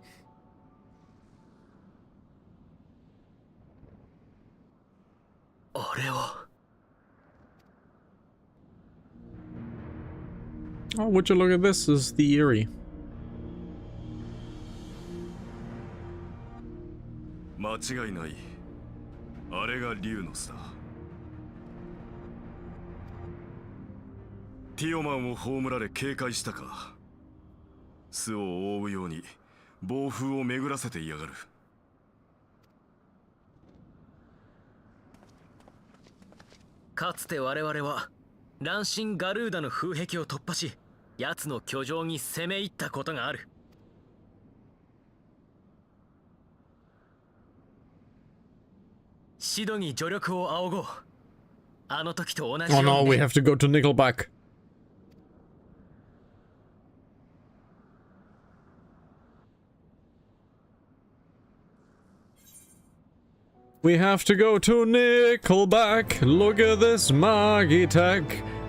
Oh, would you look at this? This is the Erie. 間違いない。あれが竜の巣だ。ティオマンを葬られ警戒したか。巣を覆うように暴風を巡らせていやがる。かつて我々は乱心ガルーダの風壁を突破し、奴の居城に攻め入ったことがある。シドに助力を仰ごう。あの時と同じよう Oh に。 no, we have to go to Nickelback. We have to go to Nickelback. Look at this Maggie tech.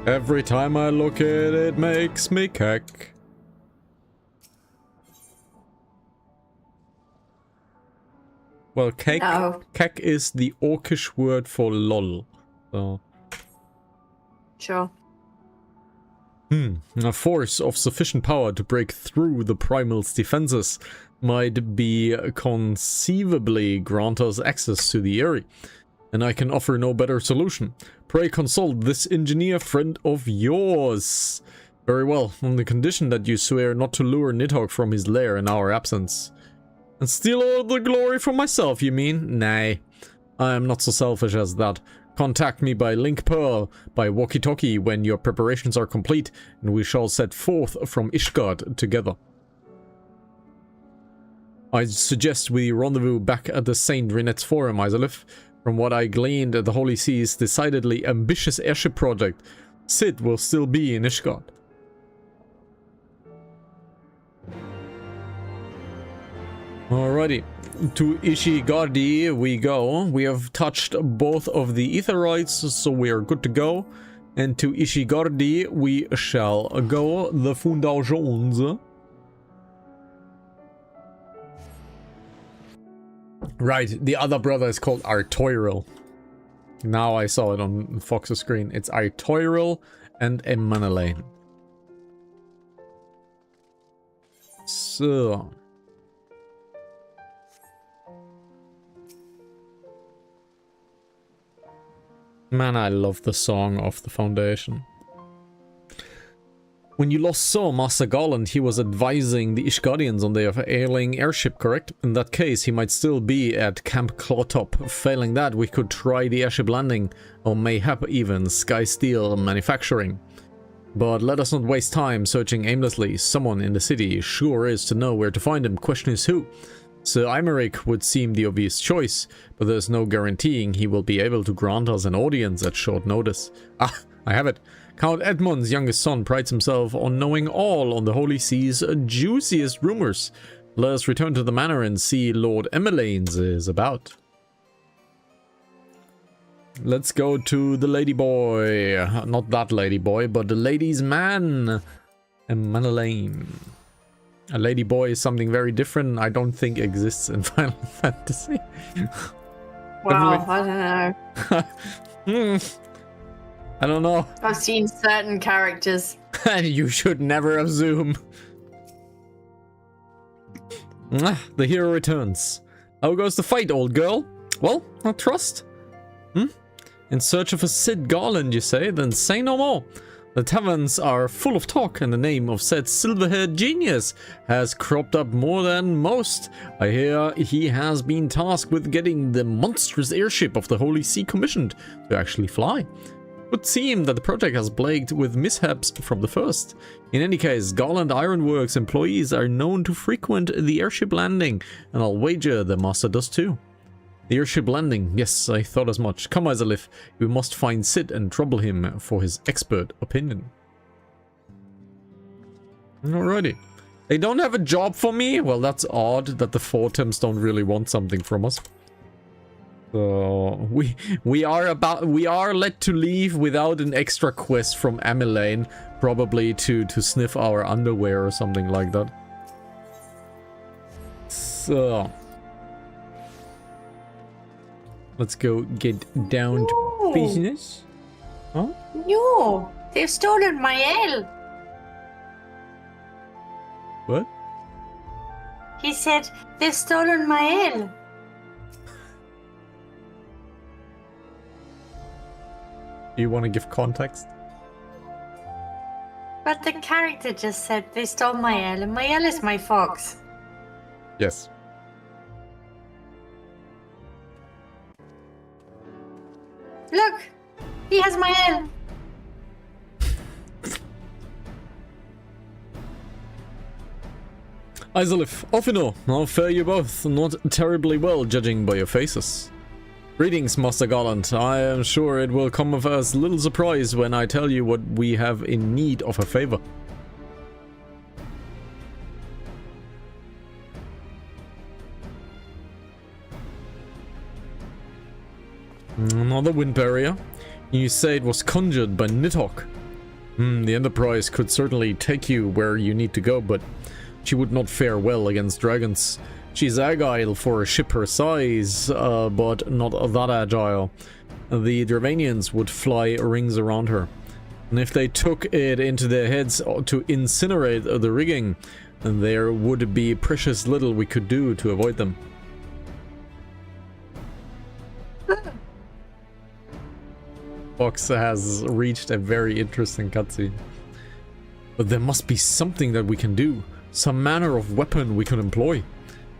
Every time I look at it, makes me cack. Well, cack, No. cack is the orcish word for lol. So. Sure. A force of sufficient power to break through the Primal's defenses might be conceivably grant us access to the Eyrie, and I can offer no better solution. Pray consult this engineer friend of yours. Very well, on the condition that you swear not to lure Nidhogg from his lair in our absence. And steal all the glory for myself, you mean? Nay, I am not so selfish as that. Contact me by Link Pearl, by walkie-talkie when your preparations are complete, and we shall set forth from Ishgard together. I suggest we rendezvous back at the St. Renet's Forum, Isolif. From what I gleaned, the Holy Sea's decidedly ambitious airship project, Sid will still be in Ishgard. Alrighty, to Ishigardi we go. We have touched both of the Aetheroids, so we are good to go. And to Ishigardi we shall go. The Fundations. Right, the other brother is called Artoiril. Now I saw it on Fox's screen. It's Artoiril and Emanelaine. So... Man, I love the song of the Foundation. When you last saw Master Garland, he was advising the Ishgardians on their ailing airship, correct? In that case, he might still be at Camp Clawtop. Failing that, we could try the airship landing, or mayhap even Sky Steel manufacturing. But let us not waste time searching aimlessly. Someone in the city sure is to know where to find him. Question is who? Sir Imeric would seem the obvious choice, but there's no guaranteeing he will be able to grant us an audience at short notice. Ah, I have it. Count Edmund's youngest son prides himself on knowing all on the Holy Sea's juiciest rumors. Let us return to the manor and see Lord Emelane's is about. Let's go to the ladyboy. Not that ladyboy, but the ladies' man. Emanelaine. A ladyboy is something very different I don't think exists in Final Fantasy. Well, I don't know. I don't know. I've seen certain characters. You should never assume. The hero returns. How goes the fight, old girl? Well, I trust. In search of a Sid Garland, you say? Then say no more. The taverns are full of talk, and the name of said silver-haired genius has cropped up more than most. I hear he has been tasked with getting the monstrous airship of the Holy See commissioned to actually fly. It would seem that the project has plagued with mishaps from the first. In any case, Garland Ironworks employees are known to frequent the airship landing, and I'll wager the master does too. The airship landing. Yes, I thought as much. Come, Hraesvelgr. We must find Sid and trouble him for his expert opinion. Alrighty. They don't have a job for me? Well, that's odd that the Fortems don't really want something from us. So we are led to leave without an extra quest from Amylane, probably to sniff our underwear or something like that. So let's go get down to business. Huh? No, they've stolen my ale. What? He said they've stolen my ale. Do you want to give context? But the character just said they stole my ale, and my ale is my fox. Yes. Look, he has my ale. Hraesvelgr, Offino, how fare you both? Not terribly well, judging by your faces. Greetings, Master Gallant. I am sure it will come as little surprise when I tell you what we have in need of a favor. Another wind barrier. You say it was conjured by Nidhogg. The Enterprise could certainly take you where you need to go, but she would not fare well against dragons. She's agile for a ship her size, but not that agile. The Dravanians would fly rings around her. And if they took it into their heads to incinerate the rigging, there would be precious little we could do to avoid them. Fox has reached a very interesting cutscene. But there must be something that we can do. Some manner of weapon we could employ.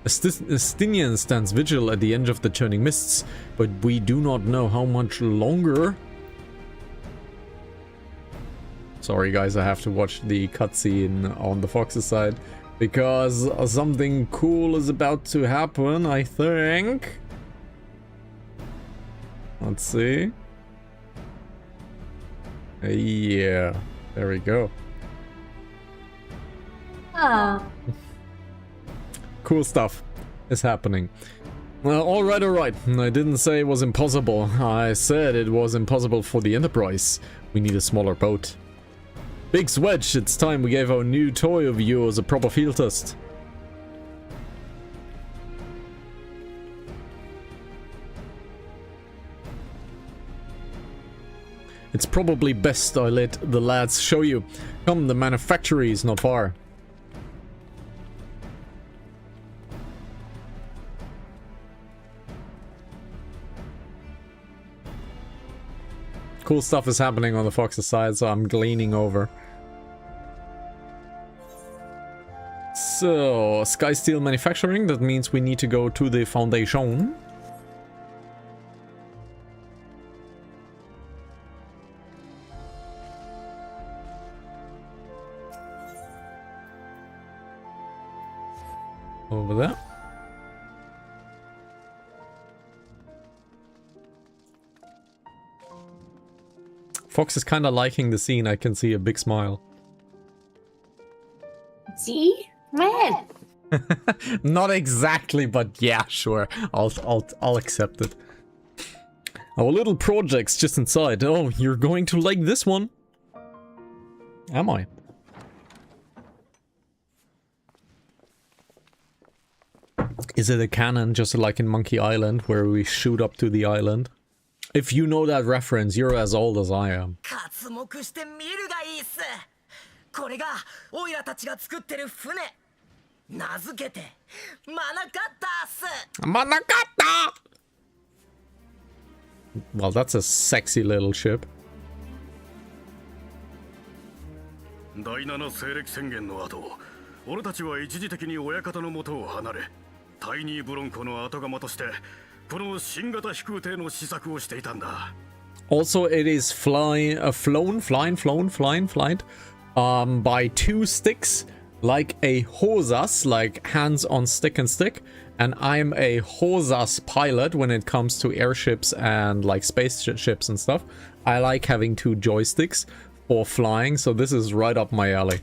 Estinian stands vigil at the edge of the churning mists, but we do not know how much longer. Sorry guys, I have to watch the cutscene on the Fox's side, because something cool is about to happen, I think. Let's see. Yeah, there we go. Ah. Cool stuff is happening. Well, alright. I didn't say it was impossible. I said it was impossible for the Enterprise. We need a smaller boat. Big Swedge, it's time we gave our new toy of yours a proper field test. It's probably best I let the lads show you. Come, the manufactory is not far. Cool stuff is happening on the Fox's side, so I'm gleaning over. So, Sky Steel Manufacturing, that means we need to go to the Foundation. Over there. Fox is kind of liking the scene. I can see a big smile. See? Man. Not exactly, but yeah, sure. I'll accept it. Our little project's just inside. Oh, you're going to like this one. Am I? Is it a cannon just like in Monkey Island where we shoot up to the island? If you know that reference, you're as old as I am. Manakatta! Well, that's a sexy little ship. 第7西暦宣言の後、俺たちは一時的に親方の元を離れ、タイニーブロンコの後釜としてこの新型飛空艇の試作をしていたんだ。Also, it is flown by 2 sticks like a Hosas, like hands on stick and stick. And I'm a Hosas pilot when it comes to airships and like spaceships and stuff. I like having 2 joysticks for flying, so this is right up my alley.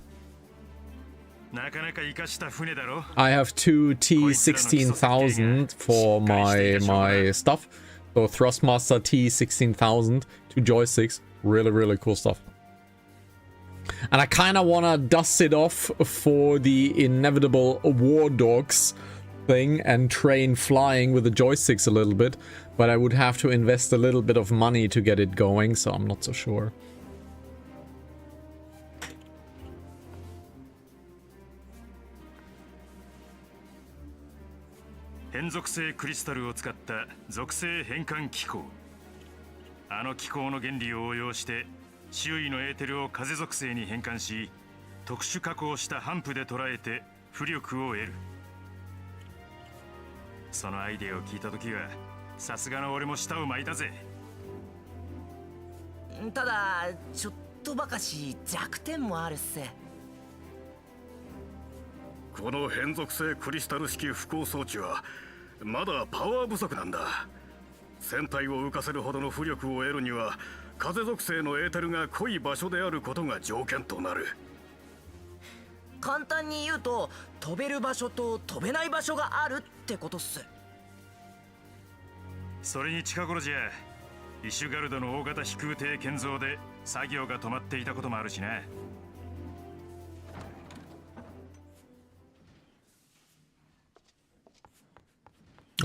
I have 2 T-16,000 for my stuff. So Thrustmaster T-16,000, 2 joysticks, really cool stuff. And I kind of want to dust it off for the inevitable War Dogs thing and train flying with the joysticks a little bit. But I would have to invest a little bit of money to get it going, so I'm not so sure.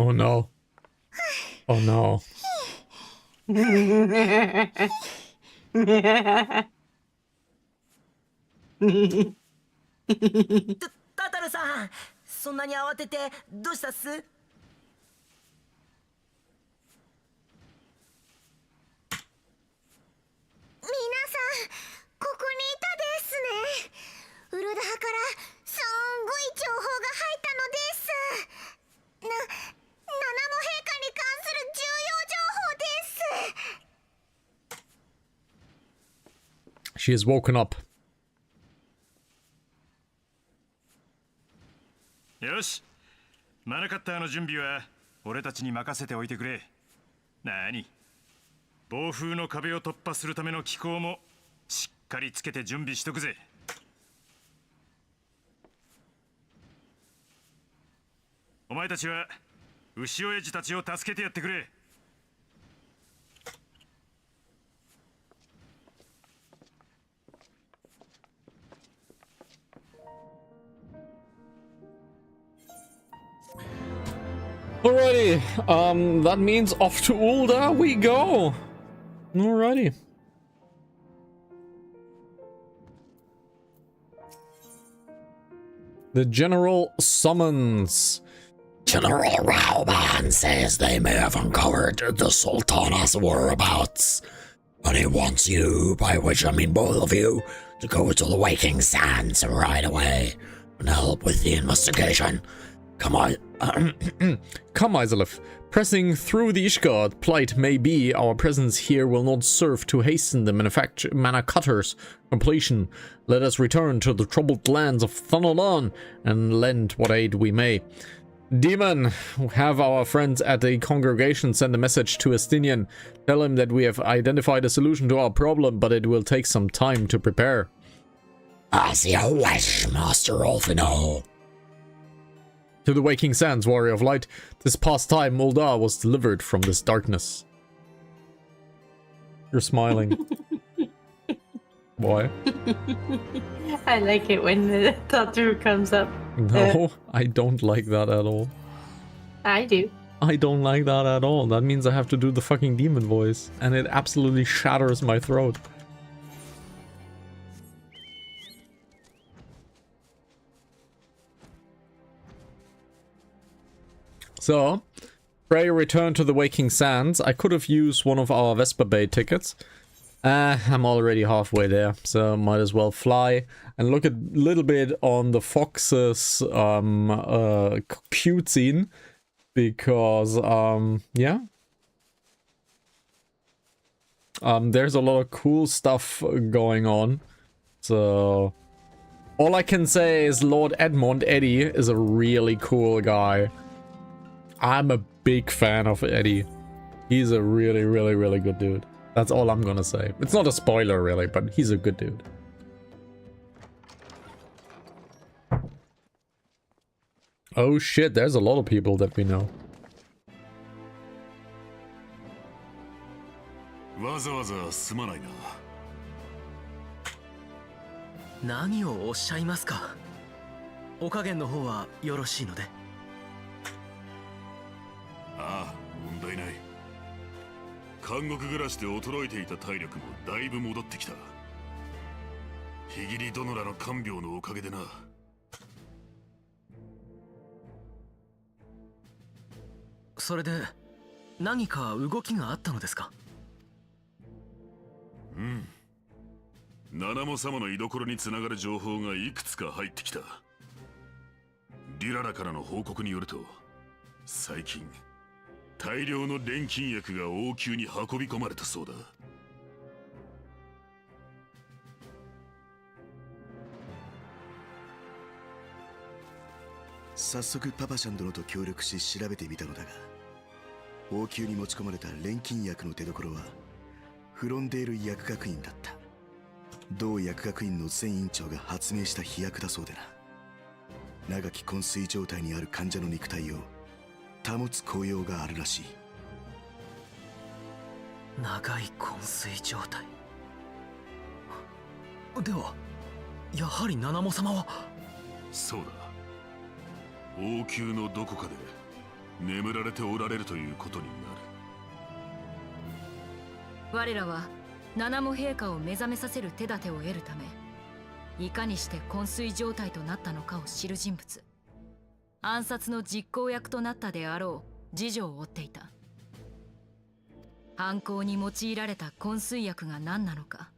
Oh no. Oh no. タタルさん、そんなに慌ててどうしたっす？皆さん、ここにいたですね。ウルダハからすんごい情報が入ったのです。ナナモ陛下に関する重要情報です。 She has woken up. よし、マナカッターの準備は俺たちに任せておいてくれ。なに、暴風の壁を突破するための機構もしっかりつけて準備しとくぜ。お前たちは牛親父たちを助けてやってくれ。Alrighty, that means off to Ulda we go. Alrighty. The General summons. General Rauban says they may have uncovered the Sultana's whereabouts, but he wants you, by which I mean both of you, to go to the Waking Sands right away and help with the investigation. Come on. Come, Isalif. Pressing through the Ishgard plight may be, our presence here will not serve to hasten the Mana Cutter's completion. Let us return to the troubled lands of Thanalan and lend what aid we may. Demon, have our friends at the congregation send a message to Estinian. Tell him that we have identified a solution to our problem, but it will take some time to prepare. As you wish, Master Ulfino. To the Waking Sands, Warrior of Light, this past time Uldar was delivered from this darkness. You're smiling. Why? I like it when the tattoo comes up. No, I don't like that at all. I do. I don't like that at all. That means I have to do the fucking demon voice, and it absolutely shatters my throat. So, Frey returned to the Waking Sands. I could have used one of our Vesper Bay tickets. I'm already halfway there, so might as well fly and look a little bit on the Fox's cute scene, because yeah, there's a lot of cool stuff going on. So All I can say is Lord Edmund Eddie is a really cool guy. I'm a big fan of Eddie. He's a really, really, really good dude. That's all I'm gonna say. It's not a spoiler really, but he's a good dude. Oh shit, there's a lot of people that we know. わざわざすまないな。何をおっしゃいますか。お加減の方はよろしいので。ああ、問題ない。監獄暮らしで衰えていた体力もだいぶ戻ってきた。ひぎり殿らの看病のおかげでな。それで何か動きがあったのですか。うん。七モ様の居所につながる情報がいくつか入ってきた。デュララからの報告によると、最近大量の錬金薬が王宮に運び込まれたそうだ。早速パパシャン殿と協力し調べてみたのだが、王宮に持ち込まれた錬金薬の出所はフロンデール薬学院だった。同薬学院の前院長が発明した飛薬だそうでな。長き昏睡状態にある患者の肉体を保つ効用があるらしい。長い昏睡状態では、やはり七モ様は。そうだ。王宮のどこかで眠られておられるということになる。我らは七モ陛下を目覚めさせる手立てを得るため、いかにして昏睡状態となったのかを知る人物、暗殺の実行役となったであろう事情を追っていた。犯行に用いられた昏睡薬が何なのか、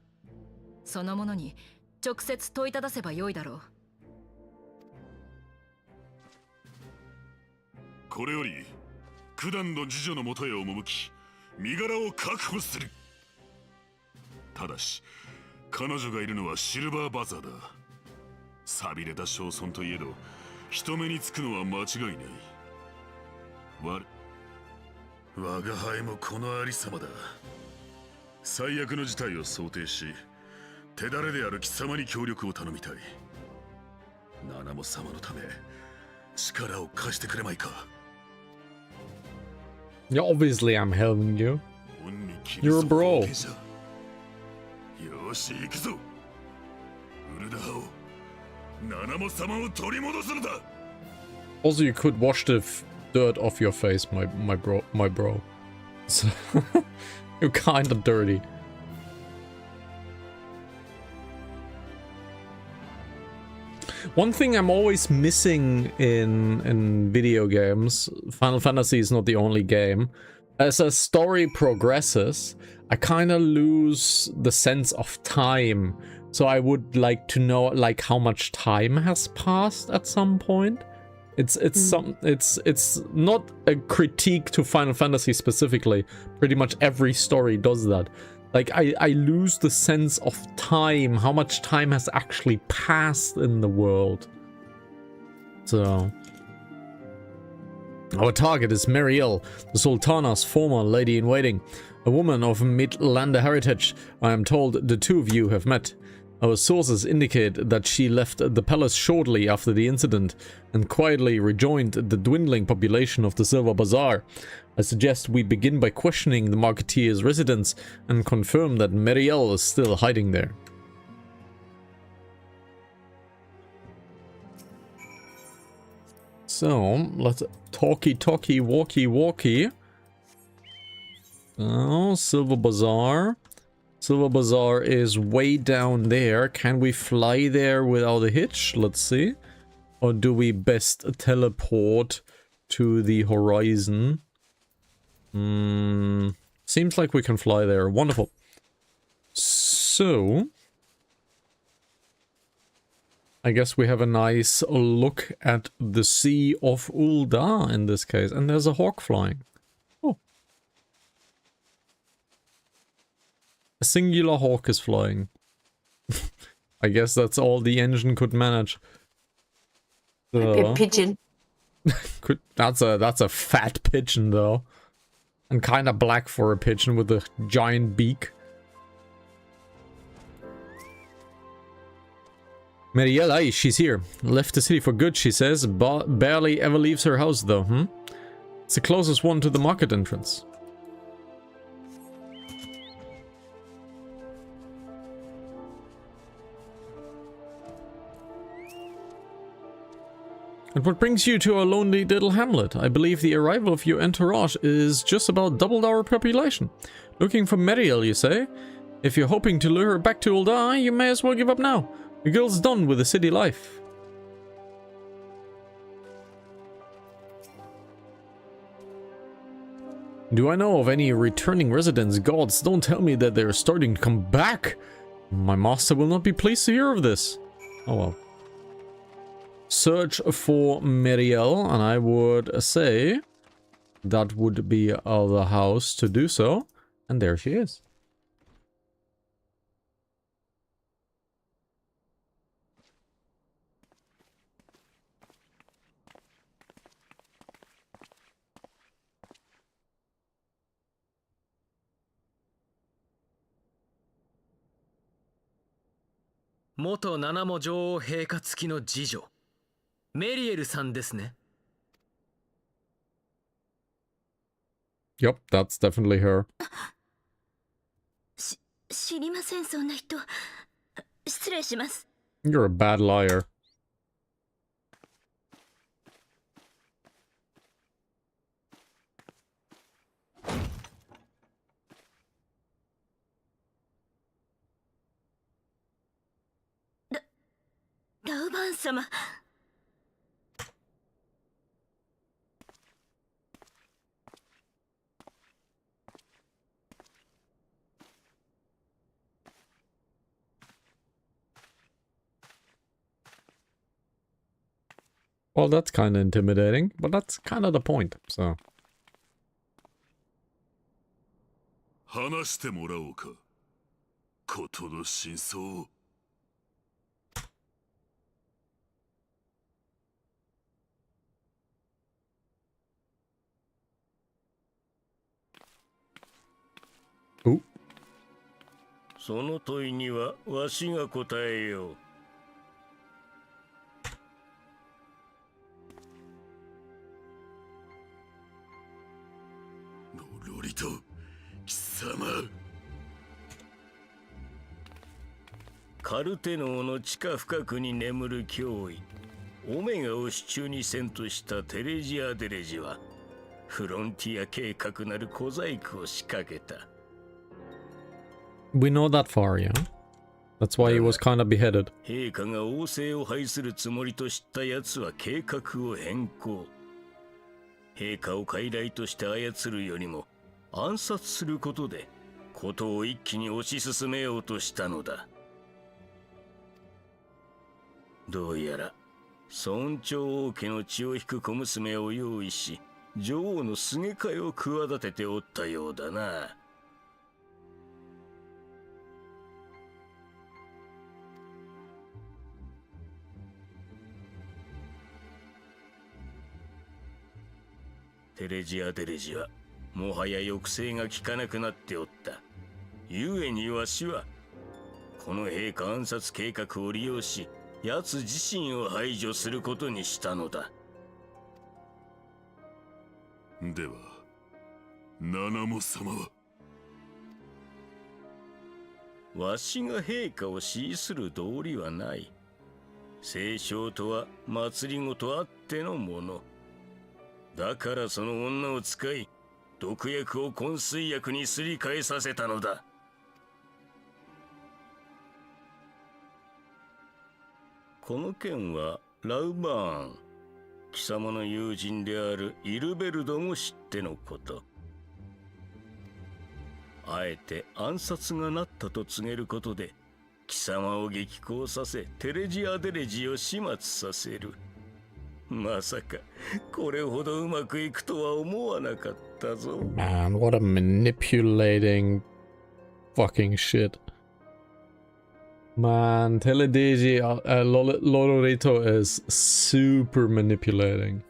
そのものに直接問いただせばよいだろう。これより九段の次女のもとへ赴き、身柄を確保する。ただし彼女がいるのはシルバーバザーだ。寂れた庄村といえど人目につくのは間違いない。我が輩もこのありさまだ。最悪の事態を想定し、手だれである貴様に協力を頼みたい。七モ様のため力を貸してくれまいか。Yeah, obviously I'm helping you. You're a bro. よし行くぞ。ウルダハを七モ様を取り戻すのだ。 Also, you could wash the dirt off your face, my bro. So, you're kinda dirty. One thing I'm always missing in video games, Final Fantasy is not the only game. As a story progresses, I kind of lose the sense of time. So I would like to know like how much time has passed at some point. It's not a critique to Final Fantasy specifically. Pretty much every story does that. Like I lose the sense of time, how much time has actually passed in the world. So our target is Mariel, the Sultana's former lady-in-waiting, a woman of Midlander heritage. I am told the two of you have met. Our sources indicate that she left the palace shortly after the incident and quietly rejoined the dwindling population of the Silver Bazaar. I suggest we begin by questioning the Marketeer's residence and confirm that Mariel is still hiding there. So, let's talkie, walkie. Oh, Silver Bazaar. Silver Bazaar is way down there. Can we fly there without a hitch? Let's see. Or do we best teleport to the horizon? Seems like we can fly there. Wonderful. So, I guess we have a nice look at the Sea of Ul'dah in this case. And there's a hawk flying. Oh. A singular hawk is flying. I guess that's all the engine could manage. Maybe a pigeon. That's a fat pigeon though. And kinda black for a pigeon with a giant beak. Marielle, aye, she's here. Left the city for good, she says. Barely ever leaves her house though, It's the closest one to the market entrance. And what brings you to our lonely little hamlet? I believe the arrival of your entourage is just about doubled our population. Looking for Marielle, you say? If you're hoping to lure her back to Ul'dah, you may as well give up now. The girl's done with the city life. Do I know of any returning residents? Gods, don't tell me that they're starting to come back. My master will not be pleased to hear of this. Oh well. Search for Marielle, and I would say that would be the house to do so. And there she is.元七も女王陛下付きの次女メリエルさんですね。 Yep, that's definitely her. 知りません、そんな人。失礼します。 You're a bad liar. ラウバン様。 Well, that's kind of intimidating, but that's kind of the point, so. 話してもらおうか。事の真相を。その問いにはわしが答えよう。ロリと貴様。カルテノーの地下深くに眠る脅威オメガを手中にせんとしたテレジア・デレジはフロンティア計画なる小細工を仕掛けた。 We know that far, yeah? That's why he was kind of beheaded. 陛下が王政を廃するつもりと知った奴は計画を変更。陛下を傀儡として操るよりも暗殺することで事を一気に推し進めようとしたのだ。どうやら尊長王家の血を引く小娘を用意し女王のすげ替えを企てておったようだな。テレジア・デレジはもはや抑制が効かなくなっておった。故にわしはこの陛下暗殺計画を利用し奴自身を排除することにしたのだ。では七も様は。わしが陛下を支持する道理はない。聖書とは祭りごとあってのもの。だからその女を使い毒薬を昏睡薬にすり替えさせたのだ。この件はラウバーン貴様の友人であるイルベルドも知ってのこと。あえて暗殺がなったと告げることで貴様を激高させテレジア・デレジを始末させる。まさかこれほどうまくいくとは思わなかったぞ。Man, what a manipulating fucking shit. Man, Teledeji, Lolorito is super manipulating.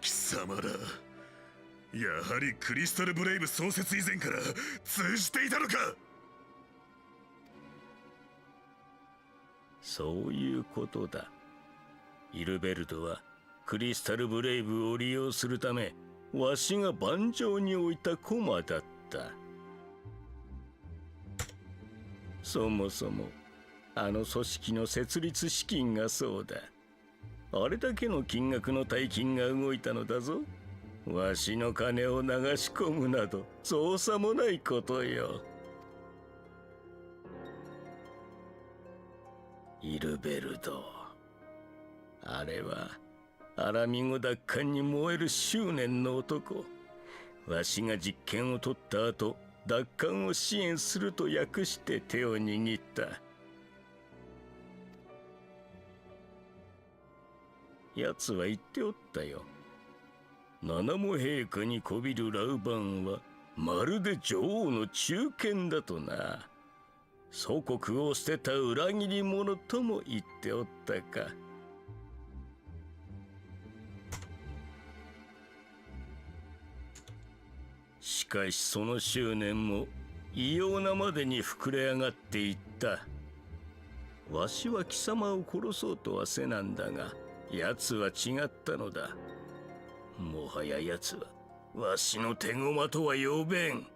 貴様だ。やはりクリスタルブレイブ創設以前から通じていたのか。そういうことだ。イルベルトはクリスタルブレイブを利用するため、わしが盤上に置いた駒だった。そもそもあの組織の設立資金がそうだ。あれだけの金額の大金が動いたのだぞ。わしの金を流し込むなど造作もないことよ。イルベルト、あれはアラミゴ奪還に燃える執念の男。わしが実権を取った後、奪還を支援すると訳して手を握った。奴は言っておったよ。七も陛下にこびるラウバンはまるで女王の忠犬だとな。祖国を捨てた裏切り者とも言っておったか。しかしその執念も異様なまでに膨れ上がっていった。わしは貴様を殺そうとはせなんだが、奴は違ったのだ。もはや奴はわしの手駒とは呼べん。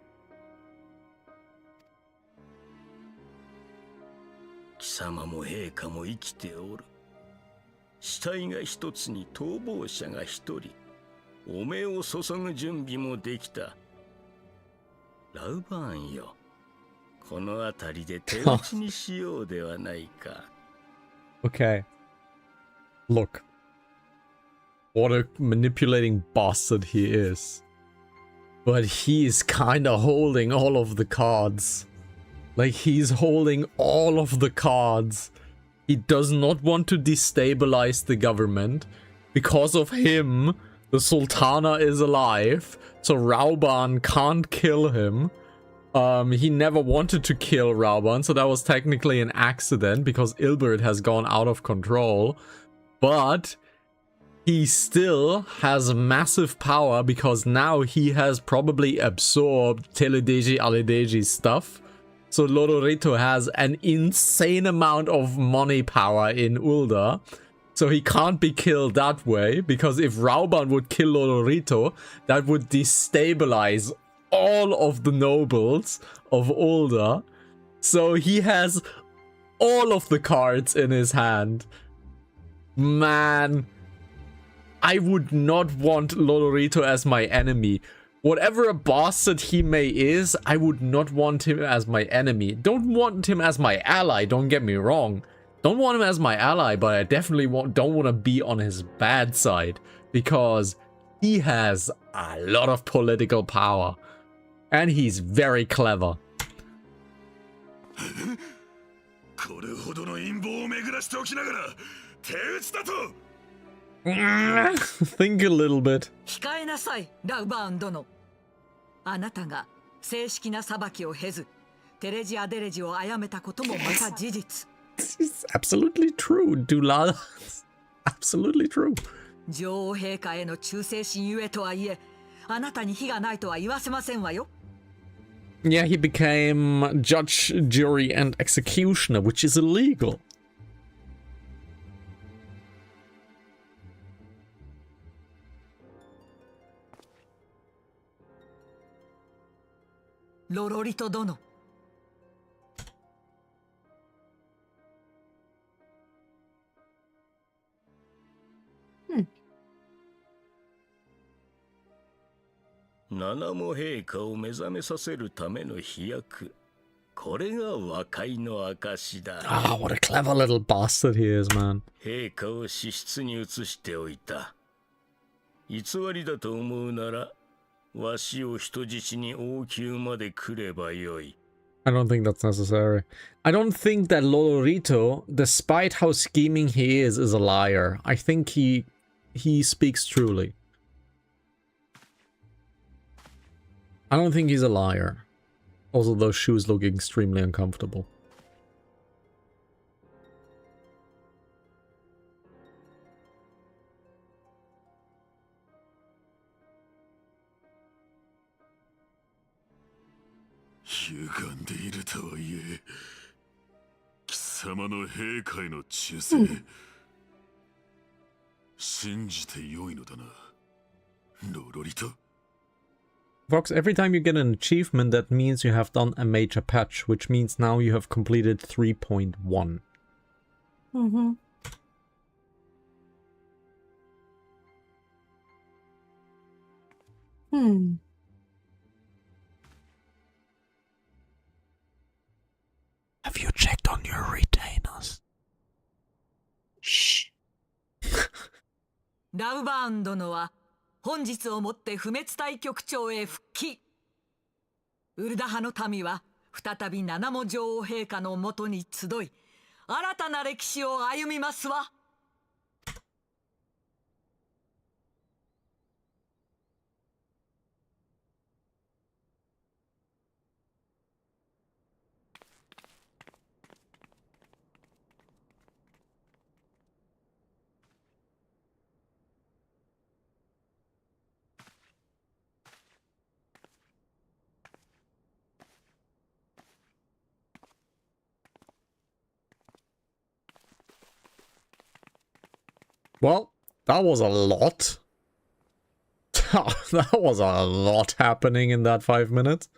貴様も陛下も生きておる。死体が一つに逃亡者が一人。お目を注ぐ準備もできた。ラウバーンよ、この辺りで手打ちにしようではないか。Okay. Look. What a manipulating bastard he is. But he is kinda holding all of the cards. Like, he's holding all of the cards. He does not want to destabilize the government. Because of him, the Sultana is alive. So Rauban can't kill him. He never wanted to kill Rauban, so that was technically an accident because Ilbert has gone out of control. But he still has massive power because now he has probably absorbed Teledeji Aledeji's stuff. So Lodorito has an insane amount of money power in Ulda. So he can't be killed that way, because if Rauban would kill Lodorito, that would destabilize all of the nobles of Ulda. So he has all of the cards in his hand. Man, I would not want Lodorito as my enemy. Whatever a bastard he may is, I would not want him as my enemy. Don't want him as my ally, don't get me wrong. Don't want him as my ally, but I definitely don't want to be on his bad side. Because he has a lot of political power. And he's very clever. Think a little bit. 控えなさい、ラウバーン殿。あなたが正式な裁きを経ず、テレジアデレジを殺めたこともまた事実。It's absolutely true, Dulala. Absolutely true. 女王陛下への忠誠心ゆえとはいえ、あなたに非がないとは言わせませんわよ。Yeah, he became judge, jury, and executioner, which is illegal. ロロリト殿。七も陛下を目覚めさせるための飛躍。これが和解の証だ。Ah, what a clever little bastard he is, man. 陛下を私室に移しておいた。偽りだと思うなら、わしを人質に王宮まで来ればよい。I don't think that's necessary. I don't think that Lolorito, despite how scheming he is a liar. I think he speaks truly. I don't think he's a liar. Also, those shoes look extremely uncomfortable. Vox, every time you get an achievement, that means you have done a major patch, which means now you have completed 3.1. Mm-hmm. Hmm. Have you checked on your retainers? Shh. ラウバーン殿は本日をもって不滅隊局長へ復帰。ウルダ派の民は再び七も女王陛下のもとに集い、新たな歴史を歩みますわ。Well, that was a lot. That was a lot happening in that 5 minutes.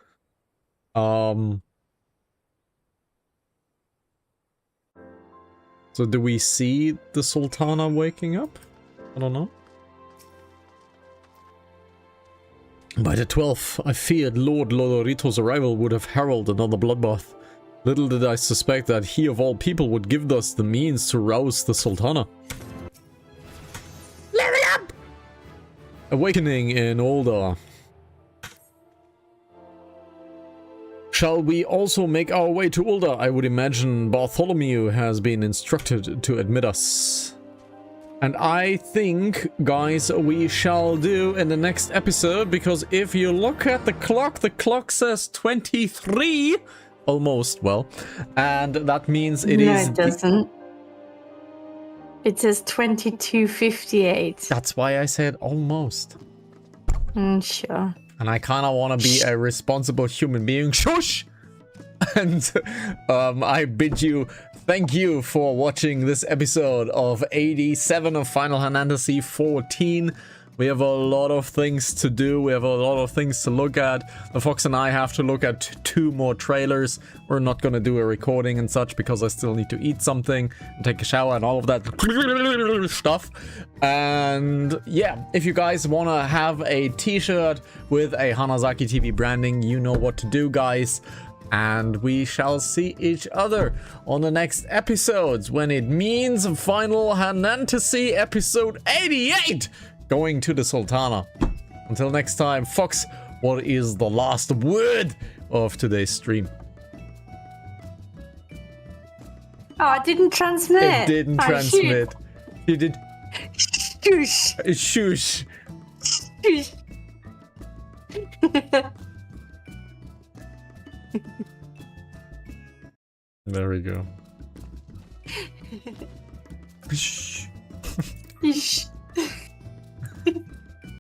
So do we see the Sultana waking up? I don't know. By the 12th, I feared Lord Lodorito's arrival would have heralded another bloodbath. Little did I suspect that he of all people would give us the means to rouse the Sultana. Level up! Awakening in Ulda. Shall we also make our way to Ulda? I would imagine Bartholomew has been instructed to admit us. And I think, guys, we shall do in the next episode, because if you look at the clock says 23. Almost, well. And that means it is... No, it doesn't. It says 22:58. That's why I said almost. Sure. And I kind of want to be a responsible human being. Shush! And I bid you thank you for watching this episode of 87 of Final Hanantasy 14. We have a lot of things to do. We have a lot of things to look at. The Fox and I have to look at 2 more trailers. We're not going to do a recording and such because I still need to eat something and take a shower and all of that stuff. And yeah, if you guys want to have a t-shirt with a Hanazaki TV branding, you know what to do, guys. And we shall see each other on the next episodes when it means Final Hanantasy episode 88! Going to the Sultana. Until next time, Fox, what is the last word of today's stream? Oh, I didn't transmit. It didn't transmit. You did. Shush. Shush. Shush. There we go. Shh. Shh.